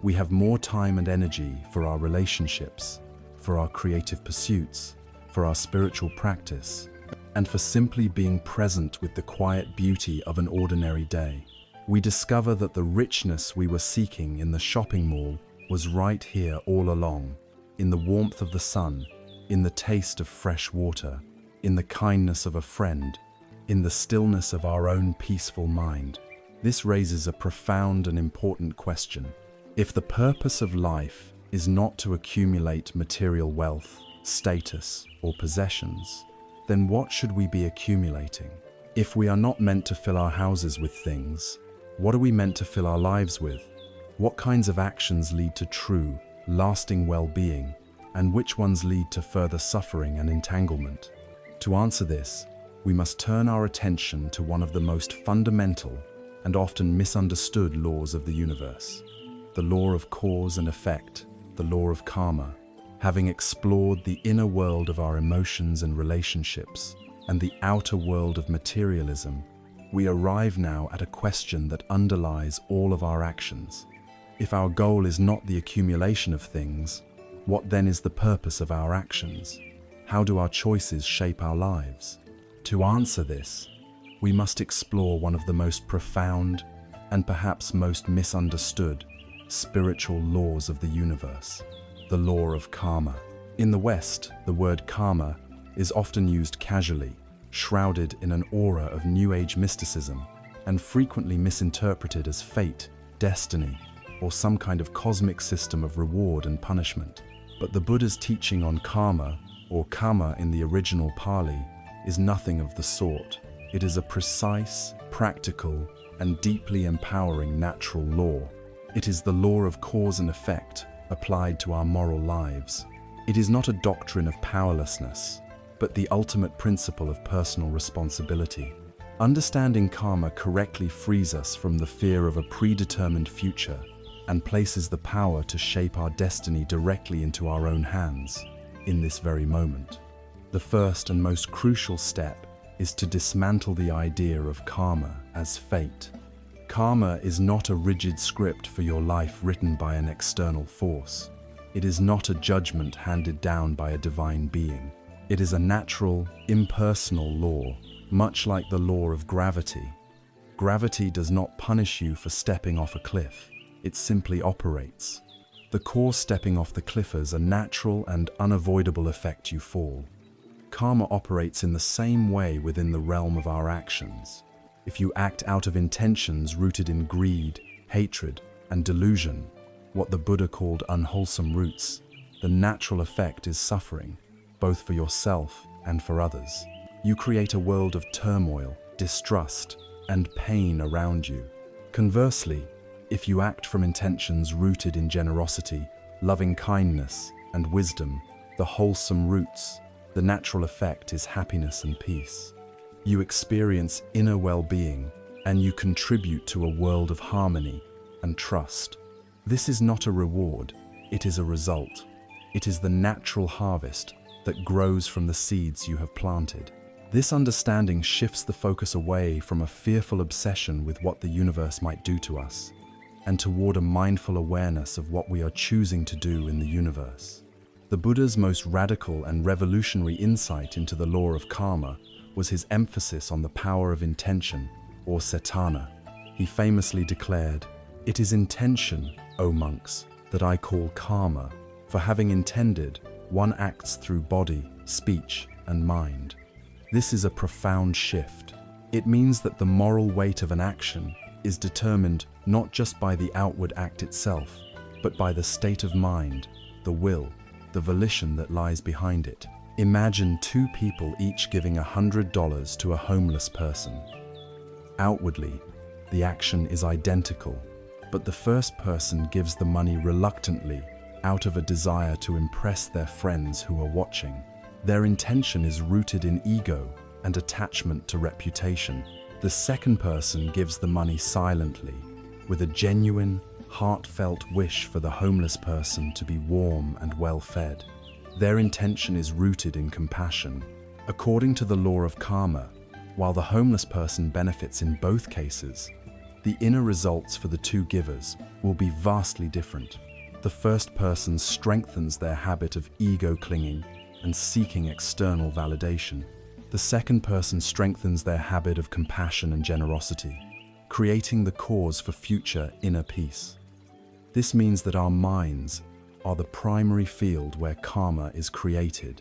we have more time and energy for our relationships, for our creative pursuits, for our spiritual practice, and for simply being present with the quiet beauty of an ordinary day. We discover that the richness we were seeking in the shopping mall was right here all along, in the warmth of the sun, in the taste of fresh water, in the kindness of a friend, in the stillness of our own peaceful mind. This raises a profound and important question. If the purpose of life is not to accumulate material wealth, status, or possessions, then what should we be accumulating? If we are not meant to fill our houses with things, what are we meant to fill our lives with? What kinds of actions lead to true, lasting well-being, and which ones lead to further suffering and entanglement? To answer this, we must turn our attention to one of the most fundamental and often misunderstood laws of the universe, the law of cause and effect, the law of karma. Having explored the inner world of our emotions and relationships and the outer world of materialism, we arrive now at a question that underlies all of our actions. If our goal is not the accumulation of things, what then is the purpose of our actions? How do our choices shape our lives? To answer this, we must explore one of the most profound and perhaps most misunderstood spiritual laws of the universe, the law of karma. In the West, the word karma is often used casually, shrouded in an aura of New Age mysticism, and frequently misinterpreted as fate, destiny, or some kind of cosmic system of reward and punishment. But the Buddha's teaching on karma, or karma in the original Pali, is nothing of the sort. It is a precise, practical, and deeply empowering natural law. It is the law of cause and effect applied to our moral lives. It is not a doctrine of powerlessness, but the ultimate principle of personal responsibility. Understanding karma correctly frees us from the fear of a predetermined future and places the power to shape our destiny directly into our own hands, in this very moment. The first and most crucial step is to dismantle the idea of karma as fate. Karma is not a rigid script for your life written by an external force. It is not a judgment handed down by a divine being. It is a natural, impersonal law, much like the law of gravity. Gravity does not punish you for stepping off a cliff. It simply operates. The core stepping off the cliff is a natural and unavoidable effect you fall. Karma operates in the same way within the realm of our actions. If you act out of intentions rooted in greed, hatred, and delusion, what the Buddha called unwholesome roots, the natural effect is suffering, both for yourself and for others. You create a world of turmoil, distrust, and pain around you. Conversely, if you act from intentions rooted in generosity, loving kindness, and wisdom, the wholesome roots, the natural effect is happiness and peace. You experience inner well-being, and you contribute to a world of harmony and trust. This is not a reward, it is a result. It is the natural harvest that grows from the seeds you have planted. This understanding shifts the focus away from a fearful obsession with what the universe might do to us, and toward a mindful awareness of what we are choosing to do in the universe. The Buddha's most radical and revolutionary insight into the law of karma was his emphasis on the power of intention, or cetana. He famously declared, "It is intention, O monks, that I call karma, for having intended, one acts through body, speech, and mind." This is a profound shift. It means that the moral weight of an action is determined not just by the outward act itself, but by the state of mind, the will, the volition that lies behind it. Imagine two people each giving $100 to a homeless person. Outwardly, the action is identical, but the first person gives the money reluctantly out of a desire to impress their friends who are watching. Their intention is rooted in ego and attachment to reputation. The second person gives the money silently, with a genuine, heartfelt wish for the homeless person to be warm and well-fed. Their intention is rooted in compassion. According to the law of karma, while the homeless person benefits in both cases, the inner results for the two givers will be vastly different. The first person strengthens their habit of ego clinging and seeking external validation. The second person strengthens their habit of compassion and generosity, creating the cause for future inner peace. This means that our minds are the primary field where karma is created.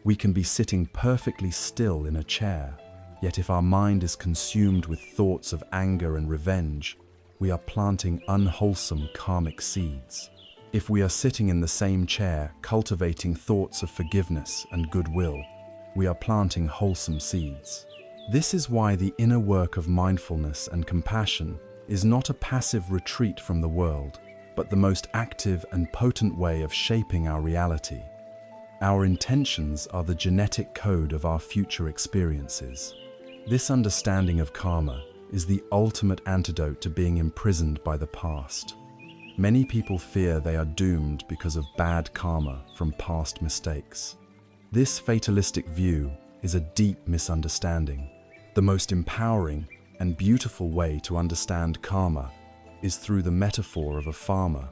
We can be sitting perfectly still in a chair, yet if our mind is consumed with thoughts of anger and revenge, we are planting unwholesome karmic seeds. If we are sitting in the same chair, cultivating thoughts of forgiveness and goodwill, we are planting wholesome seeds. This is why the inner work of mindfulness and compassion is not a passive retreat from the world, but the most active and potent way of shaping our reality. Our intentions are the genetic code of our future experiences. This understanding of karma is the ultimate antidote to being imprisoned by the past. Many people fear they are doomed because of bad karma from past mistakes. This fatalistic view is a deep misunderstanding. The most empowering and beautiful way to understand karma is through the metaphor of a farmer.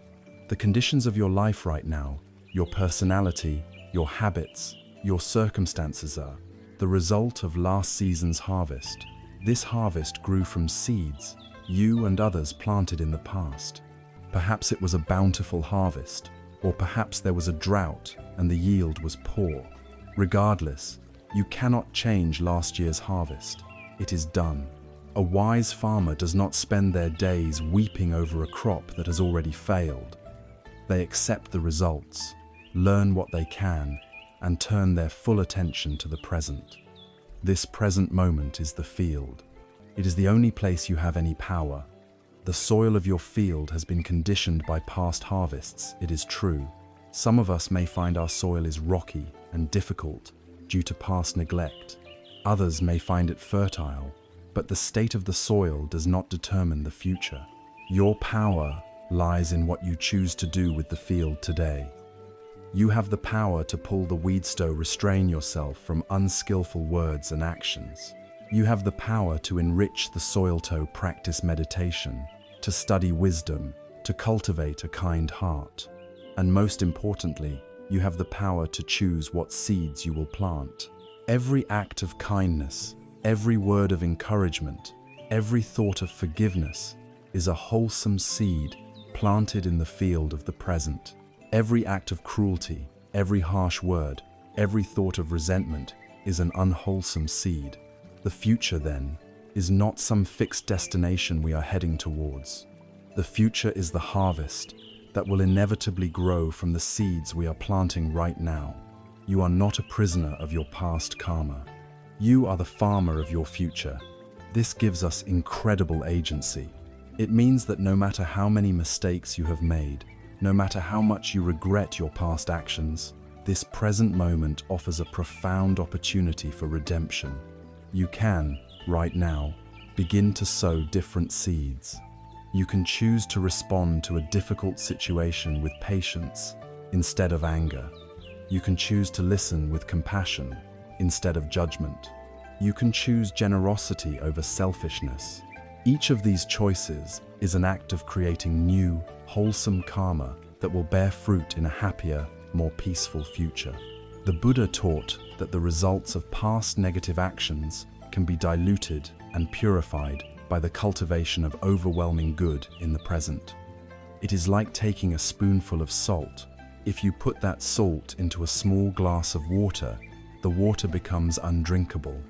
The conditions of your life right now, your personality, your habits, your circumstances are the result of last season's harvest. This harvest grew from seeds you and others planted in the past. Perhaps it was a bountiful harvest, or perhaps there was a drought and the yield was poor. Regardless, you cannot change last year's harvest. It is done. A wise farmer does not spend their days weeping over a crop that has already failed. They accept the results, learn what they can, and turn their full attention to the present. This present moment is the field. It is the only place you have any power. The soil of your field has been conditioned by past harvests, it is true. Some of us may find our soil is rocky and difficult due to past neglect. Others may find it fertile, but the state of the soil does not determine the future. Your power lies in what you choose to do with the field today. You have the power to pull the weedstow, restrain yourself from unskillful words and actions. You have the power to enrich the soil toe, practice meditation, to study wisdom, to cultivate a kind heart. And most importantly, you have the power to choose what seeds you will plant. Every act of kindness, every word of encouragement, every thought of forgiveness is a wholesome seed planted in the field of the present. Every act of cruelty, every harsh word, every thought of resentment is an unwholesome seed. The future, then, is not some fixed destination we are heading towards. The future is the harvest that will inevitably grow from the seeds we are planting right now. You are not a prisoner of your past karma. You are the farmer of your future. This gives us incredible agency. It means that no matter how many mistakes you have made, no matter how much you regret your past actions, this present moment offers a profound opportunity for redemption. You can, right now, begin to sow different seeds. You can choose to respond to a difficult situation with patience instead of anger. You can choose to listen with compassion instead of judgment. You can choose generosity over selfishness. Each of these choices is an act of creating new, wholesome karma that will bear fruit in a happier, more peaceful future. The Buddha taught that the results of past negative actions can be diluted and purified by the cultivation of overwhelming good in the present. It is like taking a spoonful of salt. If you put that salt into a small glass of water, the water becomes undrinkable.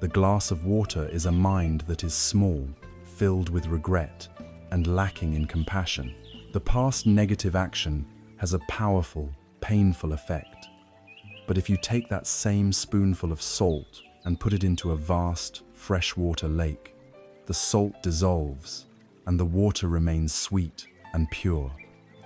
The glass of water is a mind that is small, filled with regret, and lacking in compassion. The past negative action has a powerful, painful effect. But if you take that same spoonful of salt and put it into a vast, freshwater lake, the salt dissolves and the water remains sweet and pure.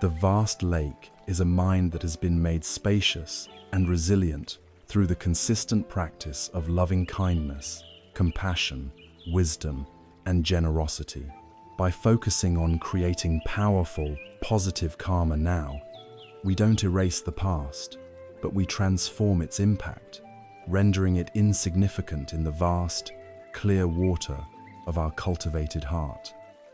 The vast lake is a mind that has been made spacious and resilient through the consistent practice of loving kindness, compassion, wisdom, and generosity. By focusing on creating powerful, positive karma now, we don't erase the past, but we transform its impact, rendering it insignificant in the vast, clear water of our cultivated heart.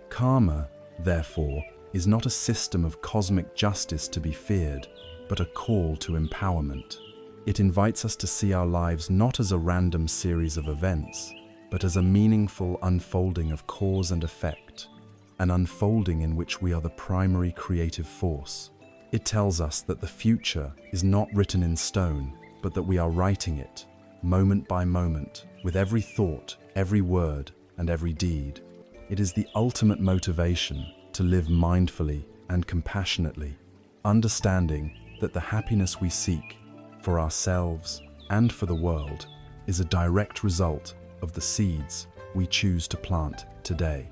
Karma, therefore, is not a system of cosmic justice to be feared, but a call to empowerment. It invites us to see our lives not as a random series of events, but as a meaningful unfolding of cause and effect, an unfolding in which we are the primary creative force. It tells us that the future is not written in stone, but that we are writing it, moment by moment, with every thought, every word, and every deed. It is the ultimate motivation to live mindfully and compassionately, understanding that the happiness we seek for ourselves and for the world is a direct result of the seeds we choose to plant today.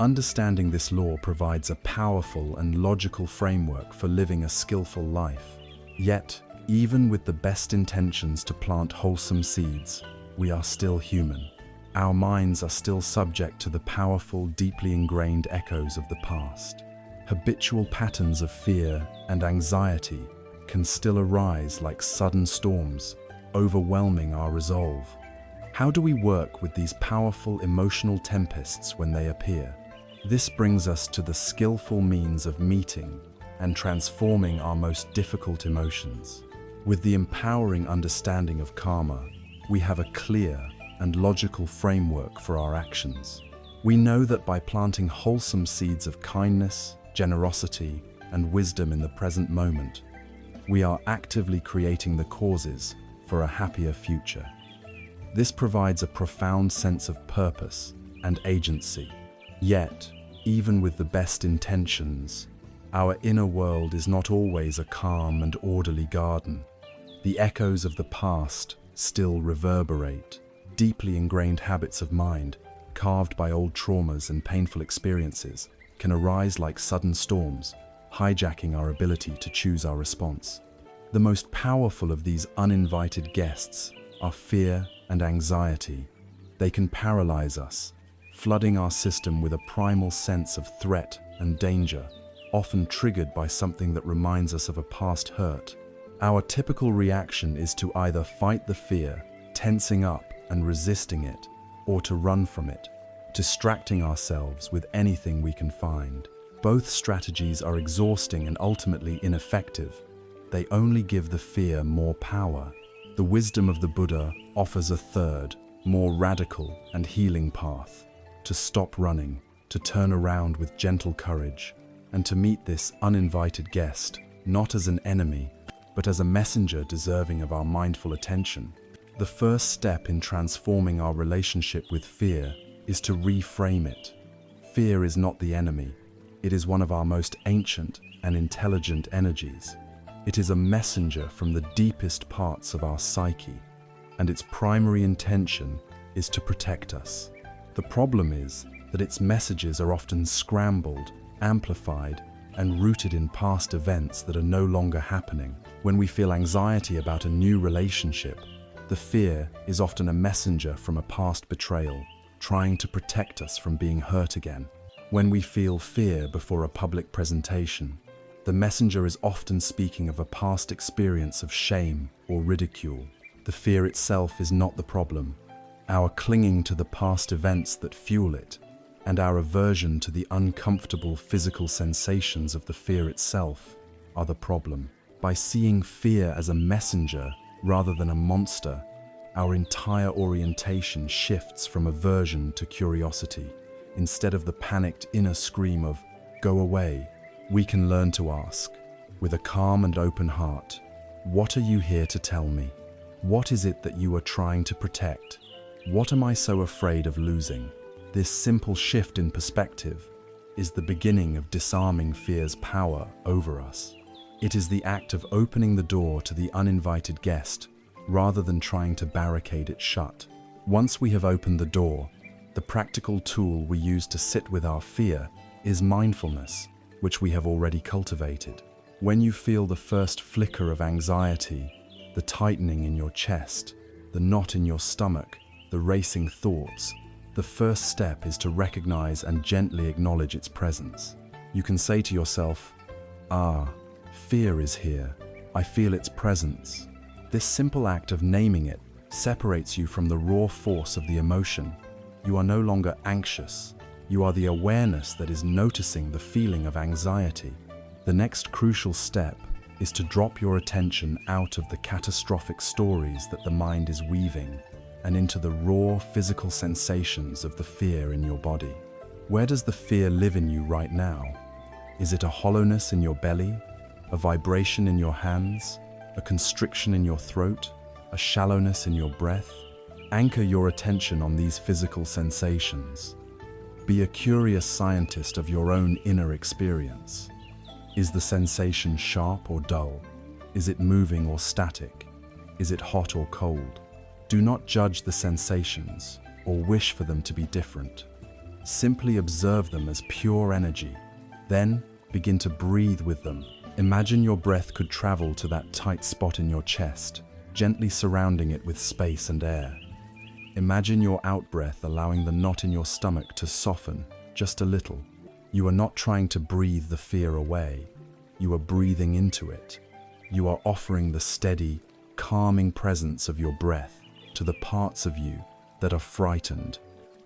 Understanding this law provides a powerful and logical framework for living a skillful life. Yet, even with the best intentions to plant wholesome seeds, we are still human. Our minds are still subject to the powerful, deeply ingrained echoes of the past. Habitual patterns of fear and anxiety can still arise like sudden storms, overwhelming our resolve. How do we work with these powerful emotional tempests when they appear? This brings us to the skillful means of meeting and transforming our most difficult emotions. With the empowering understanding of karma, we have a clear and logical framework for our actions. We know that by planting wholesome seeds of kindness, generosity, and wisdom in the present moment, we are actively creating the causes for a happier future. This provides a profound sense of purpose and agency. Yet, even with the best intentions, our inner world is not always a calm and orderly garden. The echoes of the past still reverberate. Deeply ingrained habits of mind, carved by old traumas and painful experiences, can arise like sudden storms, hijacking our ability to choose our response. The most powerful of these uninvited guests are fear and anxiety. They can paralyze us, flooding our system with a primal sense of threat and danger, often triggered by something that reminds us of a past hurt. Our typical reaction is to either fight the fear, tensing up and resisting it, or to run from it, distracting ourselves with anything we can find. Both strategies are exhausting and ultimately ineffective. They only give the fear more power. The wisdom of the Buddha offers a third, more radical and healing path: to stop running, to turn around with gentle courage, and to meet this uninvited guest, not as an enemy, but as a messenger deserving of our mindful attention. The first step in transforming our relationship with fear is to reframe it. Fear is not the enemy. It is one of our most ancient and intelligent energies. It is a messenger from the deepest parts of our psyche, and its primary intention is to protect us. The problem is that its messages are often scrambled, amplified, and rooted in past events that are no longer happening. When we feel anxiety about a new relationship, the fear is often a messenger from a past betrayal, trying to protect us from being hurt again. When we feel fear before a public presentation, the messenger is often speaking of a past experience of shame or ridicule. The fear itself is not the problem. Our clinging to the past events that fuel it, and our aversion to the uncomfortable physical sensations of the fear itself, are the problem. By seeing fear as a messenger rather than a monster, our entire orientation shifts from aversion to curiosity. Instead of the panicked inner scream of, "Go away," we can learn to ask, with a calm and open heart, "What are you here to tell me? What is it that you are trying to protect? What am I so afraid of losing?" This simple shift in perspective is the beginning of disarming fear's power over us. It is the act of opening the door to the uninvited guest rather than trying to barricade it shut. Once we have opened the door, the practical tool we use to sit with our fear is mindfulness, which we have already cultivated. When you feel the first flicker of anxiety, the tightening in your chest, the knot in your stomach, the racing thoughts, the first step is to recognize and gently acknowledge its presence. You can say to yourself, "Ah, fear is here. I feel its presence." This simple act of naming it separates you from the raw force of the emotion. You are no longer anxious. You are the awareness that is noticing the feeling of anxiety. The next crucial step is to drop your attention out of the catastrophic stories that the mind is weaving and into the raw physical sensations of the fear in your body. Where does the fear live in you right now? Is it a hollowness in your belly, a vibration in your hands, a constriction in your throat, a shallowness in your breath? Anchor your attention on these physical sensations. Be a curious scientist of your own inner experience. Is the sensation sharp or dull? Is it moving or static? Is it hot or cold? Do not judge the sensations or wish for them to be different. Simply observe them as pure energy. Then begin to breathe with them. Imagine your breath could travel to that tight spot in your chest, gently surrounding it with space and air. Imagine your out-breath allowing the knot in your stomach to soften just a little. You are not trying to breathe the fear away. You are breathing into it. You are offering the steady, calming presence of your breath to the parts of you that are frightened.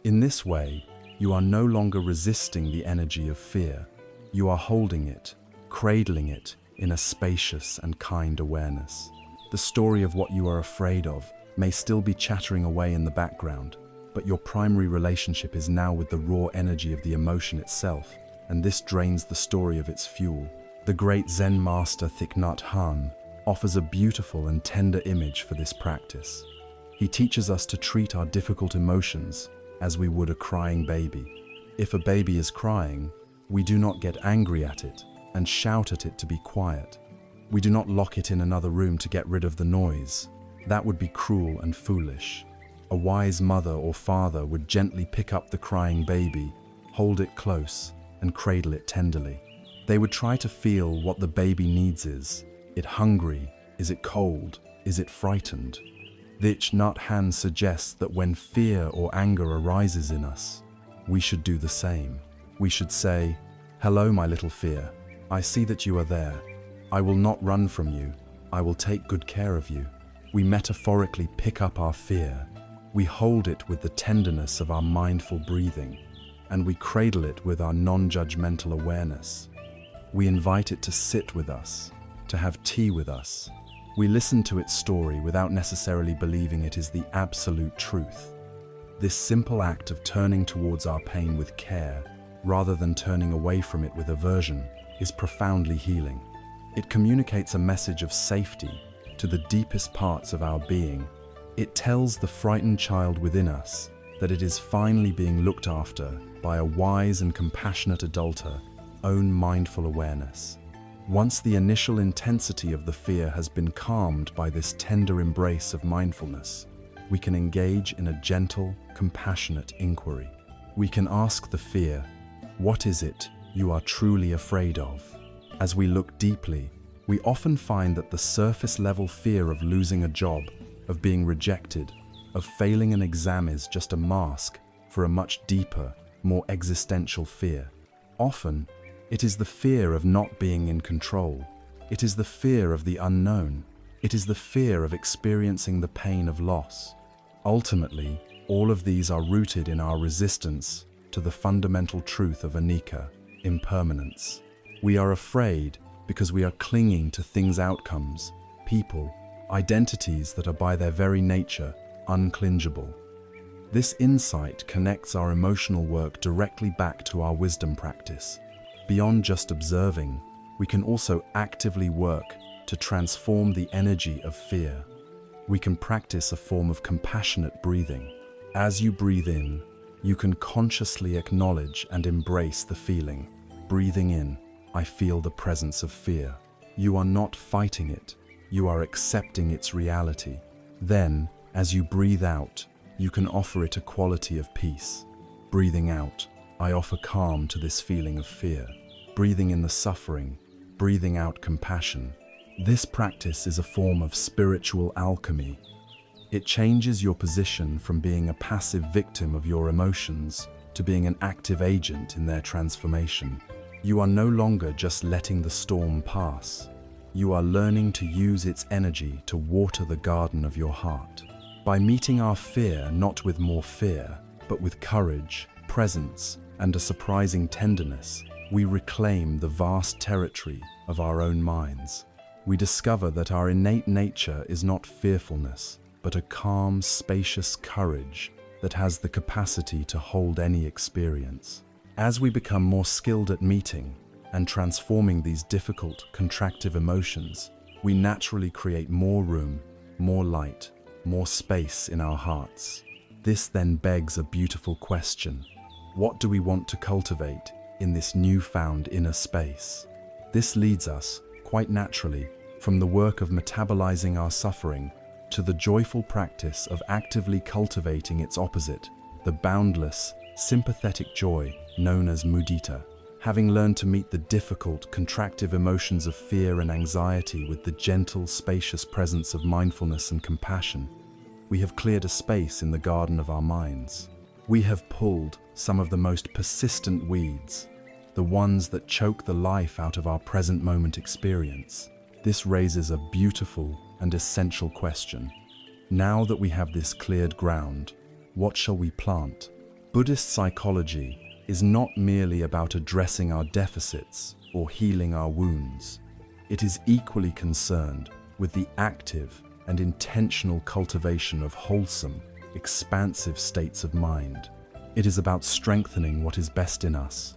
In this way, you are no longer resisting the energy of fear. You are holding it, cradling it in a spacious and kind awareness. The story of what you are afraid of may still be chattering away in the background, but your primary relationship is now with the raw energy of the emotion itself, and this drains the story of its fuel. The great Zen master Thich Nhat Hanh offers a beautiful and tender image for this practice. He teaches us to treat our difficult emotions as we would a crying baby. If a baby is crying, we do not get angry at it and shout at it to be quiet. We do not lock it in another room to get rid of the noise. That would be cruel and foolish. A wise mother or father would gently pick up the crying baby, hold it close, and cradle it tenderly. They would try to feel what the baby needs is. It hungry? Is it cold? Is it frightened? Thich Nhat Hanh suggests that when fear or anger arises in us, we should do the same. We should say, "Hello, my little fear. I see that you are there. I will not run from you. I will take good care of you." We metaphorically pick up our fear. We hold it with the tenderness of our mindful breathing, and we cradle it with our non-judgmental awareness. We invite it to sit with us, to have tea with us. We listen to its story without necessarily believing it is the absolute truth. This simple act of turning towards our pain with care, rather than turning away from it with aversion, is profoundly healing. It communicates a message of safety to the deepest parts of our being. It tells the frightened child within us that it is finally being looked after by a wise and compassionate adulter, own mindful awareness. Once the initial intensity of the fear has been calmed by this tender embrace of mindfulness, we can engage in a gentle, compassionate inquiry. We can ask the fear, "What is it you are truly afraid of?" As we look deeply, we often find that the surface-level fear of losing a job, of being rejected, of failing an exam is just a mask for a much deeper, more existential fear. Often, it is the fear of not being in control. It is the fear of the unknown. It is the fear of experiencing the pain of loss. Ultimately, all of these are rooted in our resistance to the fundamental truth of Anicca, impermanence. We are afraid because we are clinging to things, outcomes, people, identities that are by their very nature unclingeable. This insight connects our emotional work directly back to our wisdom practice. Beyond just observing, we can also actively work to transform the energy of fear. We can practice a form of compassionate breathing. As you breathe in, you can consciously acknowledge and embrace the feeling. Breathing in, I feel the presence of fear. You are not fighting it. You are accepting its reality. Then, as you breathe out, you can offer it a quality of peace. Breathing out, I offer calm to this feeling of fear. Breathing in the suffering, breathing out compassion. This practice is a form of spiritual alchemy. It changes your position from being a passive victim of your emotions to being an active agent in their transformation. You are no longer just letting the storm pass. You are learning to use its energy to water the garden of your heart. By meeting our fear not with more fear, but with courage, presence, and a surprising tenderness, we reclaim the vast territory of our own minds. We discover that our innate nature is not fearfulness, but a calm, spacious courage that has the capacity to hold any experience. As we become more skilled at meeting and transforming these difficult, contractive emotions, we naturally create more room, more light, more space in our hearts. This then begs a beautiful question. What do we want to cultivate in this newfound inner space? This leads us, quite naturally, from the work of metabolizing our suffering to the joyful practice of actively cultivating its opposite, the boundless, sympathetic joy known as mudita. Having learned to meet the difficult, contractive emotions of fear and anxiety with the gentle, spacious presence of mindfulness and compassion, we have cleared a space in the garden of our minds. We have pulled some of the most persistent weeds, the ones that choke the life out of our present moment experience. This raises a beautiful and essential question. Now that we have this cleared ground, what shall we plant? Buddhist psychology is not merely about addressing our deficits or healing our wounds. It is equally concerned with the active and intentional cultivation of wholesome, expansive states of mind. It is about strengthening what is best in us.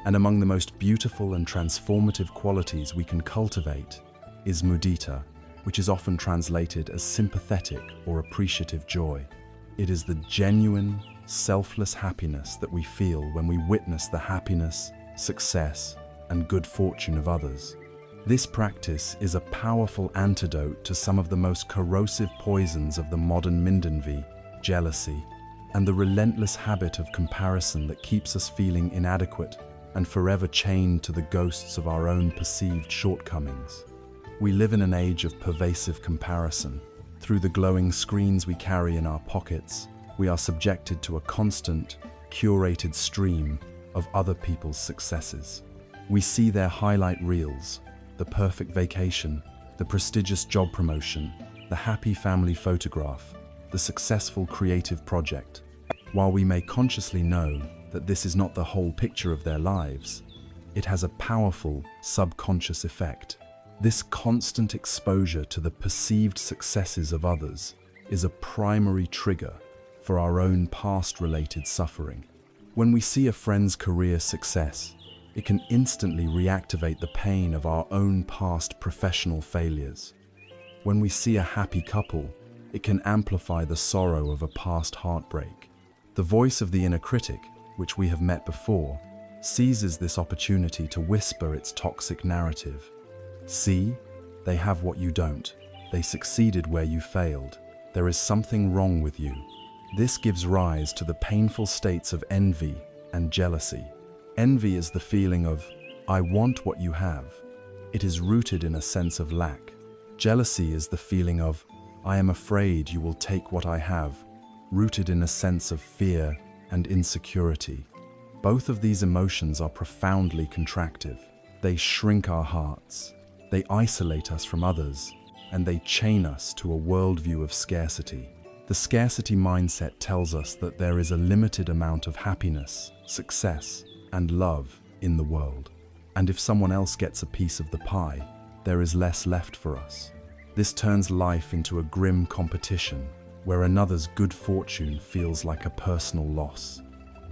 And among the most beautiful and transformative qualities we can cultivate is mudita, which is often translated as sympathetic or appreciative joy. It is the genuine, selfless happiness that we feel when we witness the happiness, success, and good fortune of others. This practice is a powerful antidote to some of the most corrosive poisons of the modern mindanvi, jealousy, and the relentless habit of comparison that keeps us feeling inadequate and forever chained to the ghosts of our own perceived shortcomings. We live in an age of pervasive comparison. Through the glowing screens we carry in our pockets, we are subjected to a constant, curated stream of other people's successes. We see their highlight reels, the perfect vacation, the prestigious job promotion, the happy family photograph, the successful creative project. While we may consciously know that this is not the whole picture of their lives, it has a powerful subconscious effect. This constant exposure to the perceived successes of others is a primary trigger for our own past-related suffering. When we see a friend's career success, it can instantly reactivate the pain of our own past professional failures. When we see a happy couple, it can amplify the sorrow of a past heartbreak. The voice of the inner critic, which we have met before, seizes this opportunity to whisper its toxic narrative. See, they have what you don't. They succeeded where you failed. There is something wrong with you. This gives rise to the painful states of envy and jealousy. Envy is the feeling of, I want what you have. It is rooted in a sense of lack. Jealousy is the feeling of, I am afraid you will take what I have, rooted in a sense of fear and insecurity. Both of these emotions are profoundly contractive. They shrink our hearts. They isolate us from others, and they chain us to a worldview of scarcity. The scarcity mindset tells us that there is a limited amount of happiness, success, and love in the world. And if someone else gets a piece of the pie, there is less left for us. This turns life into a grim competition, where another's good fortune feels like a personal loss.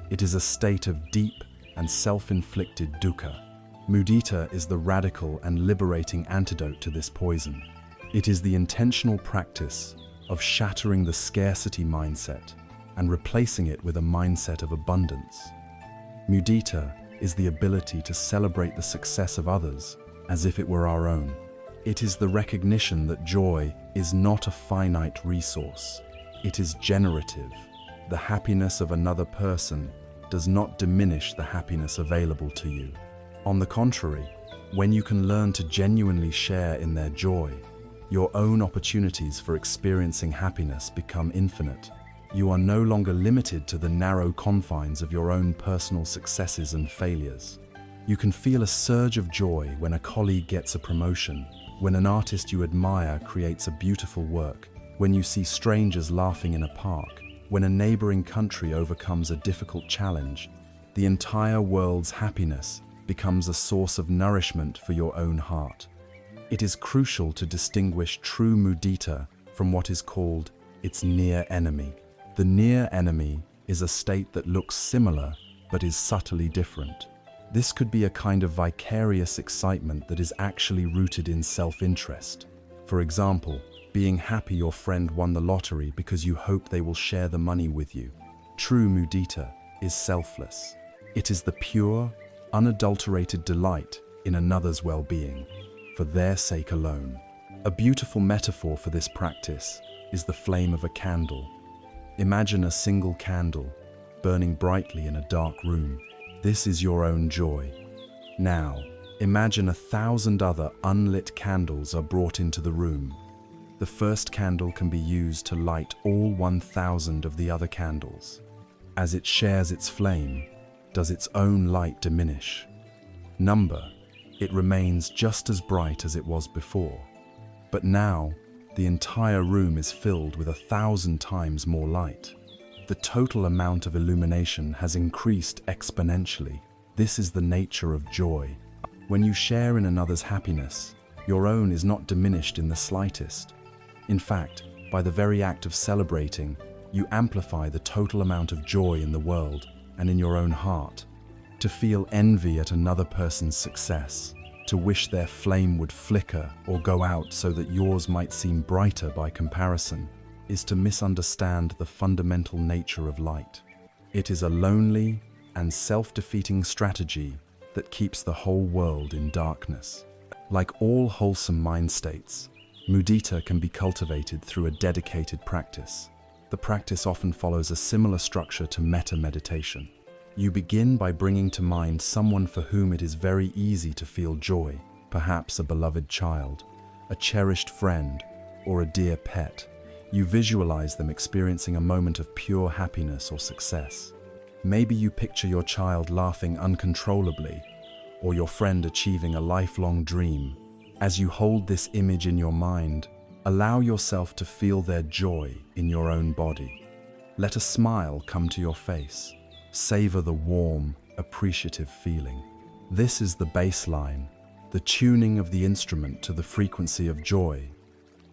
It is a state of deep and self-inflicted dukkha. Mudita is the radical and liberating antidote to this poison. It is the intentional practice of shattering the scarcity mindset and replacing it with a mindset of abundance. Mudita is the ability to celebrate the success of others as if it were our own. It is the recognition that joy is not a finite resource. It is generative. The happiness of another person does not diminish the happiness available to you. On the contrary, when you can learn to genuinely share in their joy, your own opportunities for experiencing happiness become infinite. You are no longer limited to the narrow confines of your own personal successes and failures. You can feel a surge of joy when a colleague gets a promotion, when an artist you admire creates a beautiful work, when you see strangers laughing in a park, when a neighboring country overcomes a difficult challenge. The entire world's happiness becomes a source of nourishment for your own heart. It is crucial to distinguish true mudita from what is called its near enemy. The near enemy is a state that looks similar but is subtly different. This could be a kind of vicarious excitement that is actually rooted in self-interest. For example, being happy your friend won the lottery because you hope they will share the money with you. True mudita is selfless. It is the pure, unadulterated delight in another's well-being, for their sake alone. A beautiful metaphor for this practice is the flame of a candle. Imagine a single candle burning brightly in a dark room. This is your own joy. Now, imagine 1,000 other unlit candles are brought into the room. The first candle can be used to light all 1,000 of the other candles. As it shares its flame, does its own light diminish? Number, it remains just as bright as it was before. But now, the entire room is filled with 1,000 times more light. The total amount of illumination has increased exponentially. This is the nature of joy. When you share in another's happiness, your own is not diminished in the slightest. In fact, by the very act of celebrating, you amplify the total amount of joy in the world and in your own heart. To feel envy at another person's success, to wish their flame would flicker or go out so that yours might seem brighter by comparison, is to misunderstand the fundamental nature of light. It is a lonely and self-defeating strategy that keeps the whole world in darkness. Like all wholesome mind states, mudita can be cultivated through a dedicated practice. The practice often follows a similar structure to metta meditation. You begin by bringing to mind someone for whom it is very easy to feel joy, perhaps a beloved child, a cherished friend, or a dear pet. You visualize them experiencing a moment of pure happiness or success. Maybe you picture your child laughing uncontrollably, or your friend achieving a lifelong dream. As you hold this image in your mind, allow yourself to feel their joy in your own body. Let a smile come to your face. Savor the warm, appreciative feeling. This is the baseline, the tuning of the instrument to the frequency of joy.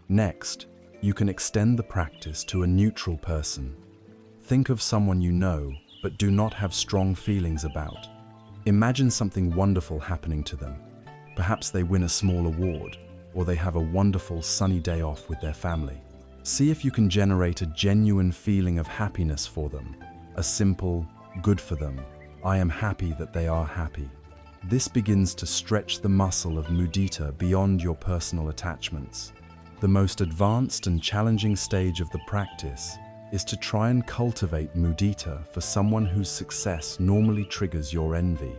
Next, you can extend the practice to a neutral person. Think of someone you know but do not have strong feelings about. Imagine something wonderful happening to them. Perhaps they win a small award, or they have a wonderful sunny day off with their family. See if you can generate a genuine feeling of happiness for them, a simple, good for them, I am happy that they are happy. This begins to stretch the muscle of mudita beyond your personal attachments. The most advanced and challenging stage of the practice is to try and cultivate mudita for someone whose success normally triggers your envy.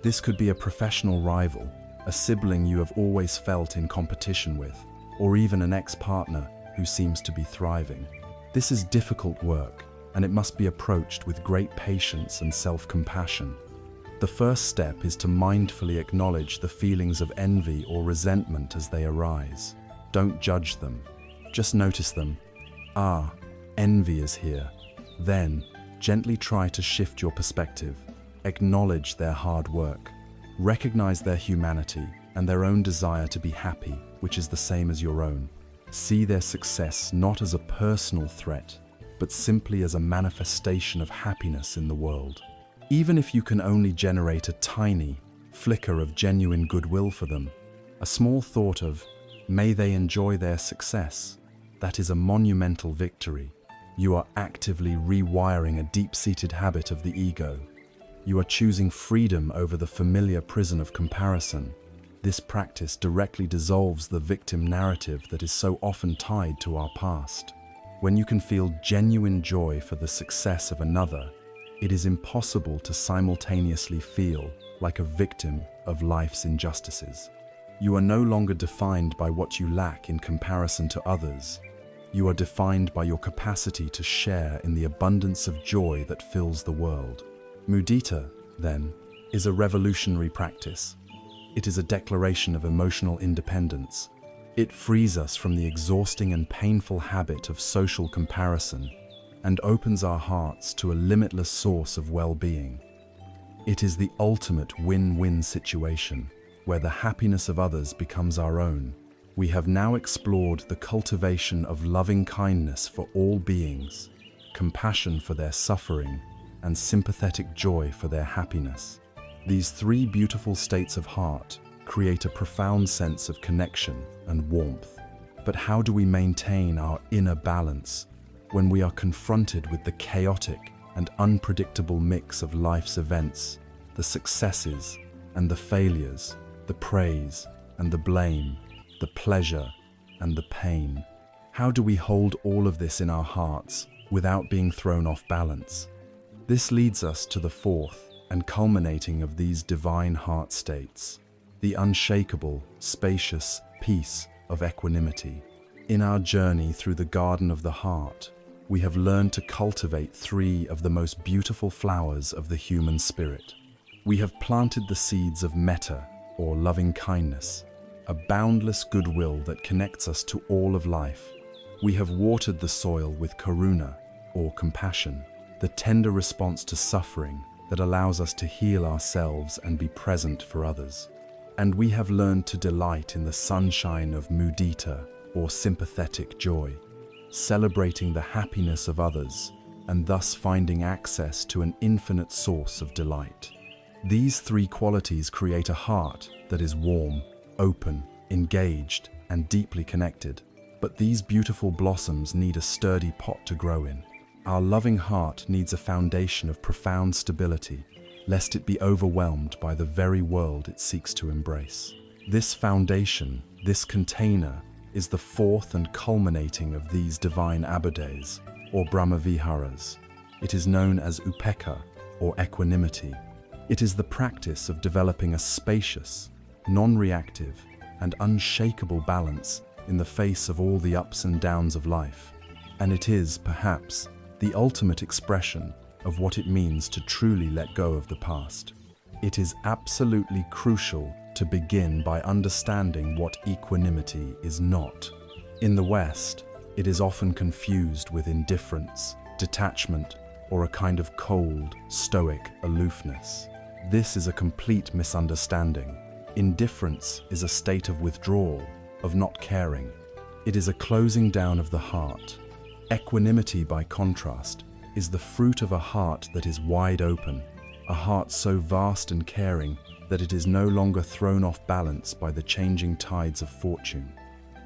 This could be a professional rival, a sibling you have always felt in competition with, or even an ex-partner who seems to be thriving. This is difficult work, and it must be approached with great patience and self-compassion. The first step is to mindfully acknowledge the feelings of envy or resentment as they arise. Don't judge them, just notice them. Ah, envy is here. Then, gently try to shift your perspective. Acknowledge their hard work. Recognize their humanity and their own desire to be happy, which is the same as your own. See their success not as a personal threat, but simply as a manifestation of happiness in the world. Even if you can only generate a tiny flicker of genuine goodwill for them, a small thought of, may they enjoy their success, that is a monumental victory. You are actively rewiring a deep-seated habit of the ego. You are choosing freedom over the familiar prison of comparison. This practice directly dissolves the victim narrative that is so often tied to our past. When you can feel genuine joy for the success of another, it is impossible to simultaneously feel like a victim of life's injustices. You are no longer defined by what you lack in comparison to others. You are defined by your capacity to share in the abundance of joy that fills the world. Mudita, then, is a revolutionary practice. It is a declaration of emotional independence. It frees us from the exhausting and painful habit of social comparison and opens our hearts to a limitless source of well-being. It is the ultimate win-win situation, where the happiness of others becomes our own. We have now explored the cultivation of loving kindness for all beings, compassion for their suffering, and sympathetic joy for their happiness. These three beautiful states of heart create a profound sense of connection and warmth. But how do we maintain our inner balance when we are confronted with the chaotic and unpredictable mix of life's events, the successes and the failures? the praise and the blame, the pleasure and the pain. How do we hold all of this in our hearts without being thrown off balance? This leads us to the fourth and culminating of these divine heart states, the unshakable, spacious peace of equanimity. In our journey through the garden of the heart, we have learned to cultivate three of the most beautiful flowers of the human spirit. We have planted the seeds of metta, or loving kindness, a boundless goodwill that connects us to all of life. We have watered the soil with karuna, or compassion, the tender response to suffering that allows us to heal ourselves and be present for others. And we have learned to delight in the sunshine of mudita, or sympathetic joy, celebrating the happiness of others and thus finding access to an infinite source of delight. These three qualities create a heart that is warm, open, engaged, and deeply connected. But these beautiful blossoms need a sturdy pot to grow in. Our loving heart needs a foundation of profound stability, lest it be overwhelmed by the very world it seeks to embrace. This foundation, this container, is the fourth and culminating of these divine abhodes, or Brahmaviharas. It is known as upekkha, or equanimity. It is the practice of developing a spacious, non-reactive, and unshakable balance in the face of all the ups and downs of life. And it is, perhaps, the ultimate expression of what it means to truly let go of the past. It is absolutely crucial to begin by understanding what equanimity is not. In the West, it is often confused with indifference, detachment, or a kind of cold, stoic aloofness. This is a complete misunderstanding. Indifference is a state of withdrawal, of not caring. It is a closing down of the heart. Equanimity, by contrast, is the fruit of a heart that is wide open, a heart so vast and caring that it is no longer thrown off balance by the changing tides of fortune.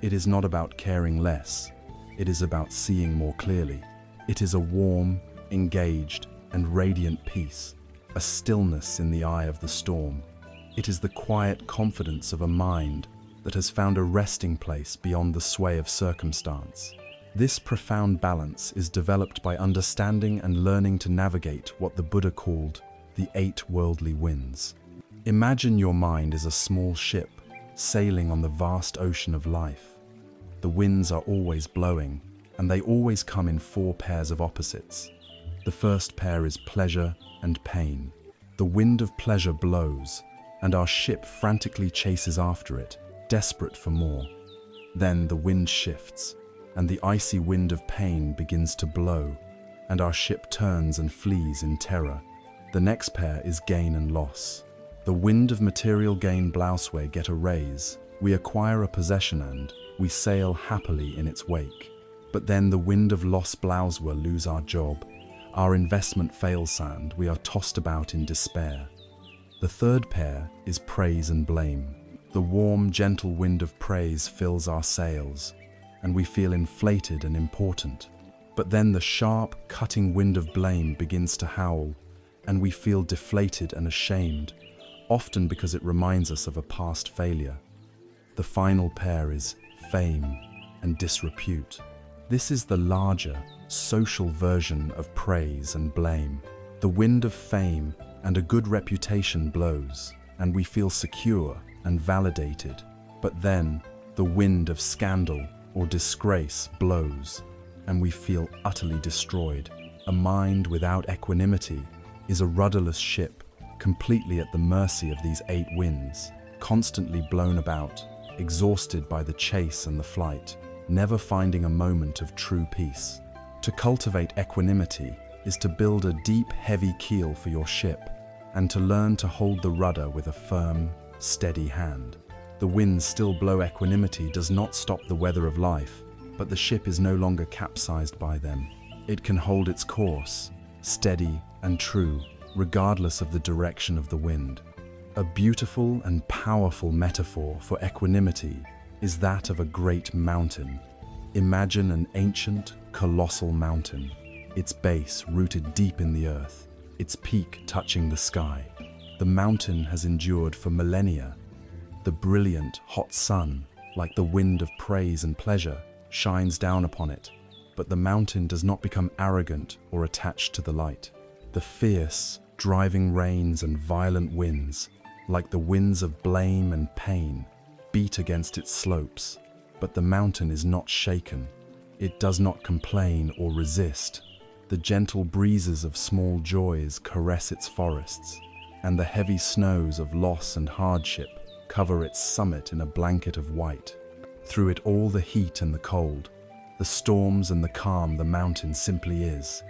It is not about caring less, it is about seeing more clearly. It is a warm, engaged, and radiant peace, a stillness in the eye of the storm. It is the quiet confidence of a mind that has found a resting place beyond the sway of circumstance. This profound balance is developed by understanding and learning to navigate what the Buddha called the 8 worldly winds. Imagine your mind is a small ship sailing on the vast ocean of life. The winds are always blowing, and they always come in 4 pairs of opposites. The first pair is pleasure and pain. The wind of pleasure blows, and our ship frantically chases after it, desperate for more. Then the wind shifts, and the icy wind of pain begins to blow, and our ship turns and flees in terror. The next pair is gain and loss. The wind of material gain blows, we get a raise, we acquire a possession, and we sail happily in its wake. But then the wind of loss blows, we lose our job, our investment fails, and we are tossed about in despair. The third pair is praise and blame. The warm, gentle wind of praise fills our sails, and we feel inflated and important. But then the sharp, cutting wind of blame begins to howl, and we feel deflated and ashamed, often because it reminds us of a past failure. The final pair is fame and disrepute. This is the larger, social version of praise and blame. The wind of fame and a good reputation blows, and we feel secure and validated. But then the wind of scandal or disgrace blows, and we feel utterly destroyed. A mind without equanimity is a rudderless ship, completely at the mercy of these 8 winds, constantly blown about, exhausted by the chase and the flight, never finding a moment of true peace. To cultivate equanimity is to build a deep, heavy keel for your ship, and to learn to hold the rudder with a firm, steady hand. The winds still blow. Equanimity does not stop the weather of life, but the ship is no longer capsized by them. It can hold its course, steady and true, regardless of the direction of the wind. A beautiful and powerful metaphor for equanimity is that of a great mountain. Imagine an ancient, colossal mountain, its base rooted deep in the earth, its peak touching the sky. The mountain has endured for millennia, The brilliant, hot sun, like the wind of praise and pleasure, shines down upon it, but the mountain does not become arrogant or attached to the light. The fierce, driving rains and violent winds, like the winds of blame and pain, beat against its slopes, but the mountain is not shaken. It does not complain or resist. The gentle breezes of small joys caress its forests, and the heavy snows of loss and hardship cover its summit in a blanket of white. Through it all, the heat and the cold, the storms and the calm, the mountain simply is.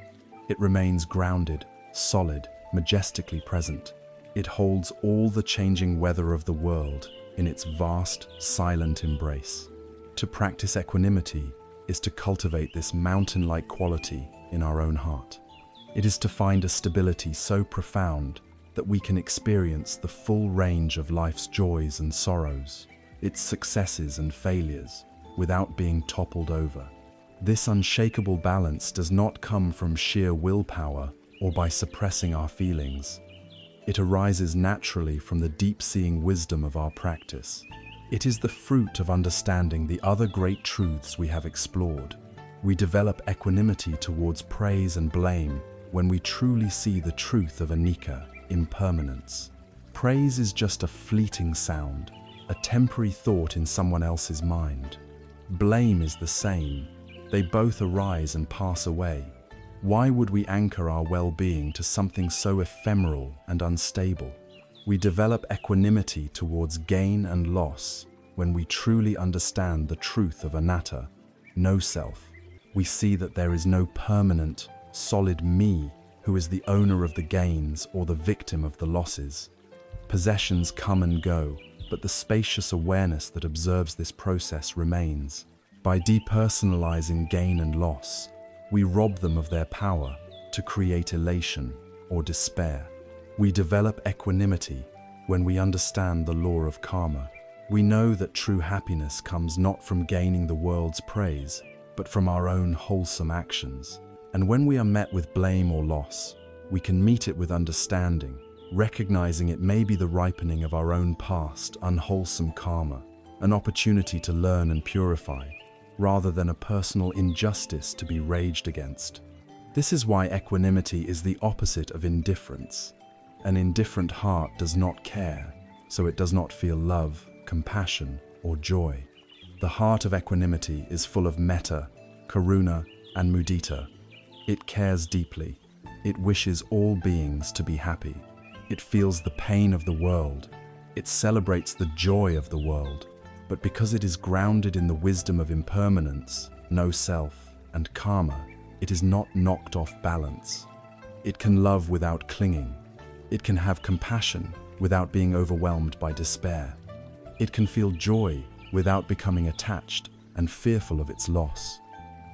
It remains grounded, solid, majestically present. It holds all the changing weather of the world in its vast, silent embrace. To practice equanimity is to cultivate this mountain-like quality in our own heart. It is to find a stability so profound that we can experience the full range of life's joys and sorrows, its successes and failures, without being toppled over. This unshakable balance does not come from sheer willpower or by suppressing our feelings. It arises naturally from the deep-seeing wisdom of our practice. It is the fruit of understanding the other great truths we have explored. We develop equanimity towards praise and blame when we truly see the truth of Anicca, impermanence. Praise is just a fleeting sound, a temporary thought in someone else's mind. Blame is the same. They both arise and pass away. Why would we anchor our well-being to something so ephemeral and unstable? We develop equanimity towards gain and loss when we truly understand the truth of Anatta, no self. We see that there is no permanent, solid me who is the owner of the gains or the victim of the losses. Possessions come and go, but the spacious awareness that observes this process remains. By depersonalizing gain and loss, we rob them of their power to create elation or despair. We develop equanimity when we understand the law of karma. We know that true happiness comes not from gaining the world's praise, but from our own wholesome actions. And when we are met with blame or loss, we can meet it with understanding, recognizing it may be the ripening of our own past, unwholesome karma, an opportunity to learn and purify, rather than a personal injustice to be raged against. This is why equanimity is the opposite of indifference. An indifferent heart does not care, so it does not feel love, compassion, or joy. The heart of equanimity is full of metta, karuna, and mudita. It cares deeply. It wishes all beings to be happy. It feels the pain of the world. It celebrates the joy of the world. But because it is grounded in the wisdom of impermanence, no self, and karma, it is not knocked off balance. It can love without clinging. It can have compassion without being overwhelmed by despair. It can feel joy without becoming attached and fearful of its loss.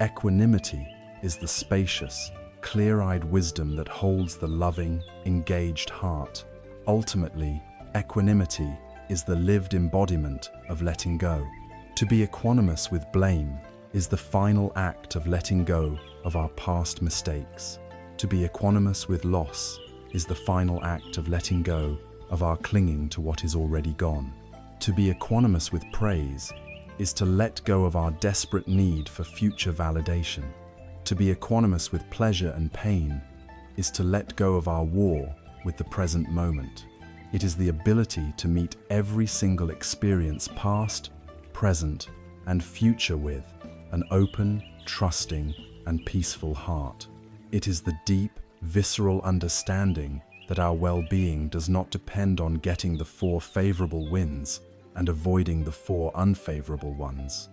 Equanimity is the spacious, clear-eyed wisdom that holds the loving, engaged heart. Ultimately, equanimity is the lived embodiment of letting go. To be equanimous with blame is the final act of letting go of our past mistakes. To be equanimous with loss is the final act of letting go of our clinging to what is already gone. To be equanimous with praise is to let go of our desperate need for future validation. To be equanimous with pleasure and pain is to let go of our war with the present moment. It is the ability to meet every single experience, past, present, and future with an open, trusting, and peaceful heart. It is the deep, visceral understanding that our well-being does not depend on getting the 4 favorable wins and avoiding the 4 unfavorable ones.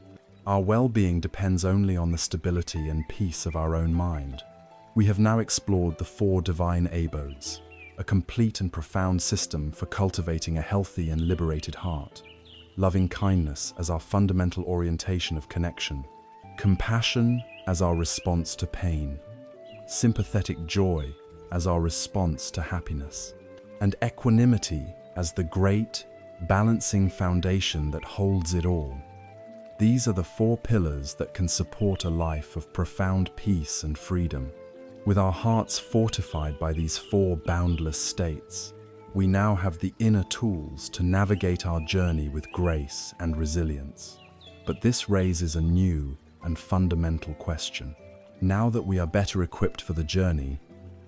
Our well-being depends only on the stability and peace of our own mind. We have now explored the 4 divine abodes, a complete and profound system for cultivating a healthy and liberated heart. Loving kindness as our fundamental orientation of connection, compassion as our response to pain, sympathetic joy as our response to happiness, and equanimity as the great, balancing foundation that holds it all. These are the 4 pillars that can support a life of profound peace and freedom. With our hearts fortified by these 4 boundless states, we now have the inner tools to navigate our journey with grace and resilience. But this raises a new and fundamental question. Now that we are better equipped for the journey,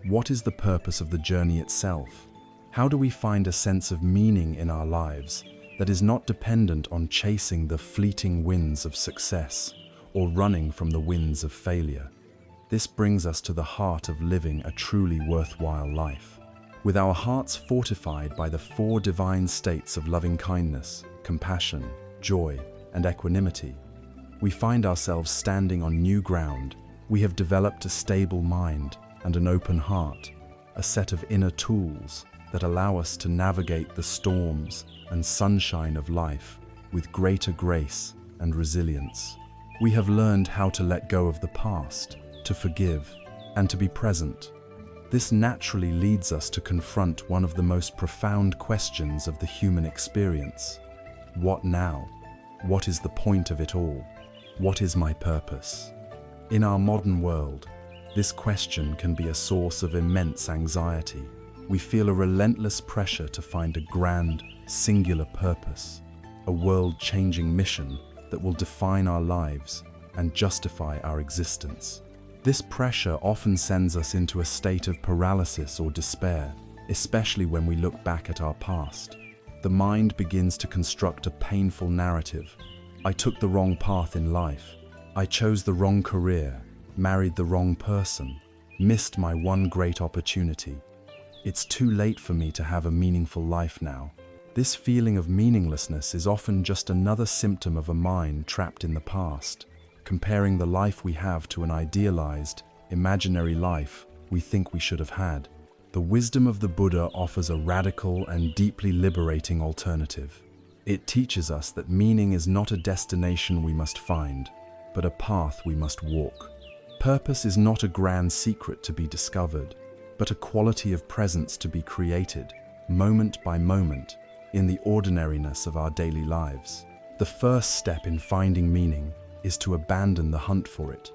what is the purpose of the journey itself? How do we find a sense of meaning in our lives that is not dependent on chasing the fleeting winds of success or running from the winds of failure? This brings us to the heart of living a truly worthwhile life. With our hearts fortified by the four divine states of loving-kindness, compassion, joy, and equanimity, we find ourselves standing on new ground. We have developed a stable mind and an open heart, a set of inner tools that allow us to navigate the storms and sunshine of life with greater grace and resilience. We have learned how to let go of the past, to forgive, and to be present. This naturally leads us to confront one of the most profound questions of the human experience. What now? What is the point of it all? What is my purpose? In our modern world, this question can be a source of immense anxiety. We feel a relentless pressure to find a grand, singular purpose, a world-changing mission that will define our lives and justify our existence. This pressure often sends us into a state of paralysis or despair, especially when we look back at our past. The mind begins to construct a painful narrative. I took the wrong path in life. I chose the wrong career, married the wrong person, missed my one great opportunity. It's too late for me to have a meaningful life now. This feeling of meaninglessness is often just another symptom of a mind trapped in the past, comparing the life we have to an idealized, imaginary life we think we should have had. The wisdom of the Buddha offers a radical and deeply liberating alternative. It teaches us that meaning is not a destination we must find, but a path we must walk. Purpose is not a grand secret to be discovered, but a quality of presence to be created, moment by moment, in the ordinariness of our daily lives. The first step in finding meaning is to abandon the hunt for it.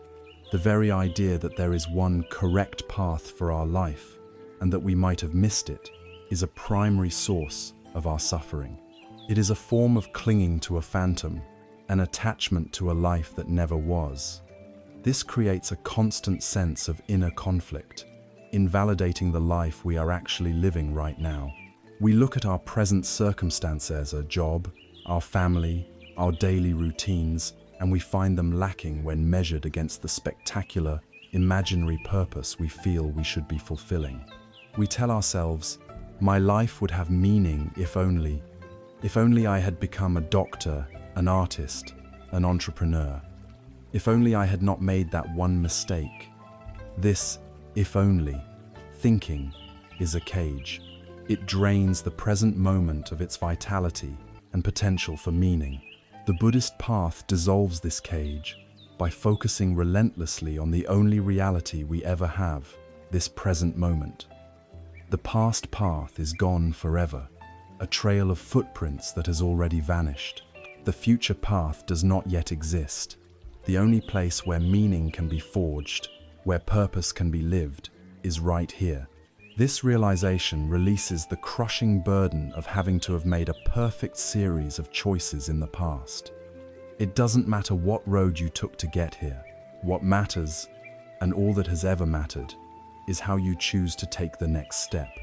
The very idea that there is one correct path for our life, and that we might have missed it, is a primary source of our suffering. It is a form of clinging to a phantom, an attachment to a life that never was. This creates a constant sense of inner conflict, invalidating the life we are actually living right now. We look at our present circumstances, a job, our family, our daily routines, and we find them lacking when measured against the spectacular, imaginary purpose we feel we should be fulfilling. We tell ourselves, my life would have meaning if only I had become a doctor, an artist, an entrepreneur. If only I had not made that one mistake. This, if only, thinking is a cage. It drains the present moment of its vitality and potential for meaning. The Buddhist path dissolves this cage by focusing relentlessly on the only reality we ever have, this present moment. The past path is gone forever, a trail of footprints that has already vanished. The future path does not yet exist. The only place where meaning can be forged, where purpose can be lived, is right here. This realization releases the crushing burden of having to have made a perfect series of choices in the past. It doesn't matter what road you took to get here. What matters, and all that has ever mattered, is how you choose to take the next step.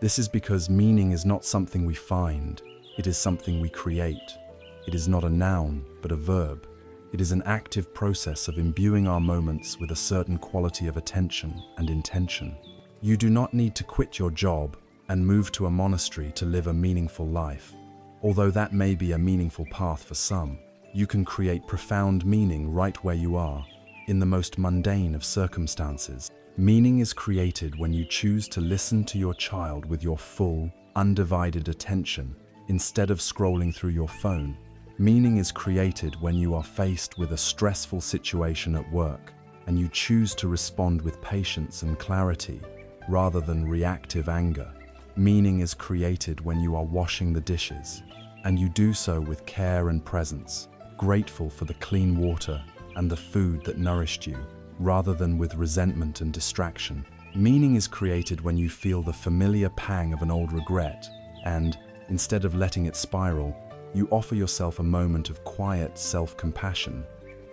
This is because meaning is not something we find, it is something we create. It is not a noun, but a verb. It is an active process of imbuing our moments with a certain quality of attention and intention. You do not need to quit your job and move to a monastery to live a meaningful life. Although that may be a meaningful path for some, you can create profound meaning right where you are, in the most mundane of circumstances. Meaning is created when you choose to listen to your child with your full, undivided attention, instead of scrolling through your phone. Meaning is created when you are faced with a stressful situation at work, and you choose to respond with patience and clarity, rather than reactive anger. Meaning is created when you are washing the dishes, and you do so with care and presence, grateful for the clean water and the food that nourished you, rather than with resentment and distraction. Meaning is created when you feel the familiar pang of an old regret, and, instead of letting it spiral, you offer yourself a moment of quiet self-compassion.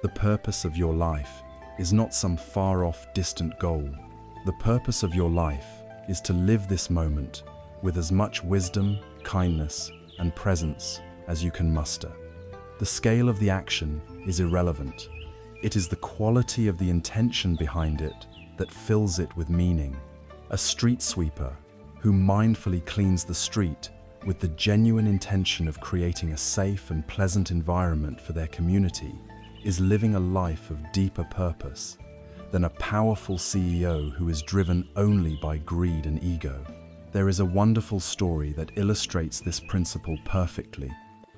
The purpose of your life is not some far-off, distant goal. The purpose of your life is to live this moment with as much wisdom, kindness, and presence as you can muster. The scale of the action is irrelevant. It is the quality of the intention behind it that fills it with meaning. A street sweeper who mindfully cleans the street with the genuine intention of creating a safe and pleasant environment for their community is living a life of deeper purpose than a powerful CEO who is driven only by greed and ego. There is a wonderful story that illustrates this principle perfectly.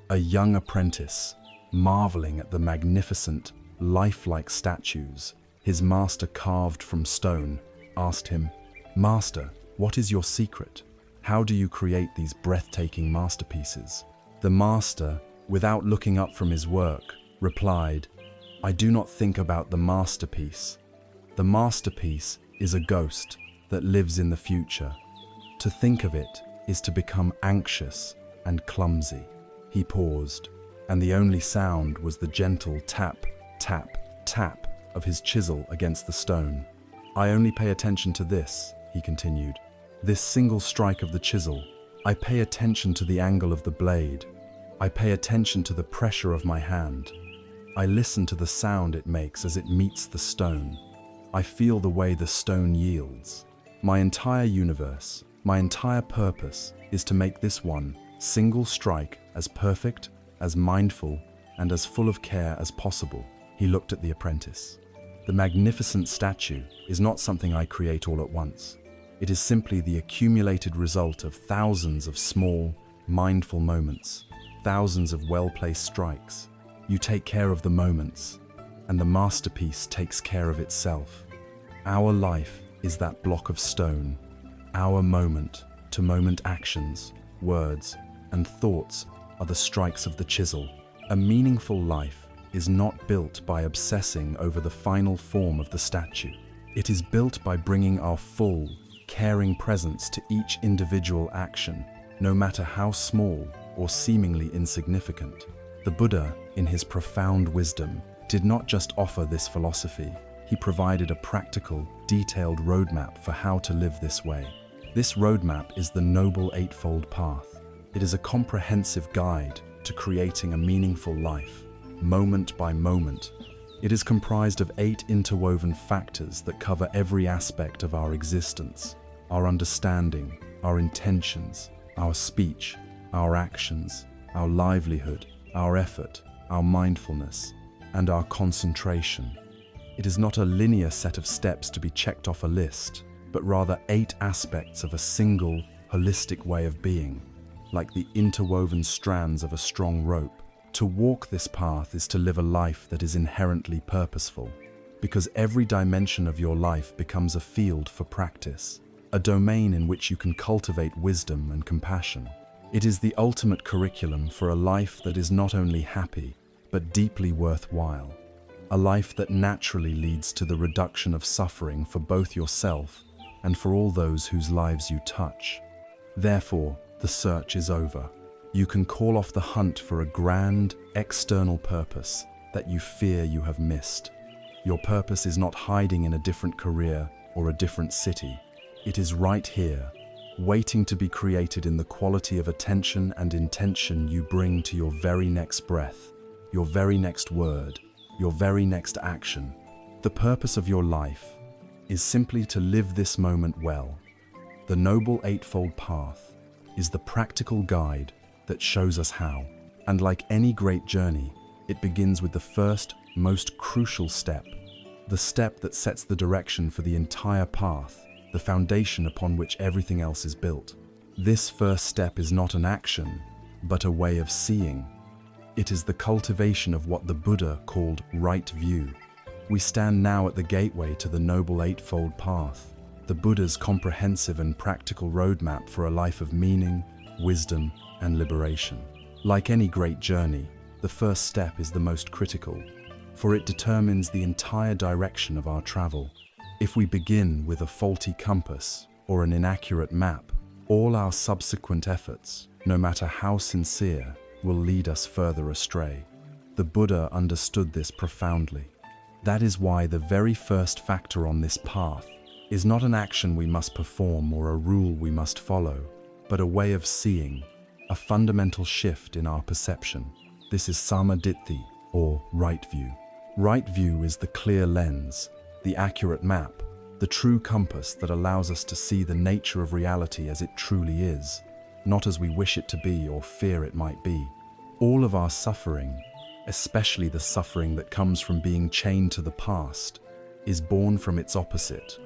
A young apprentice, marveling at the magnificent, lifelike statues his master carved from stone, asked him, "Master, what is your secret? How do you create these breathtaking masterpieces?" The master, without looking up from his work, replied, "I do not think about the masterpiece. The masterpiece is a ghost that lives in the future. To think of it is to become anxious and clumsy." He paused, and the only sound was the gentle tap, tap, tap of his chisel against the stone. "I only pay attention to this," he continued. "This single strike of the chisel. I pay attention to the angle of the blade. I pay attention to the pressure of my hand. I listen to the sound it makes as it meets the stone. I feel the way the stone yields. My entire universe, my entire purpose is to make this one single strike as perfect, as mindful, and as full of care as possible." He looked at the apprentice. "The magnificent statue is not something I create all at once. It is simply the accumulated result of thousands of small, mindful moments, thousands of well-placed strikes. You take care of the moments, and the masterpiece takes care of itself. Our life is that block of stone. Our moment-to-moment actions, words, and thoughts are the strikes of the chisel. A meaningful life is not built by obsessing over the final form of the statue. It is built by bringing our full, caring presence to each individual action, no matter how small or seemingly insignificant." The Buddha, in his profound wisdom, did not just offer this philosophy. He provided a practical, detailed roadmap for how to live this way. This roadmap is the Noble Eightfold Path. It is a comprehensive guide to creating a meaningful life, moment by moment. It is comprised of 8 interwoven factors that cover every aspect of our existence: our understanding, our intentions, our speech, our actions, our livelihood, our effort, our mindfulness, and our concentration. It is not a linear set of steps to be checked off a list, but rather 8 aspects of a single, holistic way of being, like the interwoven strands of a strong rope. To walk this path is to live a life that is inherently purposeful, because every dimension of your life becomes a field for practice, a domain in which you can cultivate wisdom and compassion. It is the ultimate curriculum for a life that is not only happy, but deeply worthwhile. A life that naturally leads to the reduction of suffering for both yourself and for all those whose lives you touch. Therefore, the search is over. You can call off the hunt for a grand, external purpose that you fear you have missed. Your purpose is not hiding in a different career or a different city. It is right here, waiting to be created in the quality of attention and intention you bring to your very next breath, your very next word, your very next action. The purpose of your life is simply to live this moment well. The Noble Eightfold Path is the practical guide that shows us how. And like any great journey, it begins with the first, most crucial step, the step that sets the direction for the entire path, the foundation upon which everything else is built. This first step is not an action, but a way of seeing. It is the cultivation of what the Buddha called right view. We stand now at the gateway to the Noble Eightfold Path, the Buddha's comprehensive and practical roadmap for a life of meaning, wisdom, and liberation. Like any great journey, the first step is the most critical, for it determines the entire direction of our travel. If we begin with a faulty compass or an inaccurate map, all our subsequent efforts, no matter how sincere, will lead us further astray. The Buddha understood this profoundly. That is why the very first factor on this path is not an action we must perform or a rule we must follow, but a way of seeing, a fundamental shift in our perception. This is samaditthi, or right view. Right view is the clear lens, the accurate map, the true compass that allows us to see the nature of reality as it truly is, not as we wish it to be or fear it might be. All of our suffering, especially the suffering that comes from being chained to the past, is born from its opposite,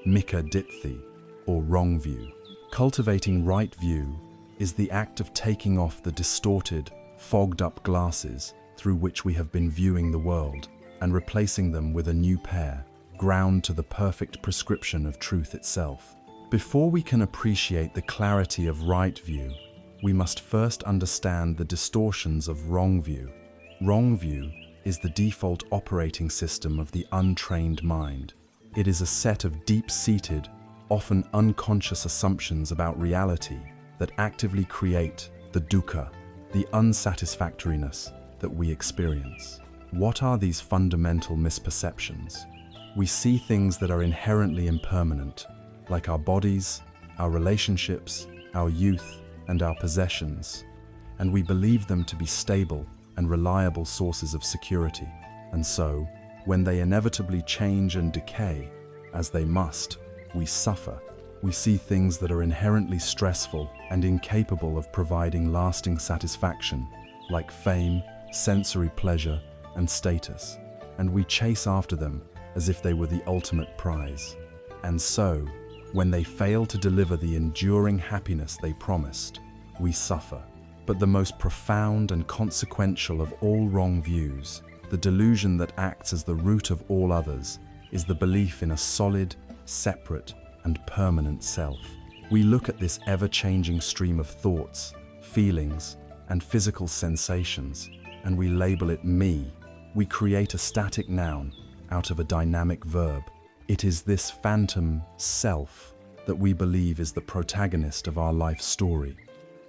mika ditthi, or wrong view. Cultivating right view is the act of taking off the distorted, fogged-up glasses through which we have been viewing the world and replacing them with a new pair, ground to the perfect prescription of truth itself. Before we can appreciate the clarity of right view, we must first understand the distortions of wrong view. Wrong view is the default operating system of the untrained mind. It is a set of deep-seated, often unconscious assumptions about reality that actively create the dukkha, the unsatisfactoriness that we experience. What are these fundamental misperceptions? We see things that are inherently impermanent, like our bodies, our relationships, our youth, and our possessions, and we believe them to be stable and reliable sources of security. And so, when they inevitably change and decay, as they must, we suffer. We see things that are inherently stressful and incapable of providing lasting satisfaction, like fame, sensory pleasure, and status, and we chase after them as if they were the ultimate prize. And so, when they fail to deliver the enduring happiness they promised, we suffer. But the most profound and consequential of all wrong views, the delusion that acts as the root of all others, is the belief in a solid, separate, and permanent self. We look at this ever-changing stream of thoughts, feelings, and physical sensations, and we label it me. We create a static noun out of a dynamic verb. It is this phantom self that we believe is the protagonist of our life story.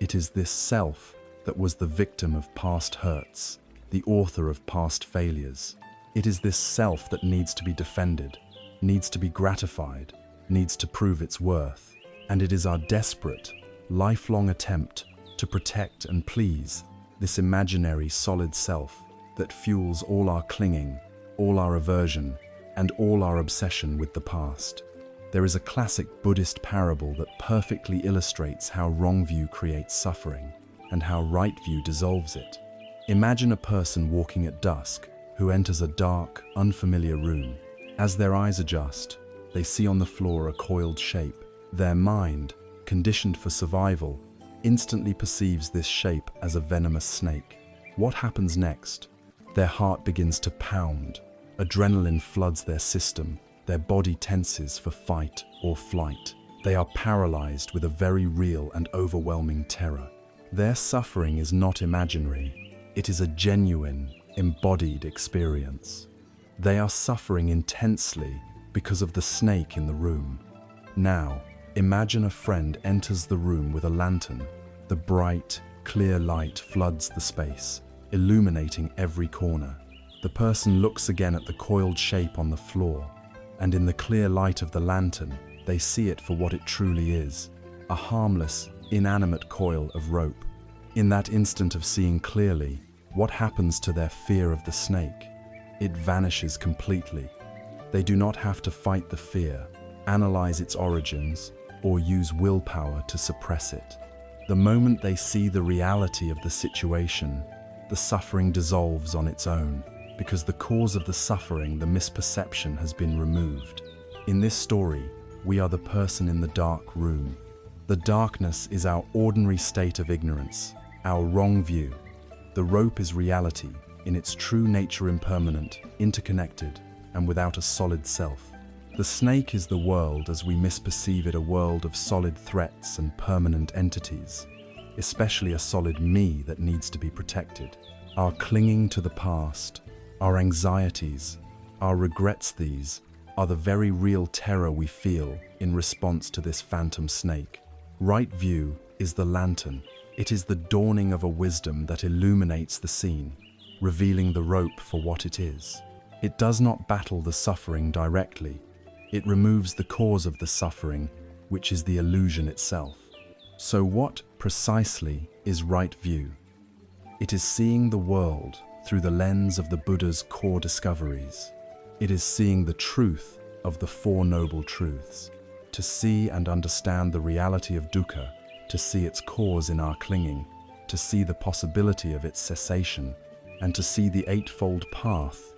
It is this self that was the victim of past hurts, the author of past failures. It is this self that needs to be defended, needs to be gratified, needs to prove its worth. And it is our desperate, lifelong attempt to protect and please this imaginary solid self that fuels all our clinging, all our aversion, and all our obsession with the past. There is a classic Buddhist parable that perfectly illustrates how wrong view creates suffering and how right view dissolves it. Imagine a person walking at dusk who enters a dark, unfamiliar room. As their eyes adjust, they see on the floor a coiled shape. Their mind, conditioned for survival, instantly perceives this shape as a venomous snake. What happens next? Their heart begins to pound. Adrenaline floods their system. Their body tenses for fight or flight. They are paralyzed with a very real and overwhelming terror. Their suffering is not imaginary. It is a genuine, embodied experience. They are suffering intensely because of the snake in the room. Now, imagine a friend enters the room with a lantern. The bright, clear light floods the space, illuminating every corner. The person looks again at the coiled shape on the floor, and in the clear light of the lantern, they see it for what it truly is, a harmless, inanimate coil of rope. In that instant of seeing clearly, what happens to their fear of the snake? It vanishes completely. They do not have to fight the fear, analyze its origins, or use willpower to suppress it. The moment they see the reality of the situation, the suffering dissolves on its own, because the cause of the suffering, the misperception, has been removed. In this story, we are the person in the dark room. The darkness is our ordinary state of ignorance, our wrong view. The rope is reality, in its true nature impermanent, interconnected, and without a solid self. The snake is the world as we misperceive it, a world of solid threats and permanent entities, especially a solid me that needs to be protected. Our clinging to the past, our anxieties, our regrets, these are the very real terror we feel in response to this phantom snake. Right view is the lantern. It is the dawning of a wisdom that illuminates the scene, revealing the rope for what it is. It does not battle the suffering directly. It removes the cause of the suffering, which is the illusion itself. So what precisely is right view? It is seeing the world through the lens of the Buddha's core discoveries. It is seeing the truth of the Four Noble Truths, to see and understand the reality of dukkha, to see its cause in our clinging, to see the possibility of its cessation, and to see the Eightfold Path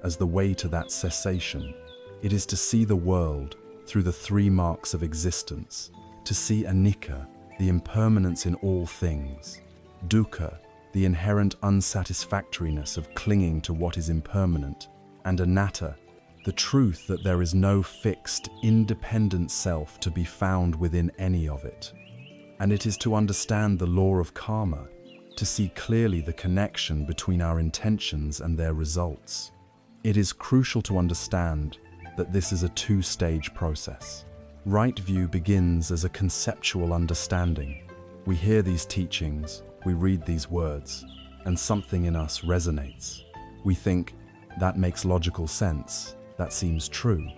as the way to that cessation. It is to see the world through the three marks of existence, to see Anicca, the impermanence in all things, Dukkha, the inherent unsatisfactoriness of clinging to what is impermanent, and Anatta, the truth that there is no fixed, independent self to be found within any of it. And it is to understand the law of karma, to see clearly the connection between our intentions and their results. It is crucial to understand that this is a two-stage process. Right view begins as a conceptual understanding. We hear these teachings, we read these words, and something in us resonates. We think, that makes logical sense, that seems true.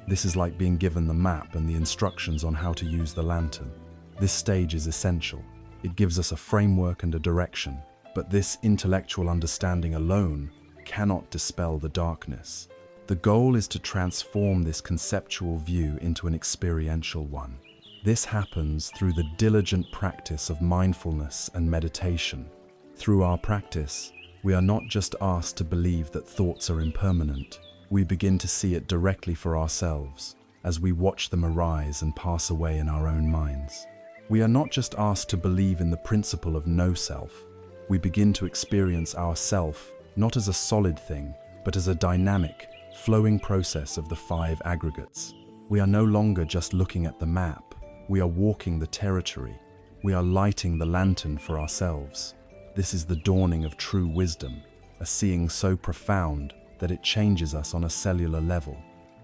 This is like being given the map and the instructions on how to use the lantern. This stage is essential. It gives us a framework and a direction, but this intellectual understanding alone cannot dispel the darkness. The goal is to transform this conceptual view into an experiential one. This happens through the diligent practice of mindfulness and meditation. Through our practice, we are not just asked to believe that thoughts are impermanent. We begin to see it directly for ourselves as we watch them arise and pass away in our own minds. We are not just asked to believe in the principle of no self. We begin to experience our self not as a solid thing, but as a dynamic, flowing process of the five aggregates. We are no longer just looking at the map. We are walking the territory. We are lighting the lantern for ourselves. This is the dawning of true wisdom, a seeing so profound that it changes us on a cellular level.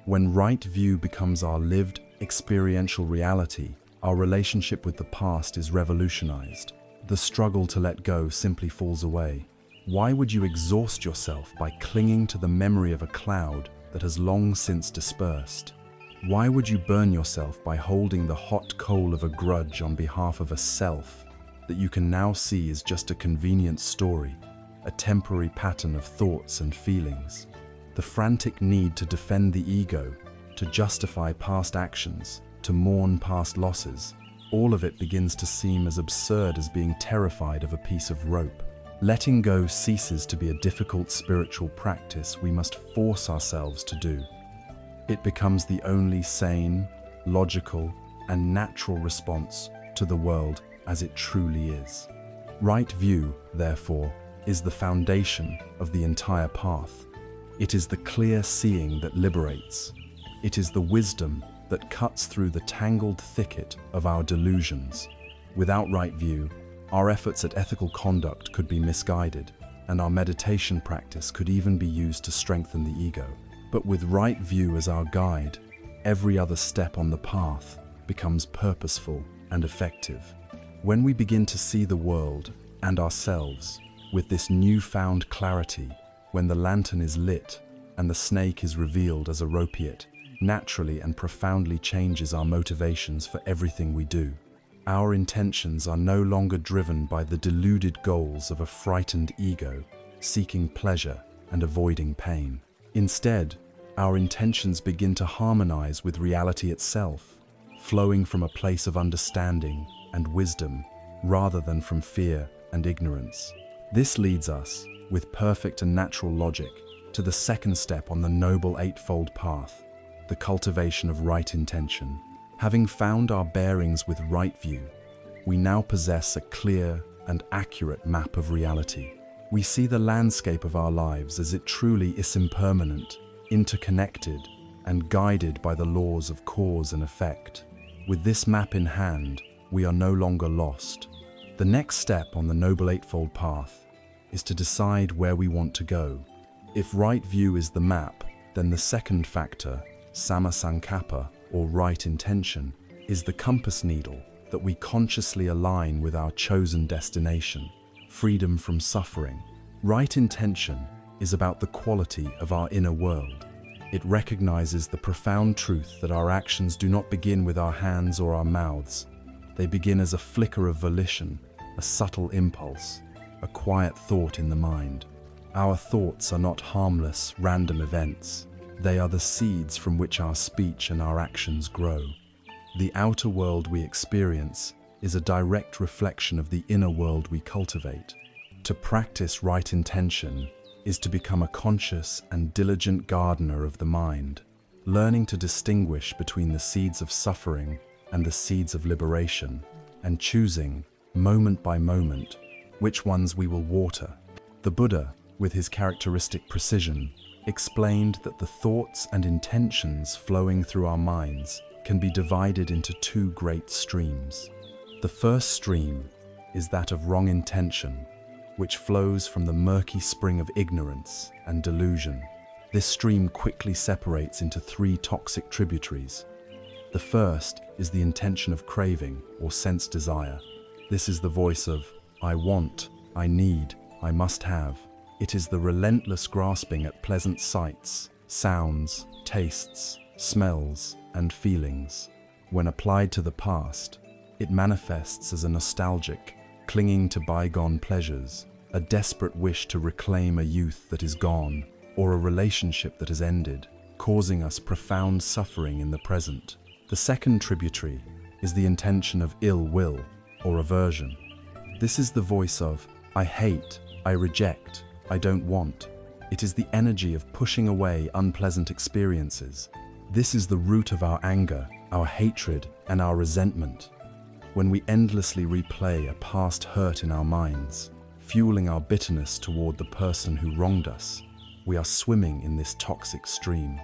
When right view becomes our lived, experiential reality, our relationship with the past is revolutionized. The struggle to let go simply falls away. Why would you exhaust yourself by clinging to the memory of a cloud that has long since dispersed? Why would you burn yourself by holding the hot coal of a grudge on behalf of a self that you can now see is just a convenient story, a temporary pattern of thoughts and feelings? The frantic need to defend the ego, to justify past actions, to mourn past losses, all of it begins to seem as absurd as being terrified of a piece of rope. Letting go ceases to be a difficult spiritual practice we must force ourselves to do. It becomes the only sane, logical, and natural response to the world as it truly is. Right view, therefore, is the foundation of the entire path. It is the clear seeing that liberates. It is the wisdom that cuts through the tangled thicket of our delusions. Without right view, our efforts at ethical conduct could be misguided, and our meditation practice could even be used to strengthen the ego. But with right view as our guide, every other step on the path becomes purposeful and effective. When we begin to see the world and ourselves with this newfound clarity, when the lantern is lit and the snake is revealed as a ropiate, naturally and profoundly changes our motivations for everything we do. Our intentions are no longer driven by the deluded goals of a frightened ego, seeking pleasure and avoiding pain. Instead, our intentions begin to harmonize with reality itself, flowing from a place of understanding and wisdom, rather than from fear and ignorance. This leads us, with perfect and natural logic, to the second step on the Noble Eightfold Path, the cultivation of right intention. Having found our bearings with right view, we now possess a clear and accurate map of reality. We see the landscape of our lives as it truly is impermanent, interconnected, and guided by the laws of cause and effect. With this map in hand, we are no longer lost. The next step on the Noble Eightfold Path is to decide where we want to go. If right view is the map, then the second factor, samasankappa, or right intention, is the compass needle that we consciously align with our chosen destination, freedom from suffering. Right intention is about the quality of our inner world. It recognizes the profound truth that our actions do not begin with our hands or our mouths. They begin as a flicker of volition, a subtle impulse, a quiet thought in the mind. Our thoughts are not harmless, random events. They are the seeds from which our speech and our actions grow. The outer world we experience is a direct reflection of the inner world we cultivate. To practice right intention is to become a conscious and diligent gardener of the mind, learning to distinguish between the seeds of suffering and the seeds of liberation, and choosing, moment by moment, which ones we will water. The Buddha, with his characteristic precision, explained that the thoughts and intentions flowing through our minds can be divided into two great streams. The first stream is that of wrong intention, which flows from the murky spring of ignorance and delusion. This stream quickly separates into three toxic tributaries. The first is the intention of craving or sense desire. This is the voice of, I want, I need, I must have. It is the relentless grasping at pleasant sights, sounds, tastes, smells, and feelings. When applied to the past, it manifests as a nostalgic, clinging to bygone pleasures, a desperate wish to reclaim a youth that is gone, or a relationship that has ended, causing us profound suffering in the present. The second tributary is the intention of ill will or aversion. This is the voice of, I hate, I reject, I don't want. It is the energy of pushing away unpleasant experiences. This is the root of our anger, our hatred, and our resentment. When we endlessly replay a past hurt in our minds, fueling our bitterness toward the person who wronged us, we are swimming in this toxic stream.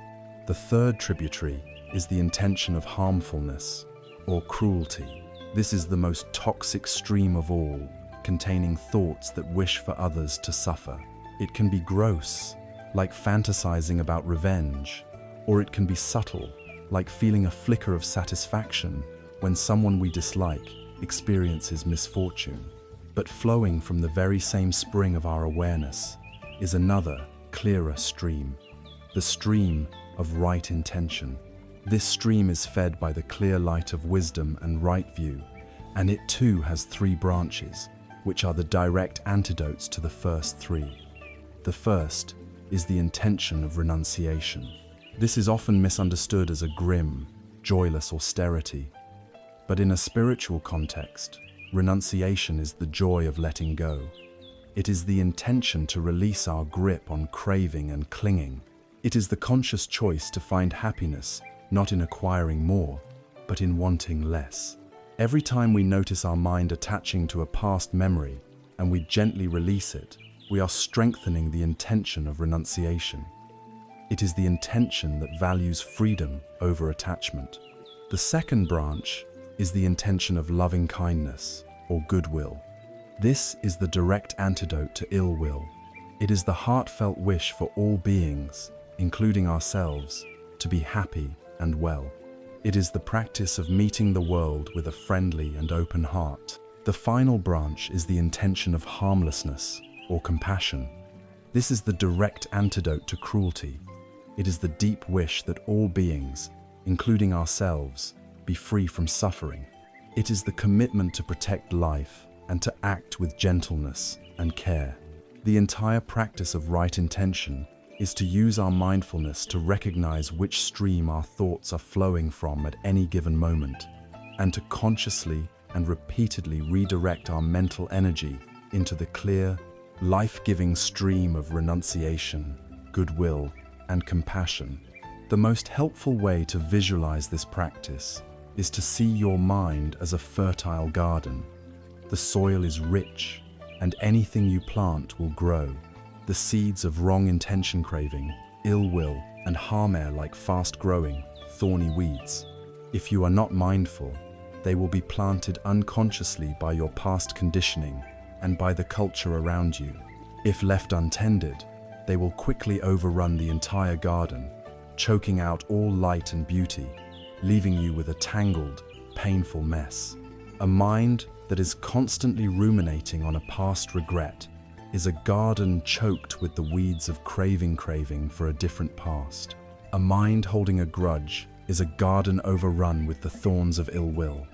The third tributary is the intention of harmfulness or cruelty. This is the most toxic stream of all, containing thoughts that wish for others to suffer. It can be gross, like fantasizing about revenge, or it can be subtle, like feeling a flicker of satisfaction when someone we dislike experiences misfortune. But flowing from the very same spring of our awareness is another, clearer stream, the stream of right intention. This stream is fed by the clear light of wisdom and right view, and it too has three branches, which are the direct antidotes to the first three. The first is the intention of renunciation. This is often misunderstood as a grim, joyless austerity, but in a spiritual context, renunciation is the joy of letting go. It is the intention to release our grip on craving and clinging. It is the conscious choice to find happiness not in acquiring more, but in wanting less. Every time we notice our mind attaching to a past memory and we gently release it, we are strengthening the intention of renunciation. It is the intention that values freedom over attachment. The second branch is the intention of loving kindness or goodwill. This is the direct antidote to ill will. It is the heartfelt wish for all beings, including ourselves, to be happy and well. It is the practice of meeting the world with a friendly and open heart. The final branch is the intention of harmlessness or compassion. This is the direct antidote to cruelty. It is the deep wish that all beings, including ourselves, be free from suffering. It is the commitment to protect life and to act with gentleness and care. The entire practice of right intention is to use our mindfulness to recognize which stream our thoughts are flowing from at any given moment, and to consciously and repeatedly redirect our mental energy into the clear, life-giving stream of renunciation, goodwill, and compassion. The most helpful way to visualize this practice is to see your mind as a fertile garden. The soil is rich, and anything you plant will grow. The seeds of wrong intention craving, ill will, and harm are like fast-growing, thorny weeds. If you are not mindful, they will be planted unconsciously by your past conditioning and by the culture around you. If left untended, they will quickly overrun the entire garden, choking out all light and beauty, leaving you with a tangled, painful mess. A mind that is constantly ruminating on a past regret is a garden choked with the weeds of craving for a different past. A mind holding a grudge is a garden overrun with the thorns of ill will.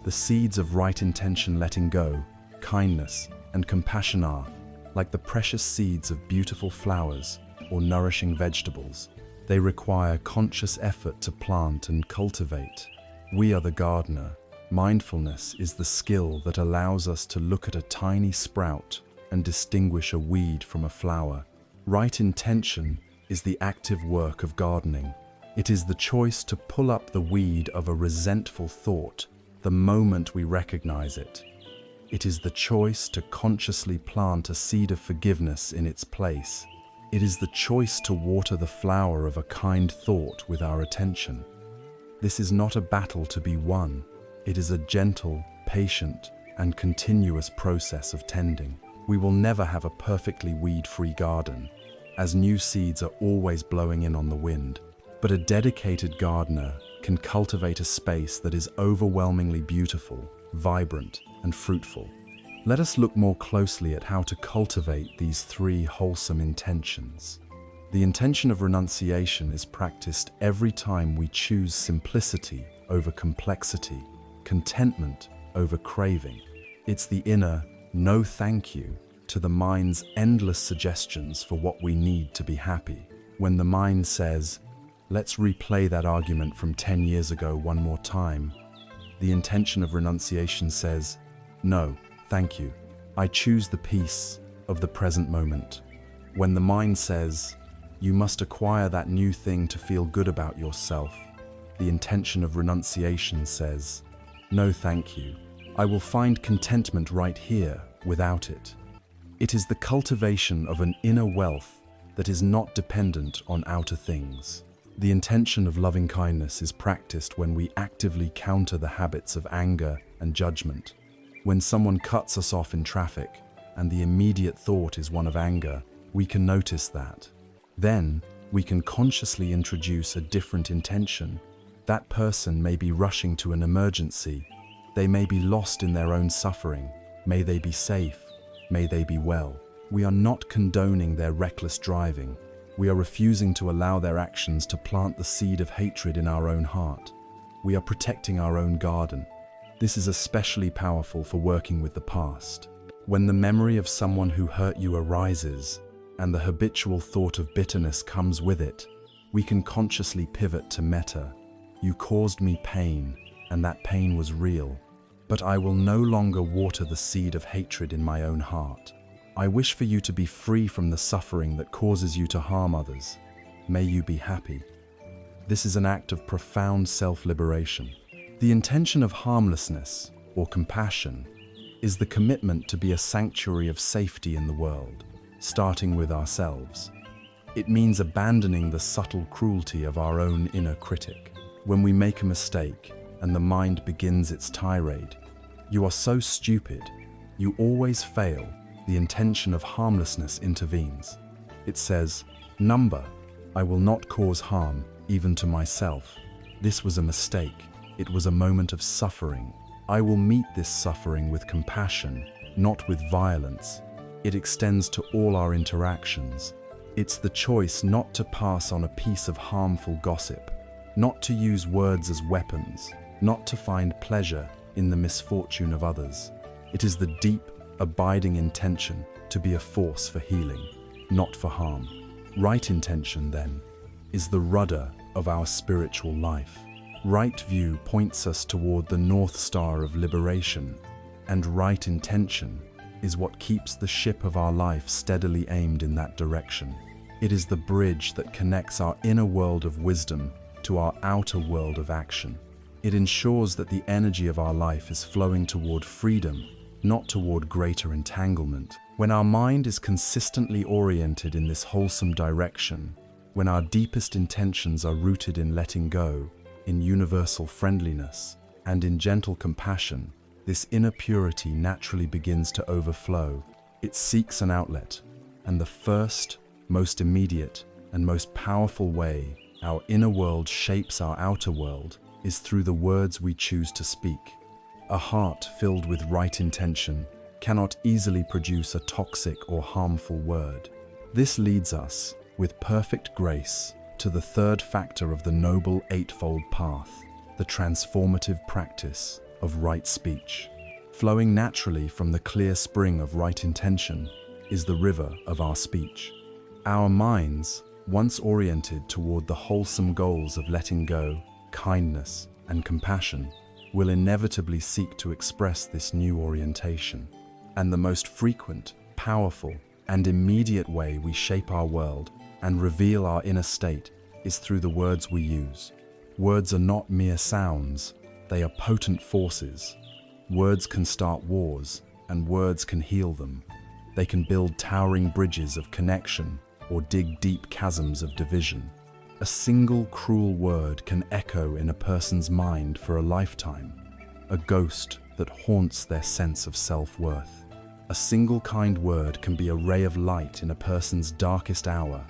The seeds of right intention letting go, kindness, and compassion are, like the precious seeds of beautiful flowers or nourishing vegetables. They require conscious effort to plant and cultivate. We are the gardener. Mindfulness is the skill that allows us to look at a tiny sprout and distinguish a weed from a flower. Right intention is the active work of gardening. It is the choice to pull up the weed of a resentful thought the moment we recognize it. It is the choice to consciously plant a seed of forgiveness in its place. It is the choice to water the flower of a kind thought with our attention. This is not a battle to be won. It is a gentle, patient, and continuous process of tending. We will never have a perfectly weed-free garden, as new seeds are always blowing in on the wind. But a dedicated gardener can cultivate a space that is overwhelmingly beautiful, vibrant, and fruitful. Let us look more closely at how to cultivate these three wholesome intentions. The intention of renunciation is practiced every time we choose simplicity over complexity, contentment over craving. It's the inner no thank you to the mind's endless suggestions for what we need to be happy. When the mind says, "Let's replay that argument from 10 years ago one more time," the intention of renunciation says, "No, thank you. I choose the peace of the present moment." When the mind says, "You must acquire that new thing to feel good about yourself," the intention of renunciation says, "No, thank you. I will find contentment right here without it." It is the cultivation of an inner wealth that is not dependent on outer things. The intention of loving kindness is practiced when we actively counter the habits of anger and judgment. When someone cuts us off in traffic and the immediate thought is one of anger, we can notice that. Then we can consciously introduce a different intention. That person may be rushing to an emergency. They may be lost in their own suffering. May they be safe. May they be well. We are not condoning their reckless driving. We are refusing to allow their actions to plant the seed of hatred in our own heart. We are protecting our own garden. This is especially powerful for working with the past. When the memory of someone who hurt you arises, and the habitual thought of bitterness comes with it, we can consciously pivot to metta. You caused me pain, and that pain was real. But I will no longer water the seed of hatred in my own heart. I wish for you to be free from the suffering that causes you to harm others. May you be happy. This is an act of profound self-liberation. The intention of harmlessness, or compassion, is the commitment to be a sanctuary of safety in the world, starting with ourselves. It means abandoning the subtle cruelty of our own inner critic. When we make a mistake and the mind begins its tirade, "You are so stupid, you always fail," the intention of harmlessness intervenes. It says, "Number, I will not cause harm, even to myself. This was a mistake. It was a moment of suffering. I will meet this suffering with compassion, not with violence." It extends to all our interactions. It's the choice not to pass on a piece of harmful gossip, not to use words as weapons, not to find pleasure in the misfortune of others. It is the deep, abiding intention to be a force for healing, not for harm. Right intention, then, is the rudder of our spiritual life. Right view points us toward the North Star of liberation, and right intention is what keeps the ship of our life steadily aimed in that direction. It is the bridge that connects our inner world of wisdom to our outer world of action. It ensures that the energy of our life is flowing toward freedom, not toward greater entanglement. When our mind is consistently oriented in this wholesome direction, when our deepest intentions are rooted in letting go, in universal friendliness, and in gentle compassion, this inner purity naturally begins to overflow. It seeks an outlet, and the first, most immediate, and most powerful way our inner world shapes our outer world is through the words we choose to speak. A heart filled with right intention cannot easily produce a toxic or harmful word. This leads us, with perfect grace, to the third factor of the Noble Eightfold Path, the transformative practice of right speech. Flowing naturally from the clear spring of right intention is the river of our speech. Our minds, once oriented toward the wholesome goals of letting go, kindness, and compassion, will inevitably seek to express this new orientation. And the most frequent, powerful, and immediate way we shape our world and reveal our inner state is through the words we use. Words are not mere sounds, they are potent forces. Words can start wars, and words can heal them. They can build towering bridges of connection or dig deep chasms of division. A single cruel word can echo in a person's mind for a lifetime, a ghost that haunts their sense of self-worth. A single kind word can be a ray of light in a person's darkest hour,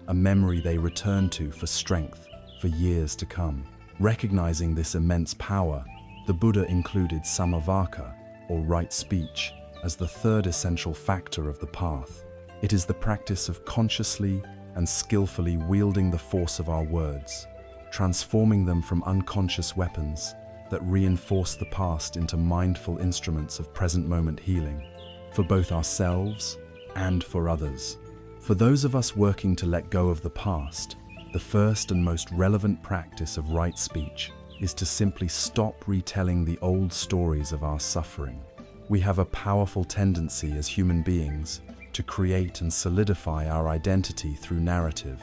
a memory they return to for strength for years to come. Recognizing this immense power, the Buddha included samavaka, or right speech, as the third essential factor of the path. It is the practice of consciously and skillfully wielding the force of our words, transforming them from unconscious weapons that reinforce the past into mindful instruments of present moment healing, for both ourselves and for others. For those of us working to let go of the past, the first and most relevant practice of right speech is to simply stop retelling the old stories of our suffering. We have a powerful tendency as human beings to create and solidify our identity through narrative.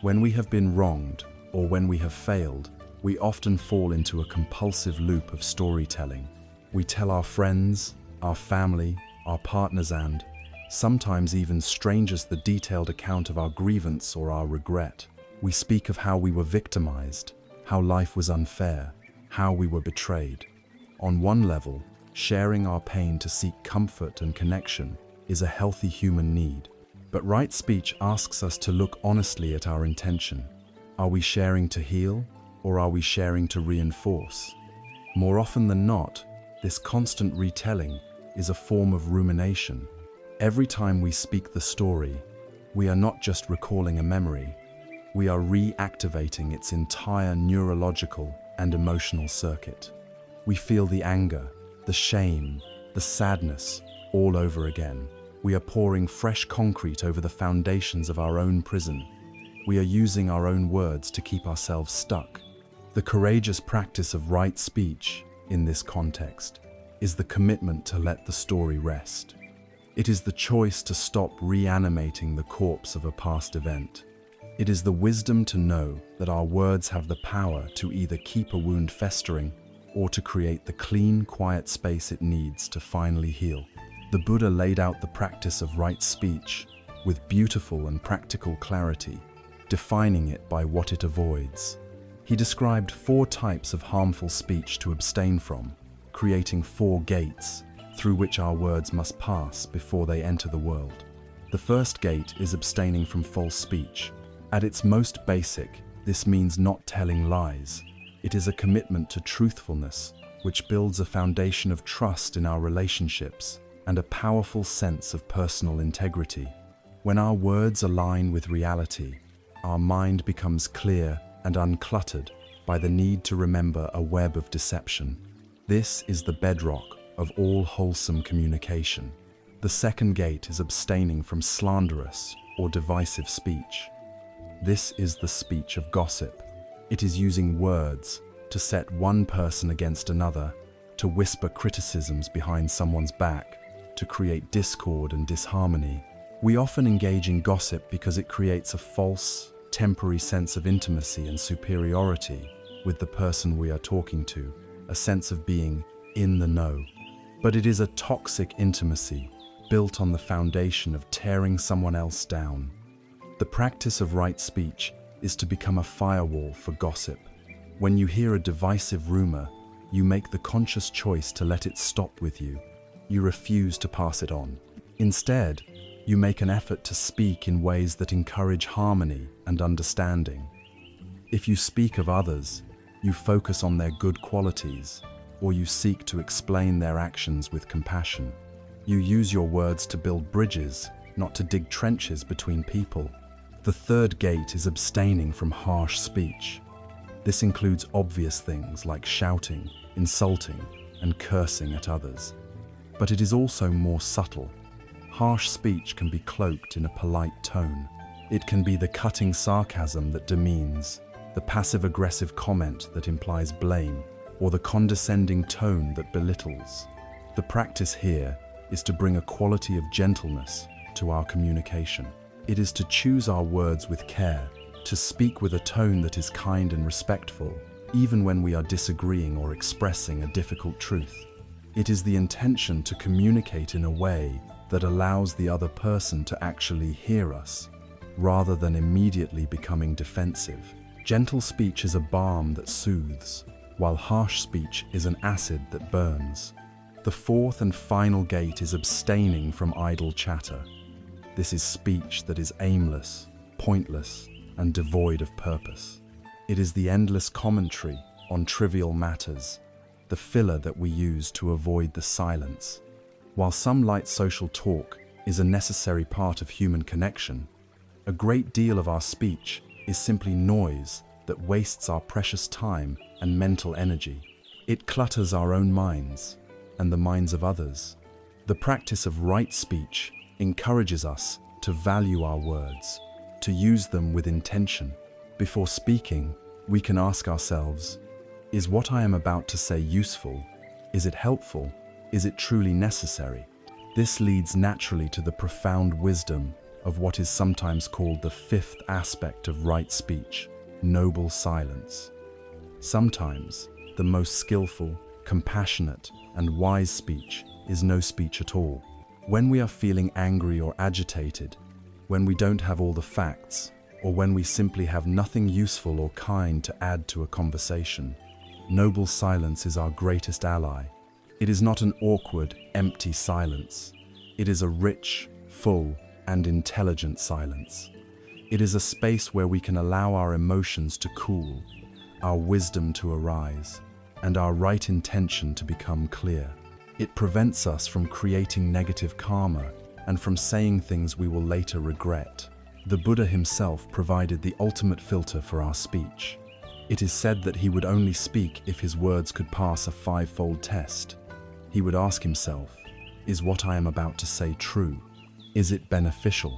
When we have been wronged or when we have failed, we often fall into a compulsive loop of storytelling. We tell our friends, our family, our partners and, sometimes even strangers, the detailed account of our grievance or our regret. We speak of how we were victimized, how life was unfair, how we were betrayed. On one level, sharing our pain to seek comfort and connection is a healthy human need. But right speech asks us to look honestly at our intention. Are we sharing to heal, or are we sharing to reinforce? More often than not, this constant retelling is a form of rumination. Every time we speak the story, we are not just recalling a memory, we are reactivating its entire neurological and emotional circuit. We feel the anger, the shame, the sadness all over again. We are pouring fresh concrete over the foundations of our own prison. We are using our own words to keep ourselves stuck. The courageous practice of right speech, in this context, is the commitment to let the story rest. It is the choice to stop reanimating the corpse of a past event. It is the wisdom to know that our words have the power to either keep a wound festering or to create the clean, quiet space it needs to finally heal. The Buddha laid out the practice of right speech with beautiful and practical clarity, defining it by what it avoids. He described 4 types of harmful speech to abstain from, creating 4 gates through which our words must pass before they enter the world. The first gate is abstaining from false speech. At its most basic, this means not telling lies. It is a commitment to truthfulness, which builds a foundation of trust in our relationships and a powerful sense of personal integrity. When our words align with reality, our mind becomes clear and uncluttered by the need to remember a web of deception. This is the bedrock of all wholesome communication. The second gate is abstaining from slanderous or divisive speech. This is the speech of gossip. It is using words to set one person against another, to whisper criticisms behind someone's back, to create discord and disharmony. We often engage in gossip because it creates a false, temporary sense of intimacy and superiority with the person we are talking to, a sense of being in the know. But it is a toxic intimacy built on the foundation of tearing someone else down. The practice of right speech is to become a firewall for gossip. When you hear a divisive rumor, you make the conscious choice to let it stop with you. You refuse to pass it on. Instead, you make an effort to speak in ways that encourage harmony and understanding. If you speak of others, you focus on their good qualities, or you seek to explain their actions with compassion. You use your words to build bridges, not to dig trenches between people. The third gate is abstaining from harsh speech. This includes obvious things like shouting, insulting, and cursing at others. But it is also more subtle. Harsh speech can be cloaked in a polite tone. It can be the cutting sarcasm that demeans, the passive-aggressive comment that implies blame, or the condescending tone that belittles. The practice here is to bring a quality of gentleness to our communication. It is to choose our words with care, to speak with a tone that is kind and respectful, even when we are disagreeing or expressing a difficult truth. It is the intention to communicate in a way that allows the other person to actually hear us, rather than immediately becoming defensive. Gentle speech is a balm that soothes, while harsh speech is an acid that burns. The fourth and final gate is abstaining from idle chatter. This is speech that is aimless, pointless, and devoid of purpose. It is the endless commentary on trivial matters, the filler that we use to avoid the silence. While some light social talk is a necessary part of human connection, a great deal of our speech is simply noise that wastes our precious time and mental energy. It clutters our own minds and the minds of others. The practice of right speech encourages us to value our words, to use them with intention. Before speaking, we can ask ourselves, is what I am about to say useful? Is it helpful? Is it truly necessary? This leads naturally to the profound wisdom of what is sometimes called the fifth aspect of right speech, noble silence. Sometimes, the most skillful, compassionate, and wise speech is no speech at all. When we are feeling angry or agitated, when we don't have all the facts, or when we simply have nothing useful or kind to add to a conversation, noble silence is our greatest ally. It is not an awkward, empty silence. It is a rich, full, and intelligent silence. It is a space where we can allow our emotions to cool, our wisdom to arise, and our right intention to become clear. It prevents us from creating negative karma and from saying things we will later regret. The Buddha himself provided the ultimate filter for our speech. It is said that he would only speak if his words could pass a five-fold test. He would ask himself, is what I am about to say true? Is it beneficial?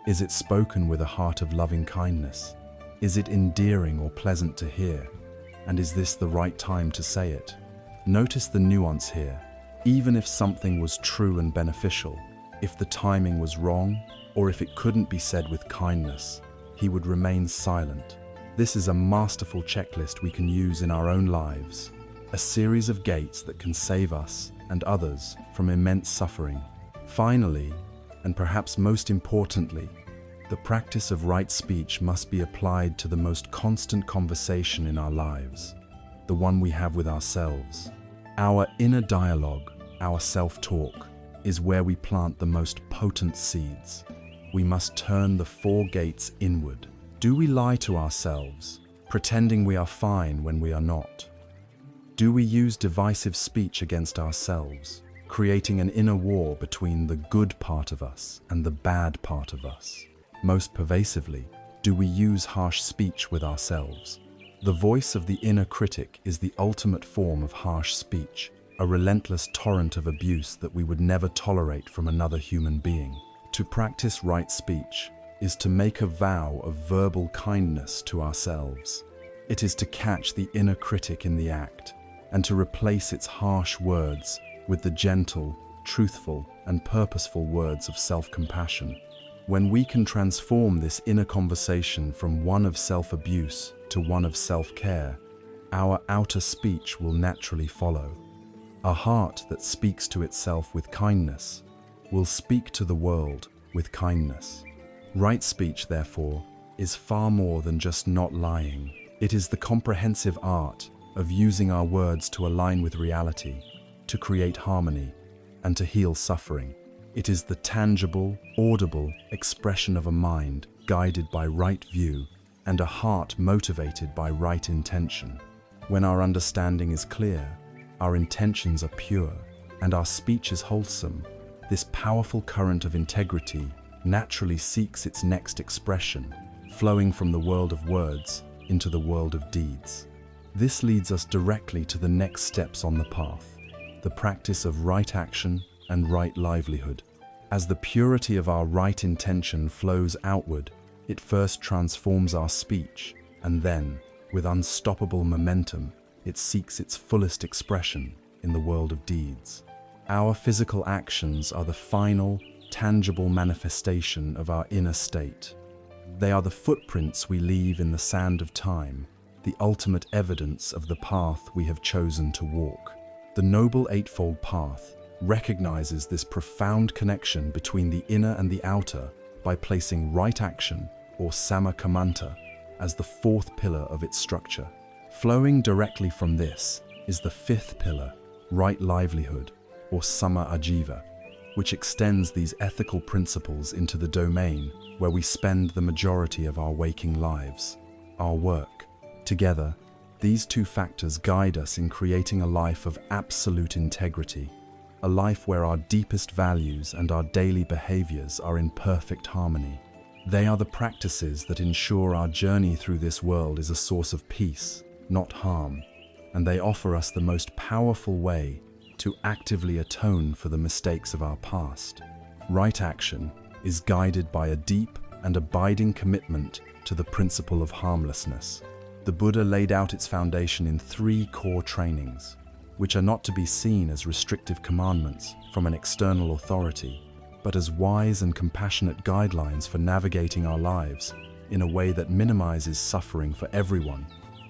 Is it spoken with a heart of loving kindness? Is it endearing or pleasant to hear? And is this the right time to say it? Notice the nuance here. Even if something was true and beneficial, if the timing was wrong, or if it couldn't be said with kindness, he would remain silent. This is a masterful checklist we can use in our own lives, a series of gates that can save us and others from immense suffering. Finally, and perhaps most importantly, the practice of right speech must be applied to the most constant conversation in our lives, the one we have with ourselves. Our inner dialogue, our self-talk, is where we plant the most potent seeds. We must turn the four gates inward. Do we lie to ourselves, pretending we are fine when we are not? Do we use divisive speech against ourselves, creating an inner war between the good part of us and the bad part of us? Most pervasively, do we use harsh speech with ourselves? The voice of the inner critic is the ultimate form of harsh speech, a relentless torrent of abuse that we would never tolerate from another human being. To practice right speech is to make a vow of verbal kindness to ourselves. It is to catch the inner critic in the act and to replace its harsh words with the gentle, truthful, and purposeful words of self-compassion. When we can transform this inner conversation from one of self-abuse to one of self-care, our outer speech will naturally follow. A heart that speaks to itself with kindness will speak to the world with kindness. Right speech, therefore, is far more than just not lying. It is the comprehensive art of using our words to align with reality, to create harmony, and to heal suffering. It is the tangible, audible expression of a mind guided by right view and a heart motivated by right intention. When our understanding is clear, our intentions are pure, and our speech is wholesome, this powerful current of integrity naturally seeks its next expression, flowing from the world of words into the world of deeds. This leads us directly to the next steps on the path, the practice of right action and right livelihood. As the purity of our right intention flows outward, it first transforms our speech, and then, with unstoppable momentum, it seeks its fullest expression in the world of deeds. Our physical actions are the final, tangible manifestation of our inner state. They are the footprints we leave in the sand of time, the ultimate evidence of the path we have chosen to walk. The Noble Eightfold Path recognizes this profound connection between the inner and the outer by placing right action, or sammakamanta, as the fourth pillar of its structure. Flowing directly from this is the fifth pillar, right livelihood, or samma ajiva, which extends these ethical principles into the domain where we spend the majority of our waking lives, our work. Together, these two factors guide us in creating a life of absolute integrity, a life where our deepest values and our daily behaviors are in perfect harmony. They are the practices that ensure our journey through this world is a source of peace, not harm, and they offer us the most powerful way to actively atone for the mistakes of our past. Right action is guided by a deep and abiding commitment to the principle of harmlessness. The Buddha laid out its foundation in 3 core trainings, which are not to be seen as restrictive commandments from an external authority, but as wise and compassionate guidelines for navigating our lives in a way that minimizes suffering for everyone,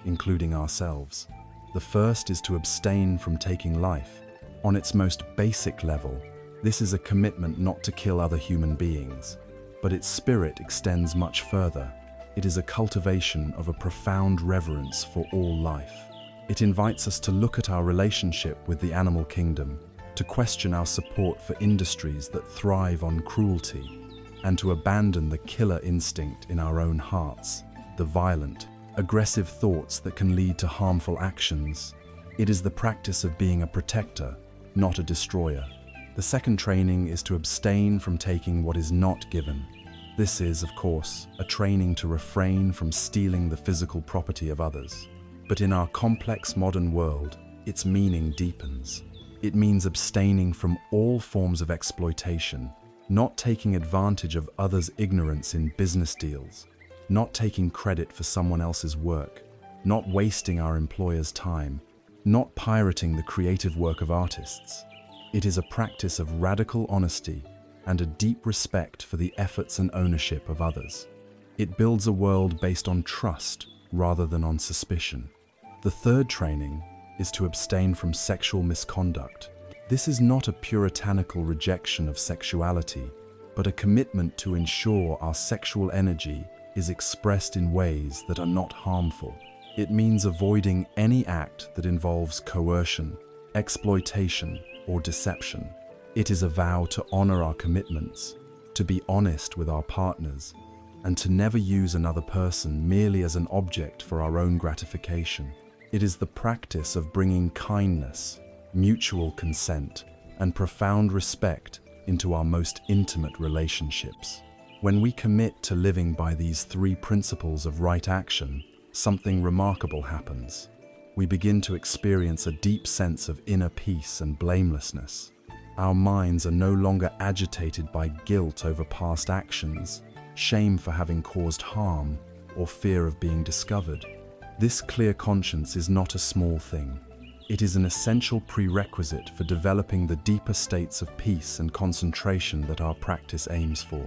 including ourselves. The first is to abstain from taking life. On its most basic level, this is a commitment not to kill other human beings, but its spirit extends much further. It is a cultivation of a profound reverence for all life. It invites us to look at our relationship with the animal kingdom, to question our support for industries that thrive on cruelty, and to abandon the killer instinct in our own hearts, the violent, aggressive thoughts that can lead to harmful actions. It is the practice of being a protector, not a destroyer. The second training is to abstain from taking what is not given. This is, of course, a training to refrain from stealing the physical property of others. But in our complex modern world, its meaning deepens. It means abstaining from all forms of exploitation, not taking advantage of others' ignorance in business deals, not taking credit for someone else's work, not wasting our employer's time, not pirating the creative work of artists. It is a practice of radical honesty and a deep respect for the efforts and ownership of others. It builds a world based on trust rather than on suspicion. The third training is to abstain from sexual misconduct. This is not a puritanical rejection of sexuality, but a commitment to ensure our sexual energy is expressed in ways that are not harmful. It means avoiding any act that involves coercion, exploitation, or deception. It is a vow to honor our commitments, to be honest with our partners, and to never use another person merely as an object for our own gratification. It is the practice of bringing kindness, mutual consent, and profound respect into our most intimate relationships. When we commit to living by these 3 principles of right action, something remarkable happens. We begin to experience a deep sense of inner peace and blamelessness. Our minds are no longer agitated by guilt over past actions, shame for having caused harm, or fear of being discovered. This clear conscience is not a small thing. It is an essential prerequisite for developing the deeper states of peace and concentration that our practice aims for.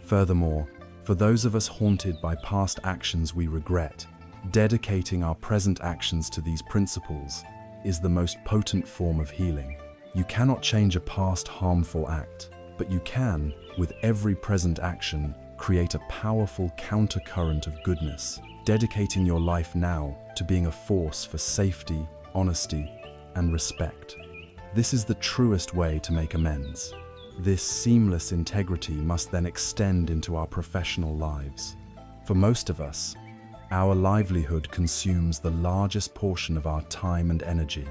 Furthermore, for those of us haunted by past actions we regret, dedicating our present actions to these principles is the most potent form of healing. You cannot change a past harmful act, but you can, with every present action, create a powerful countercurrent of goodness, dedicating your life now to being a force for safety, honesty, and respect. This is the truest way to make amends. This seamless integrity must then extend into our professional lives. For most of us, Our livelihood consumes the largest portion of our time and energy.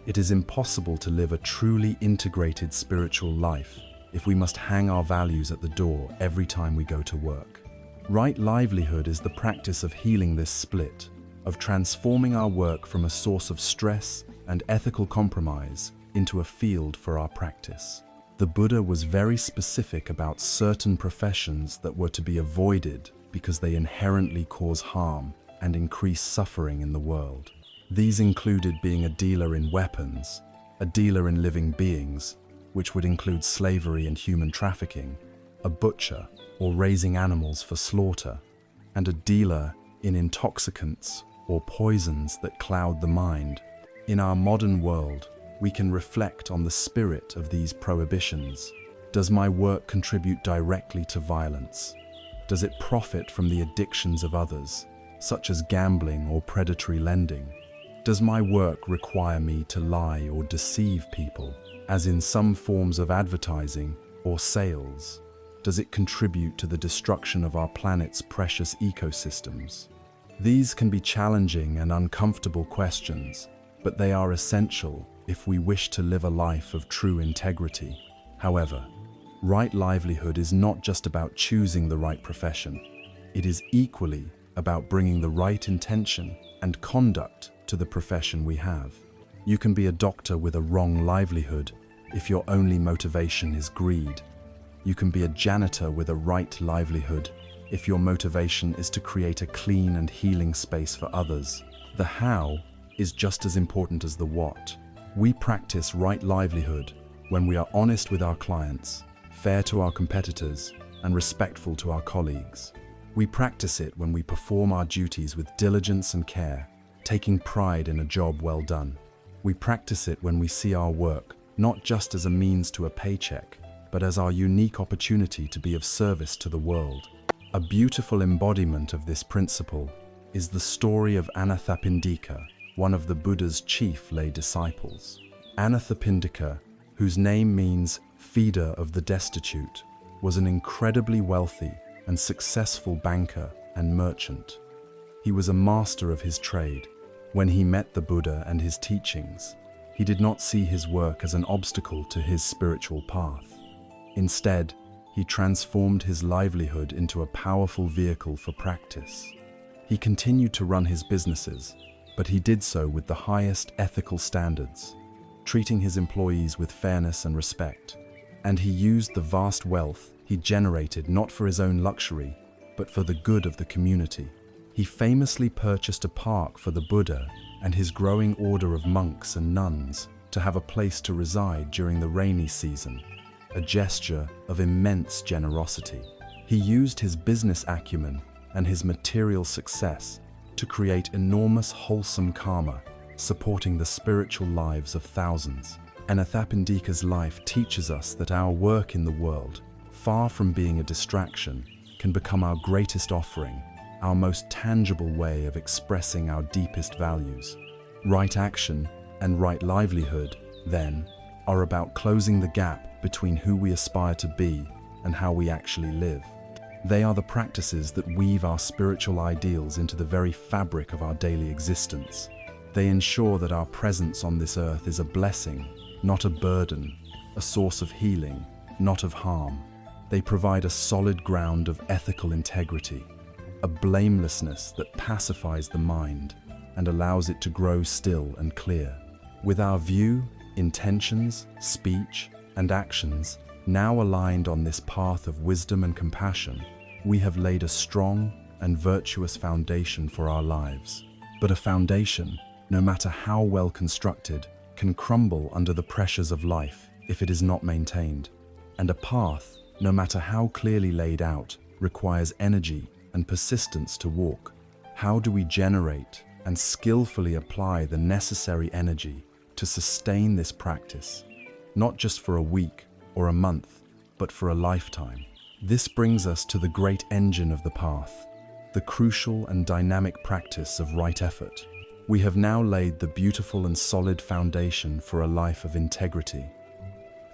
It is impossible to live a truly integrated spiritual life if we must hang our values at the door every time we go to work. Right livelihood is the practice of healing this split, of transforming our work from a source of stress and ethical compromise into a field for our practice. The Buddha was very specific about certain professions that were to be avoided because they inherently cause harm and increase suffering in the world. These included being a dealer in weapons, a dealer in living beings, which would include slavery and human trafficking, a butcher, or raising animals for slaughter, and a dealer in intoxicants or poisons that cloud the mind. In our modern world, we can reflect on the spirit of these prohibitions. Does my work contribute directly to violence? Does it profit from the addictions of others, such as gambling or predatory lending? Does my work require me to lie or deceive people, as in some forms of advertising or sales? Does it contribute to the destruction of our planet's precious ecosystems? These can be challenging and uncomfortable questions, but they are essential if we wish to live a life of true integrity. However, right livelihood is not just about choosing the right profession. It is equally about bringing the right intention and conduct to the profession we have. You can be a doctor with a wrong livelihood if your only motivation is greed. You can be a janitor with a right livelihood if your motivation is to create a clean and healing space for others. The how is just as important as the what. We practice right livelihood when we are honest with our clients, fair to our competitors, and respectful to our colleagues. We practice it when we perform our duties with diligence and care, taking pride in a job well done. We practice it when we see our work not just as a means to a paycheck, but as our unique opportunity to be of service to the world. A beautiful embodiment of this principle is the story of Anatta, one of the Buddha's chief lay disciples. Anatta, whose name means feeder of the destitute, was an incredibly wealthy and successful banker and merchant. He was a master of his trade. When he met the Buddha and his teachings, he did not see his work as an obstacle to his spiritual path. Instead, he transformed his livelihood into a powerful vehicle for practice. He continued to run his businesses, but he did so with the highest ethical standards, treating his employees with fairness and respect. And he used the vast wealth he generated not for his own luxury, but for the good of the community. He famously purchased a park for the Buddha and his growing order of monks and nuns to have a place to reside during the rainy season, a gesture of immense generosity. He used his business acumen and his material success to create enormous wholesome karma, supporting the spiritual lives of thousands. Anatta's life teaches us that our work in the world, far from being a distraction, can become our greatest offering, our most tangible way of expressing our deepest values. Right action and right livelihood, then, are about closing the gap between who we aspire to be and how we actually live. They are the practices that weave our spiritual ideals into the very fabric of our daily existence. They ensure that our presence on this earth is a blessing, not a burden, a source of healing, not of harm. They provide a solid ground of ethical integrity, a blamelessness that pacifies the mind and allows it to grow still and clear. With our view, intentions, speech, and actions now aligned on this path of wisdom and compassion, we have laid a strong and virtuous foundation for our lives. But a foundation, no matter how well constructed, can crumble under the pressures of life if it is not maintained. And a path, no matter how clearly laid out, requires energy and persistence to walk. How do we generate and skillfully apply the necessary energy to sustain this practice, not just for a week or a month, but for a lifetime? This brings us to the great engine of the path, the crucial and dynamic practice of right effort. We have now laid the beautiful and solid foundation for a life of integrity.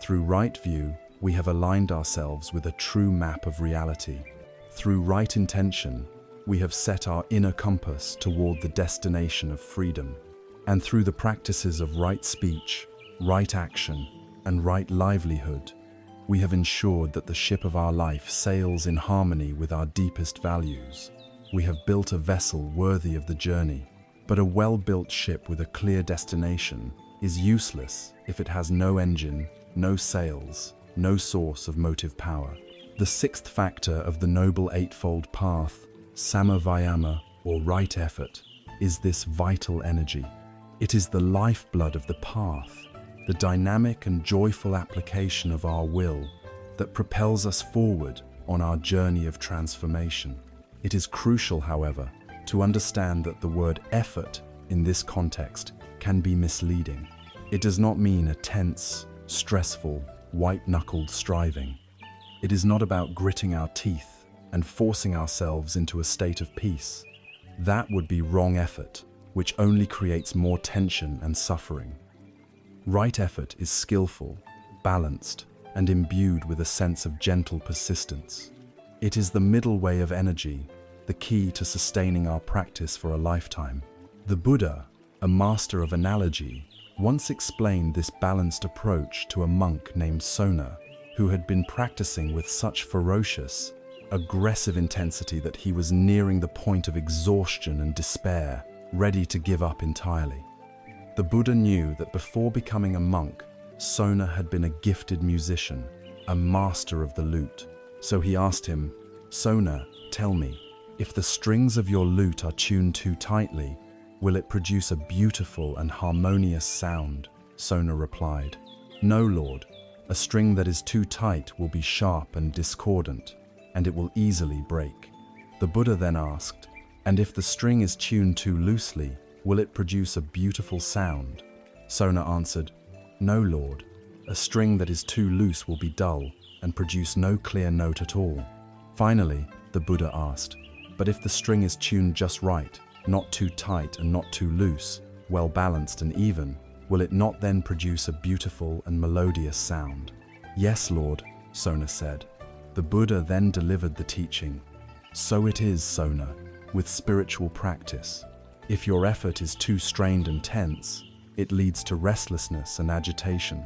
Through right view, we have aligned ourselves with a true map of reality. Through right intention, we have set our inner compass toward the destination of freedom. And through the practices of right speech, right action, and right livelihood, we have ensured that the ship of our life sails in harmony with our deepest values. We have built a vessel worthy of the journey, but a well-built ship with a clear destination is useless if it has no engine, no sails, no source of motive power. The sixth factor of the Noble Eightfold Path, samavayama, or right effort, is this vital energy. It is the lifeblood of the path, the dynamic and joyful application of our will that propels us forward on our journey of transformation. It is crucial, however, to understand that the word effort in this context can be misleading. It does not mean a tense, stressful, white-knuckled striving. It is not about gritting our teeth and forcing ourselves into a state of peace. That would be wrong effort, which only creates more tension and suffering. Right effort is skillful, balanced, and imbued with a sense of gentle persistence. It is the middle way of energy, the key to sustaining our practice for a lifetime. The Buddha, a master of analogy, once explained this balanced approach to a monk named Sona, who had been practicing with such ferocious, aggressive intensity that he was nearing the point of exhaustion and despair, ready to give up entirely. The Buddha knew that before becoming a monk, Sona had been a gifted musician, a master of the lute. So he asked him, "Sona, tell me, if the strings of your lute are tuned too tightly, will it produce a beautiful and harmonious sound?" Sona replied, "No, Lord. A string that is too tight will be sharp and discordant, and it will easily break." The Buddha then asked, "And if the string is tuned too loosely, will it produce a beautiful sound?" Sona answered, "No, Lord. A string that is too loose will be dull and produce no clear note at all." Finally, the Buddha asked, "But if the string is tuned just right, not too tight and not too loose, well balanced and even, will it not then produce a beautiful and melodious sound?" "Yes, Lord," Sona said. The Buddha then delivered the teaching, "So it is, Sona, with spiritual practice. If your effort is too strained and tense, it leads to restlessness and agitation.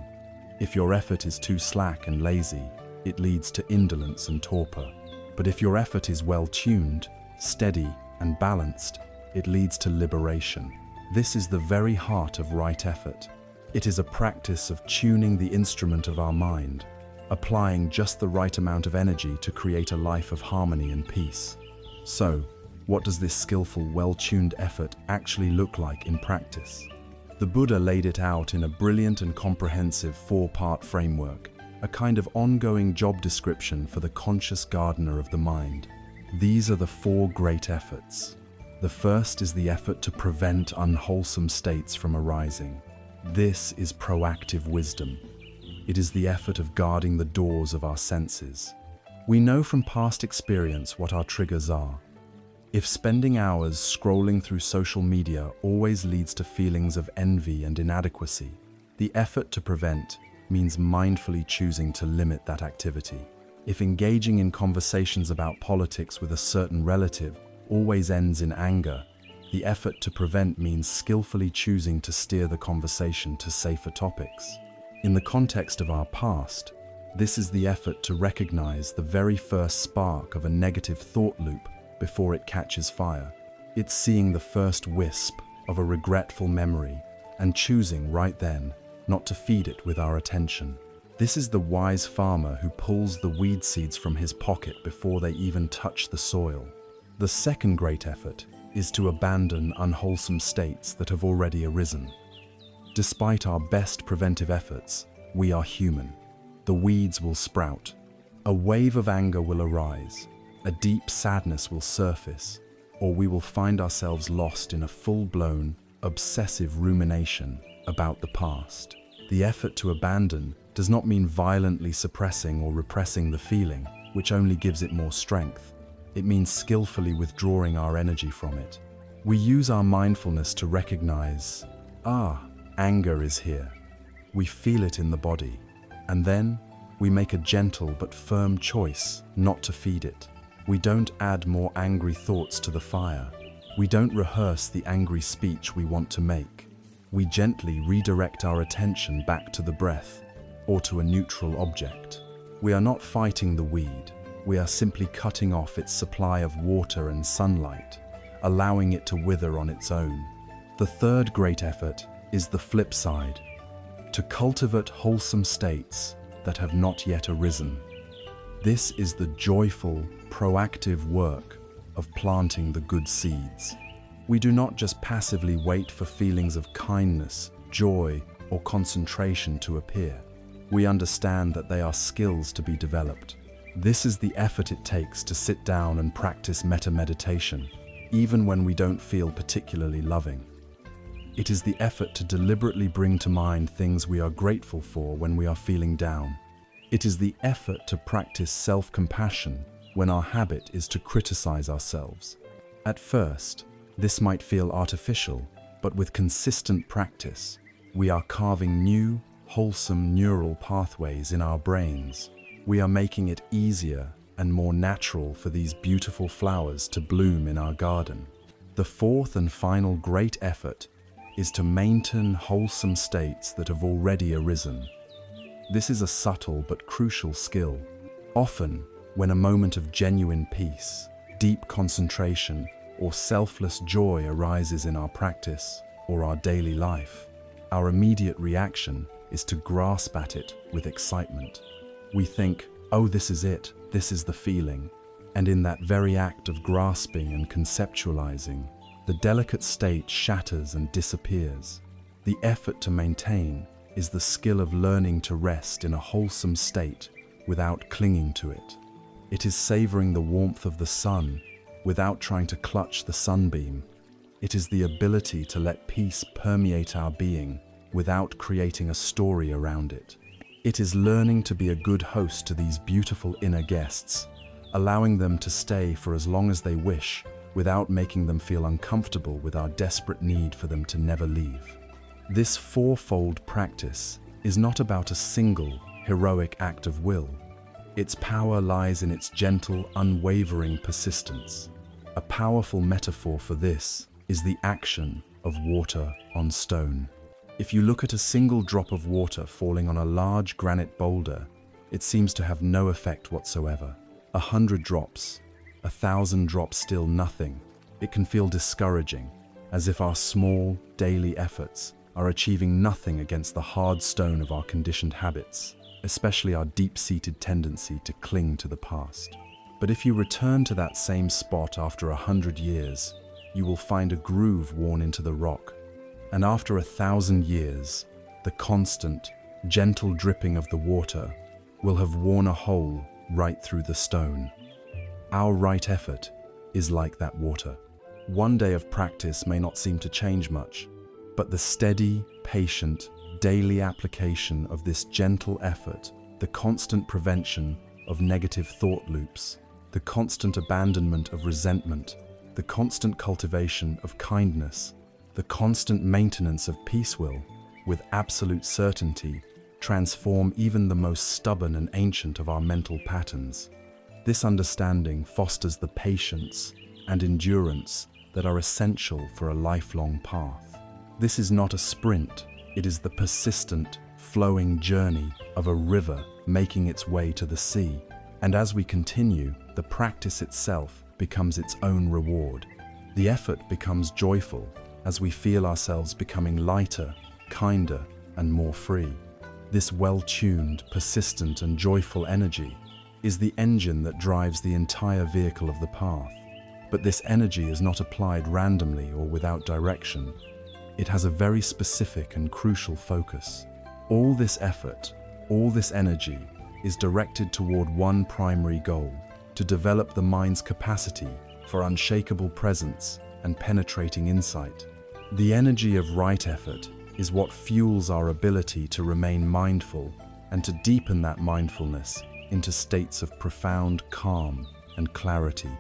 If your effort is too slack and lazy, it leads to indolence and torpor. But if your effort is well tuned, steady, and balanced, it leads to liberation." This is the very heart of right effort. It is a practice of tuning the instrument of our mind, applying just the right amount of energy to create a life of harmony and peace. So, what does this skillful, well-tuned effort actually look like in practice? The Buddha laid it out in a brilliant and comprehensive four-part framework, a kind of ongoing job description for the conscious gardener of the mind. These are the four great efforts. The first is the effort to prevent unwholesome states from arising. This is proactive wisdom. It is the effort of guarding the doors of our senses. We know from past experience what our triggers are. If spending hours scrolling through social media always leads to feelings of envy and inadequacy, the effort to prevent means mindfully choosing to limit that activity. If engaging in conversations about politics with a certain relative always ends in anger, the effort to prevent means skillfully choosing to steer the conversation to safer topics. In the context of our past, this is the effort to recognize the very first spark of a negative thought loop before it catches fire. It's seeing the first wisp of a regretful memory and choosing right then not to feed it with our attention. This is the wise farmer who pulls the weed seeds from his pocket before they even touch the soil. The second great effort is to abandon unwholesome states that have already arisen. Despite our best preventive efforts, we are human. The weeds will sprout. A wave of anger will arise. A deep sadness will surface, or we will find ourselves lost in a full-blown, obsessive rumination about the past. The effort to abandon does not mean violently suppressing or repressing the feeling, which only gives it more strength. It means skillfully withdrawing our energy from it. We use our mindfulness to recognize, anger is here. We feel it in the body, and then we make a gentle but firm choice not to feed it. We don't add more angry thoughts to the fire. We don't rehearse the angry speech we want to make. We gently redirect our attention back to the breath or to a neutral object. We are not fighting the weed. We are simply cutting off its supply of water and sunlight, allowing it to wither on its own. The third great effort is the flip side, to cultivate wholesome states that have not yet arisen. This is the joyful, proactive work of planting the good seeds. We do not just passively wait for feelings of kindness, joy, or concentration to appear. We understand that they are skills to be developed. This is the effort it takes to sit down and practice metta-meditation, even when we don't feel particularly loving. It is the effort to deliberately bring to mind things we are grateful for when we are feeling down. It is the effort to practice self-compassion when our habit is to criticize ourselves. At first, this might feel artificial, but with consistent practice, we are carving new, wholesome neural pathways in our brains. We are making it easier and more natural for these beautiful flowers to bloom in our garden. The fourth and final great effort is to maintain wholesome states that have already arisen. This is a subtle but crucial skill. Often, when a moment of genuine peace, deep concentration, or selfless joy arises in our practice or our daily life, our immediate reaction is to grasp at it with excitement. We think, oh, this is it, this is the feeling. And in that very act of grasping and conceptualizing, the delicate state shatters and disappears. The effort to maintain is the skill of learning to rest in a wholesome state without clinging to it. It is savoring the warmth of the sun without trying to clutch the sunbeam. It is the ability to let peace permeate our being without creating a story around it. It is learning to be a good host to these beautiful inner guests, allowing them to stay for as long as they wish without making them feel uncomfortable with our desperate need for them to never leave. This fourfold practice is not about a single, heroic act of will. Its power lies in its gentle, unwavering persistence. A powerful metaphor for this is the action of water on stone. If you look at a single drop of water falling on a large granite boulder, it seems to have no effect whatsoever. 100 drops, 1,000 drops, still nothing. It can feel discouraging, as if our small, daily efforts are achieving nothing against the hard stone of our conditioned habits, especially our deep-seated tendency to cling to the past. But if you return to that same spot after 100 years, you will find a groove worn into the rock. And after 1,000 years, the constant, gentle dripping of the water will have worn a hole right through the stone. Our right effort is like that water. One day of practice may not seem to change much, but the steady, patient, daily application of this gentle effort, the constant prevention of negative thought loops, the constant abandonment of resentment, the constant cultivation of kindness, the constant maintenance of peace will, with absolute certainty, transform even the most stubborn and ancient of our mental patterns. This understanding fosters the patience and endurance that are essential for a lifelong path. This is not a sprint, it is the persistent, flowing journey of a river making its way to the sea. And as we continue, the practice itself becomes its own reward. The effort becomes joyful as we feel ourselves becoming lighter, kinder, and more free. This well-tuned, persistent, and joyful energy is the engine that drives the entire vehicle of the path. But this energy is not applied randomly or without direction. It has a very specific and crucial focus. All this effort, all this energy, is directed toward one primary goal: to develop the mind's capacity for unshakable presence and penetrating insight. The energy of right effort is what fuels our ability to remain mindful and to deepen that mindfulness into states of profound calm and clarity.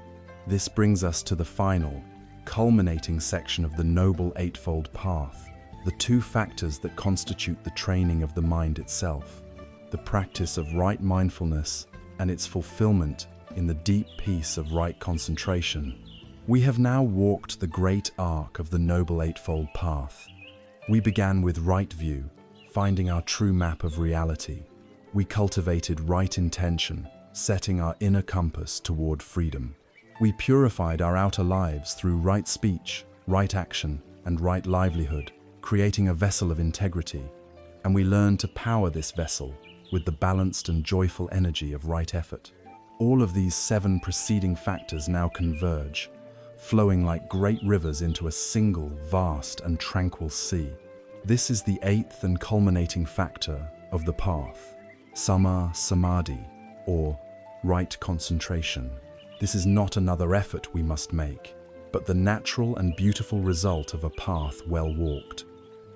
This brings us to the final, culminating section of the Noble Eightfold Path, the two factors that constitute the training of the mind itself, the practice of right mindfulness and its fulfillment in the deep peace of right concentration. We have now walked the great arc of the Noble Eightfold Path. We began with right view, finding our true map of reality. We cultivated right intention, setting our inner compass toward freedom. We purified our outer lives through right speech, right action, and right livelihood, creating a vessel of integrity. And we learned to power this vessel with the balanced and joyful energy of right effort. All of these 7 preceding factors now converge, flowing like great rivers into a single, vast, and tranquil sea. This is the 8th and culminating factor of the path, Samma Samadhi, or right concentration. This is not another effort we must make, but the natural and beautiful result of a path well walked.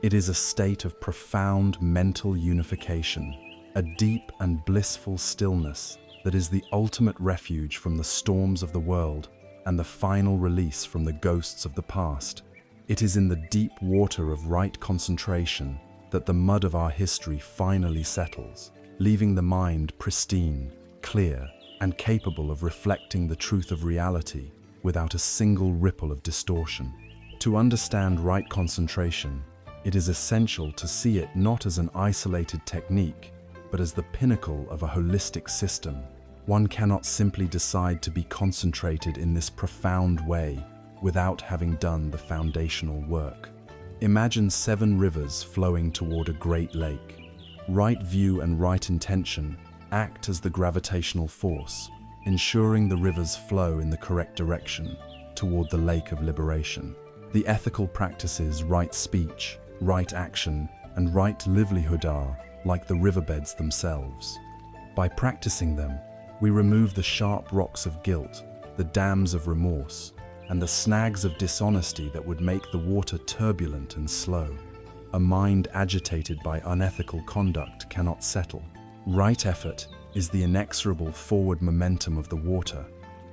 It is a state of profound mental unification, a deep and blissful stillness that is the ultimate refuge from the storms of the world and the final release from the ghosts of the past. It is in the deep water of right concentration that the mud of our history finally settles, leaving the mind pristine, clear, and capable of reflecting the truth of reality without a single ripple of distortion. To understand right concentration, it is essential to see it not as an isolated technique, but as the pinnacle of a holistic system. One cannot simply decide to be concentrated in this profound way without having done the foundational work. Imagine 7 rivers flowing toward a great lake. Right view and right intention act as the gravitational force, ensuring the rivers flow in the correct direction toward the lake of liberation. The ethical practices right speech, right action, and right livelihood are like the riverbeds themselves. By practicing them, we remove the sharp rocks of guilt, the dams of remorse, and the snags of dishonesty that would make the water turbulent and slow. A mind agitated by unethical conduct cannot settle. Right effort is the inexorable forward momentum of the water,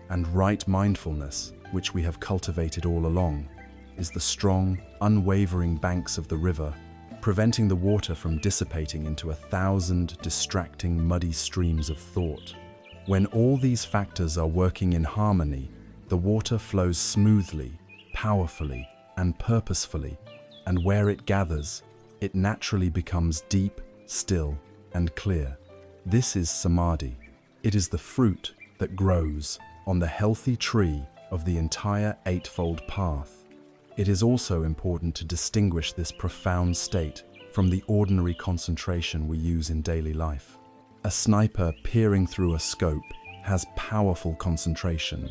and right mindfulness, which we have cultivated all along, is the strong, unwavering banks of the river, preventing the water from dissipating into 1,000 distracting, muddy streams of thought. When all these factors are working in harmony, the water flows smoothly, powerfully, and purposefully, and where it gathers, it naturally becomes deep, still, and clear. This is samadhi. It is the fruit that grows on the healthy tree of the entire Eightfold Path. It is also important to distinguish this profound state from the ordinary concentration we use in daily life. A sniper peering through a scope has powerful concentration,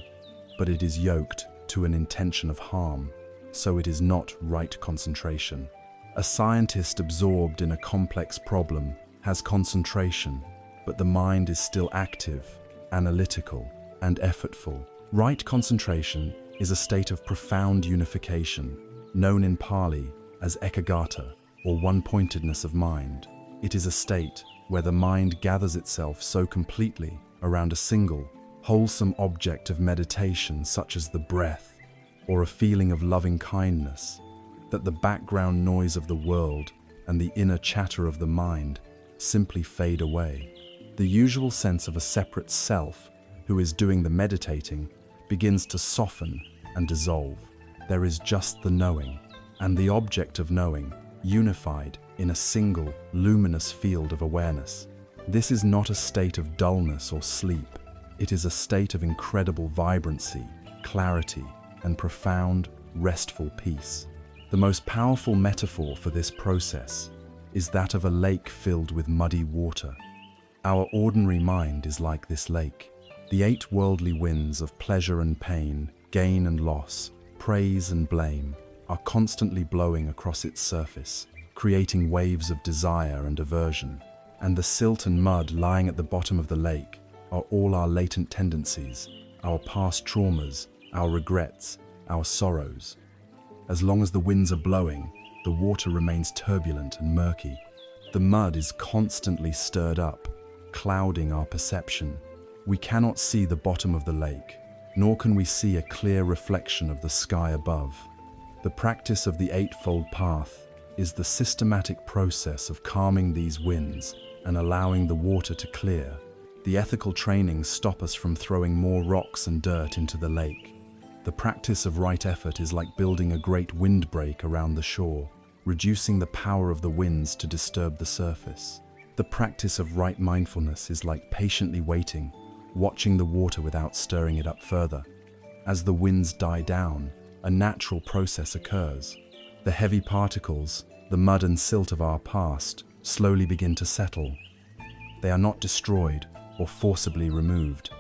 but it is yoked to an intention of harm, so it is not right concentration. A scientist absorbed in a complex problem has concentration, but the mind is still active, analytical, and effortful. Right concentration is a state of profound unification, known in Pali as ekaggata, or one-pointedness of mind. It is a state where the mind gathers itself so completely around a single, wholesome object of meditation such as the breath, or a feeling of loving kindness, that the background noise of the world and the inner chatter of the mind simply fade away. The usual sense of a separate self who is doing the meditating begins to soften and dissolve. There is just the knowing, and the object of knowing, unified in a single, luminous field of awareness. This is not a state of dullness or sleep. It is a state of incredible vibrancy, clarity, and profound, restful peace. The most powerful metaphor for this process is that of a lake filled with muddy water. Our ordinary mind is like this lake. The 8 worldly winds of pleasure and pain, gain and loss, praise and blame, are constantly blowing across its surface, creating waves of desire and aversion. And the silt and mud lying at the bottom of the lake are all our latent tendencies, our past traumas, our regrets, our sorrows. As long as the winds are blowing, the water remains turbulent and murky. The mud is constantly stirred up, clouding our perception. We cannot see the bottom of the lake, nor can we see a clear reflection of the sky above. The practice of the Eightfold Path is the systematic process of calming these winds and allowing the water to clear, The ethical trainings stop us from throwing more rocks and dirt into the lake. The practice of right effort is like building a great windbreak around the shore, reducing the power of the winds to disturb the surface. The practice of right mindfulness is like patiently waiting, watching the water without stirring it up further. As the winds die down, a natural process occurs. The heavy particles, the mud and silt of our past, slowly begin to settle. They are not destroyed or forcibly removed.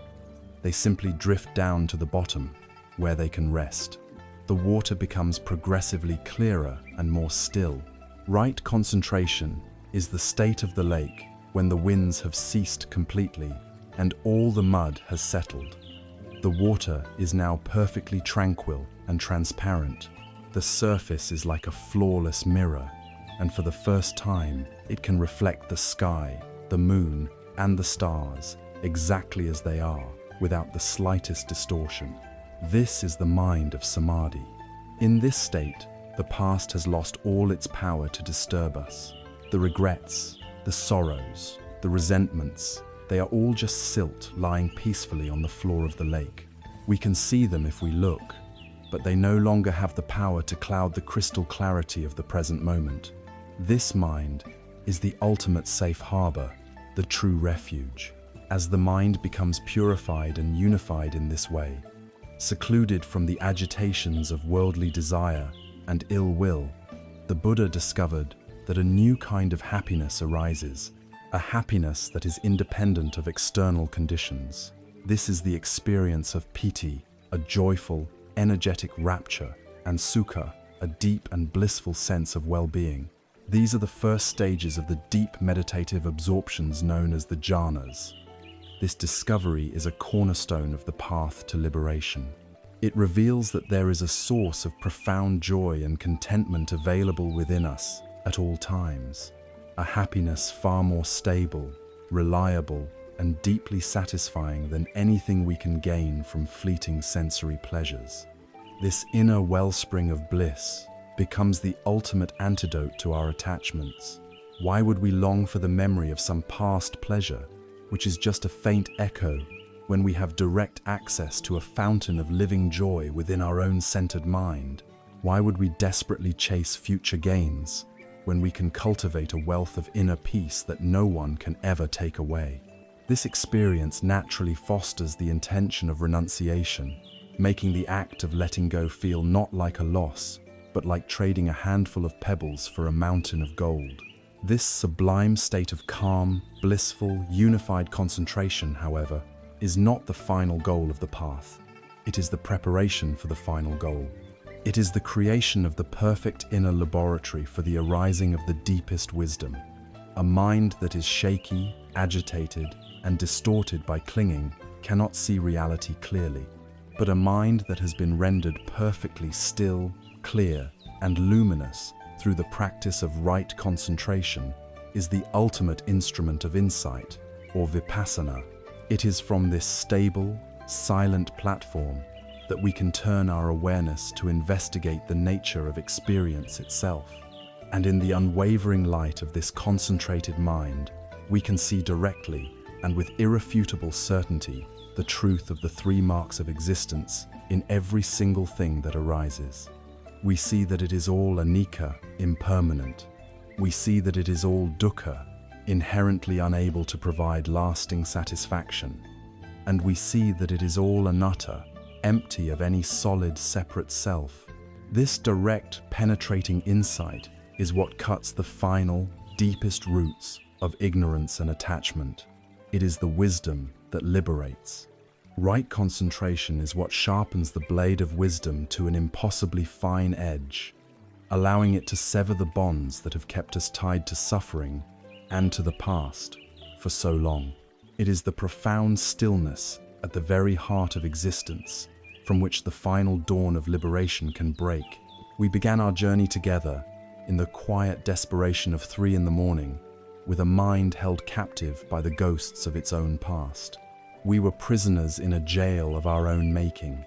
They simply drift down to the bottom, where they can rest. The water becomes progressively clearer and more still. Right concentration is the state of the lake when the winds have ceased completely and all the mud has settled. The water is now perfectly tranquil and transparent. The surface is like a flawless mirror, and for the first time, it can reflect the sky, the moon, and the stars exactly as they are, without the slightest distortion. This is the mind of samadhi. In this state, the past has lost all its power to disturb us. The regrets, the sorrows, the resentments, they are all just silt lying peacefully on the floor of the lake. We can see them if we look, but they no longer have the power to cloud the crystal clarity of the present moment. This mind is the ultimate safe harbor, the true refuge. As the mind becomes purified and unified in this way, secluded from the agitations of worldly desire and ill will, the Buddha discovered that a new kind of happiness arises, a happiness that is independent of external conditions. This is the experience of piti, a joyful, energetic rapture, and sukha, a deep and blissful sense of well-being. These are the first stages of the deep meditative absorptions known as the jhanas. This discovery is a cornerstone of the path to liberation. It reveals that there is a source of profound joy and contentment available within us at all times, a happiness far more stable, reliable, and deeply satisfying than anything we can gain from fleeting sensory pleasures. This inner wellspring of bliss becomes the ultimate antidote to our attachments. Why would we long for the memory of some past pleasure, which is just a faint echo, when we have direct access to a fountain of living joy within our own centered mind? Why would we desperately chase future gains, when we can cultivate a wealth of inner peace that no one can ever take away? This experience naturally fosters the intention of renunciation, making the act of letting go feel not like a loss, but like trading a handful of pebbles for a mountain of gold. This sublime state of calm, blissful, unified concentration, however, is not the final goal of the path. It is the preparation for the final goal. It is the creation of the perfect inner laboratory for the arising of the deepest wisdom. A mind that is shaky, agitated, and distorted by clinging cannot see reality clearly. But a mind that has been rendered perfectly still, clear, and luminous through the practice of right concentration is the ultimate instrument of insight, or vipassana. It is from this stable, silent platform that we can turn our awareness to investigate the nature of experience itself. And in the unwavering light of this concentrated mind, we can see directly and with irrefutable certainty the truth of the three marks of existence in every single thing that arises. We see that it is all Anicca, impermanent. We see that it is all Dukkha, inherently unable to provide lasting satisfaction. And we see that it is all Anatta, empty of any solid separate self. This direct, penetrating insight is what cuts the final, deepest roots of ignorance and attachment. It is the wisdom that liberates. Right concentration is what sharpens the blade of wisdom to an impossibly fine edge, allowing it to sever the bonds that have kept us tied to suffering and to the past for so long. It is the profound stillness at the very heart of existence from which the final dawn of liberation can break. We began our journey together in the quiet desperation of 3 a.m, with a mind held captive by the ghosts of its own past. We were prisoners in a jail of our own making,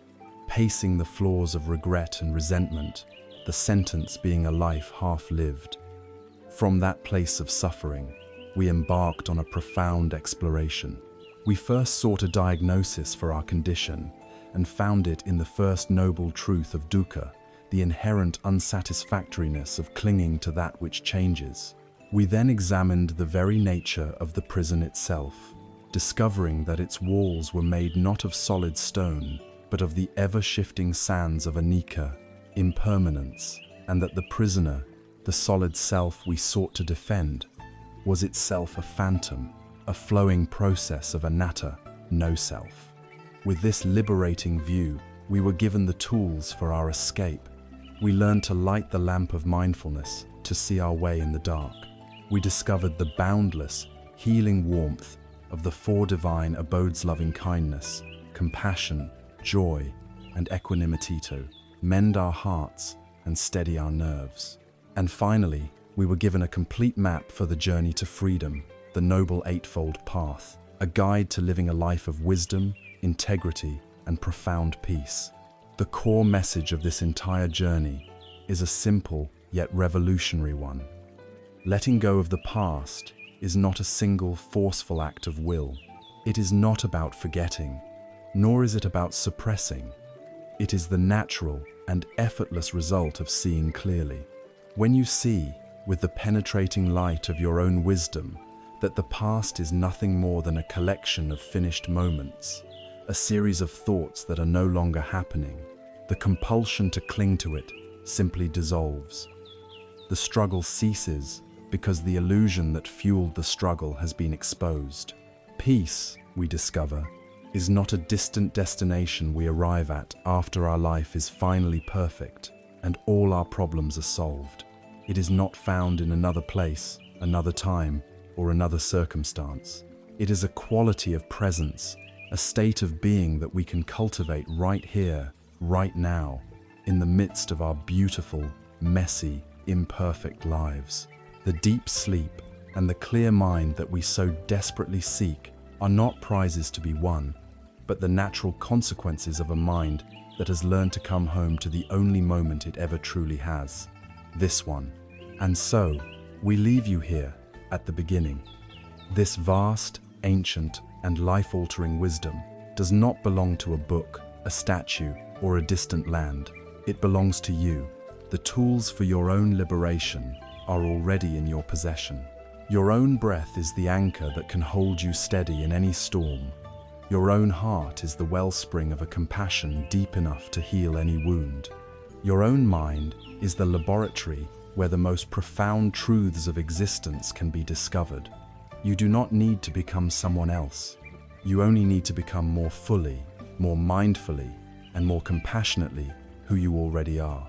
pacing the floors of regret and resentment, the sentence being a life half-lived. From that place of suffering, we embarked on a profound exploration. We first sought a diagnosis for our condition and found it in the first noble truth of dukkha, the inherent unsatisfactoriness of clinging to that which changes. We then examined the very nature of the prison itself, discovering that its walls were made not of solid stone, but of the ever-shifting sands of Anicca, impermanence, and that the prisoner, the solid self we sought to defend, was itself a phantom, a flowing process of Anatta, no self. With this liberating view, we were given the tools for our escape. We learned to light the lamp of mindfulness to see our way in the dark. We discovered the boundless, healing warmth of the four divine abodes: loving kindness, compassion, joy, and equanimity to mend our hearts and steady our nerves. And finally, we were given a complete map for the journey to freedom, the Noble Eightfold Path, a guide to living a life of wisdom, integrity, and profound peace. The core message of this entire journey is a simple yet revolutionary one. Letting go of the past is not a single forceful act of will. It is not about forgetting, nor is it about suppressing. It is the natural and effortless result of seeing clearly. When you see, with the penetrating light of your own wisdom, that the past is nothing more than a collection of finished moments, a series of thoughts that are no longer happening, the compulsion to cling to it simply dissolves. The struggle ceases because the illusion that fueled the struggle has been exposed. Peace, we discover, is not a distant destination we arrive at after our life is finally perfect and all our problems are solved. It is not found in another place, another time, or another circumstance. It is a quality of presence, a state of being that we can cultivate right here, right now, in the midst of our beautiful, messy, imperfect lives. The deep sleep and the clear mind that we so desperately seek are not prizes to be won, but the natural consequences of a mind that has learned to come home to the only moment it ever truly has, this one. And so, we leave you here, at the beginning. This vast, ancient, and life-altering wisdom does not belong to a book, a statue, or a distant land. It belongs to you. The tools for your own liberation are already in your possession. Your own breath is the anchor that can hold you steady in any storm. Your own heart is the wellspring of a compassion deep enough to heal any wound. Your own mind is the laboratory where the most profound truths of existence can be discovered. You do not need to become someone else. You only need to become more fully, more mindfully, and more compassionately who you already are.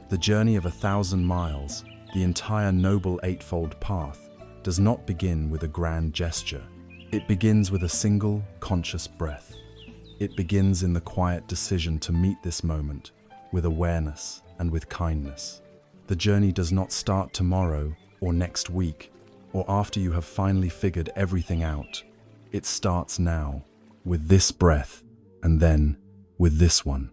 The journey of 1,000 miles, the entire Noble Eightfold Path, does not begin with a grand gesture. It begins with a single, conscious breath. It begins in the quiet decision to meet this moment with awareness and with kindness. The journey does not start tomorrow or next week or after you have finally figured everything out. It starts now, with this breath, and then with this one.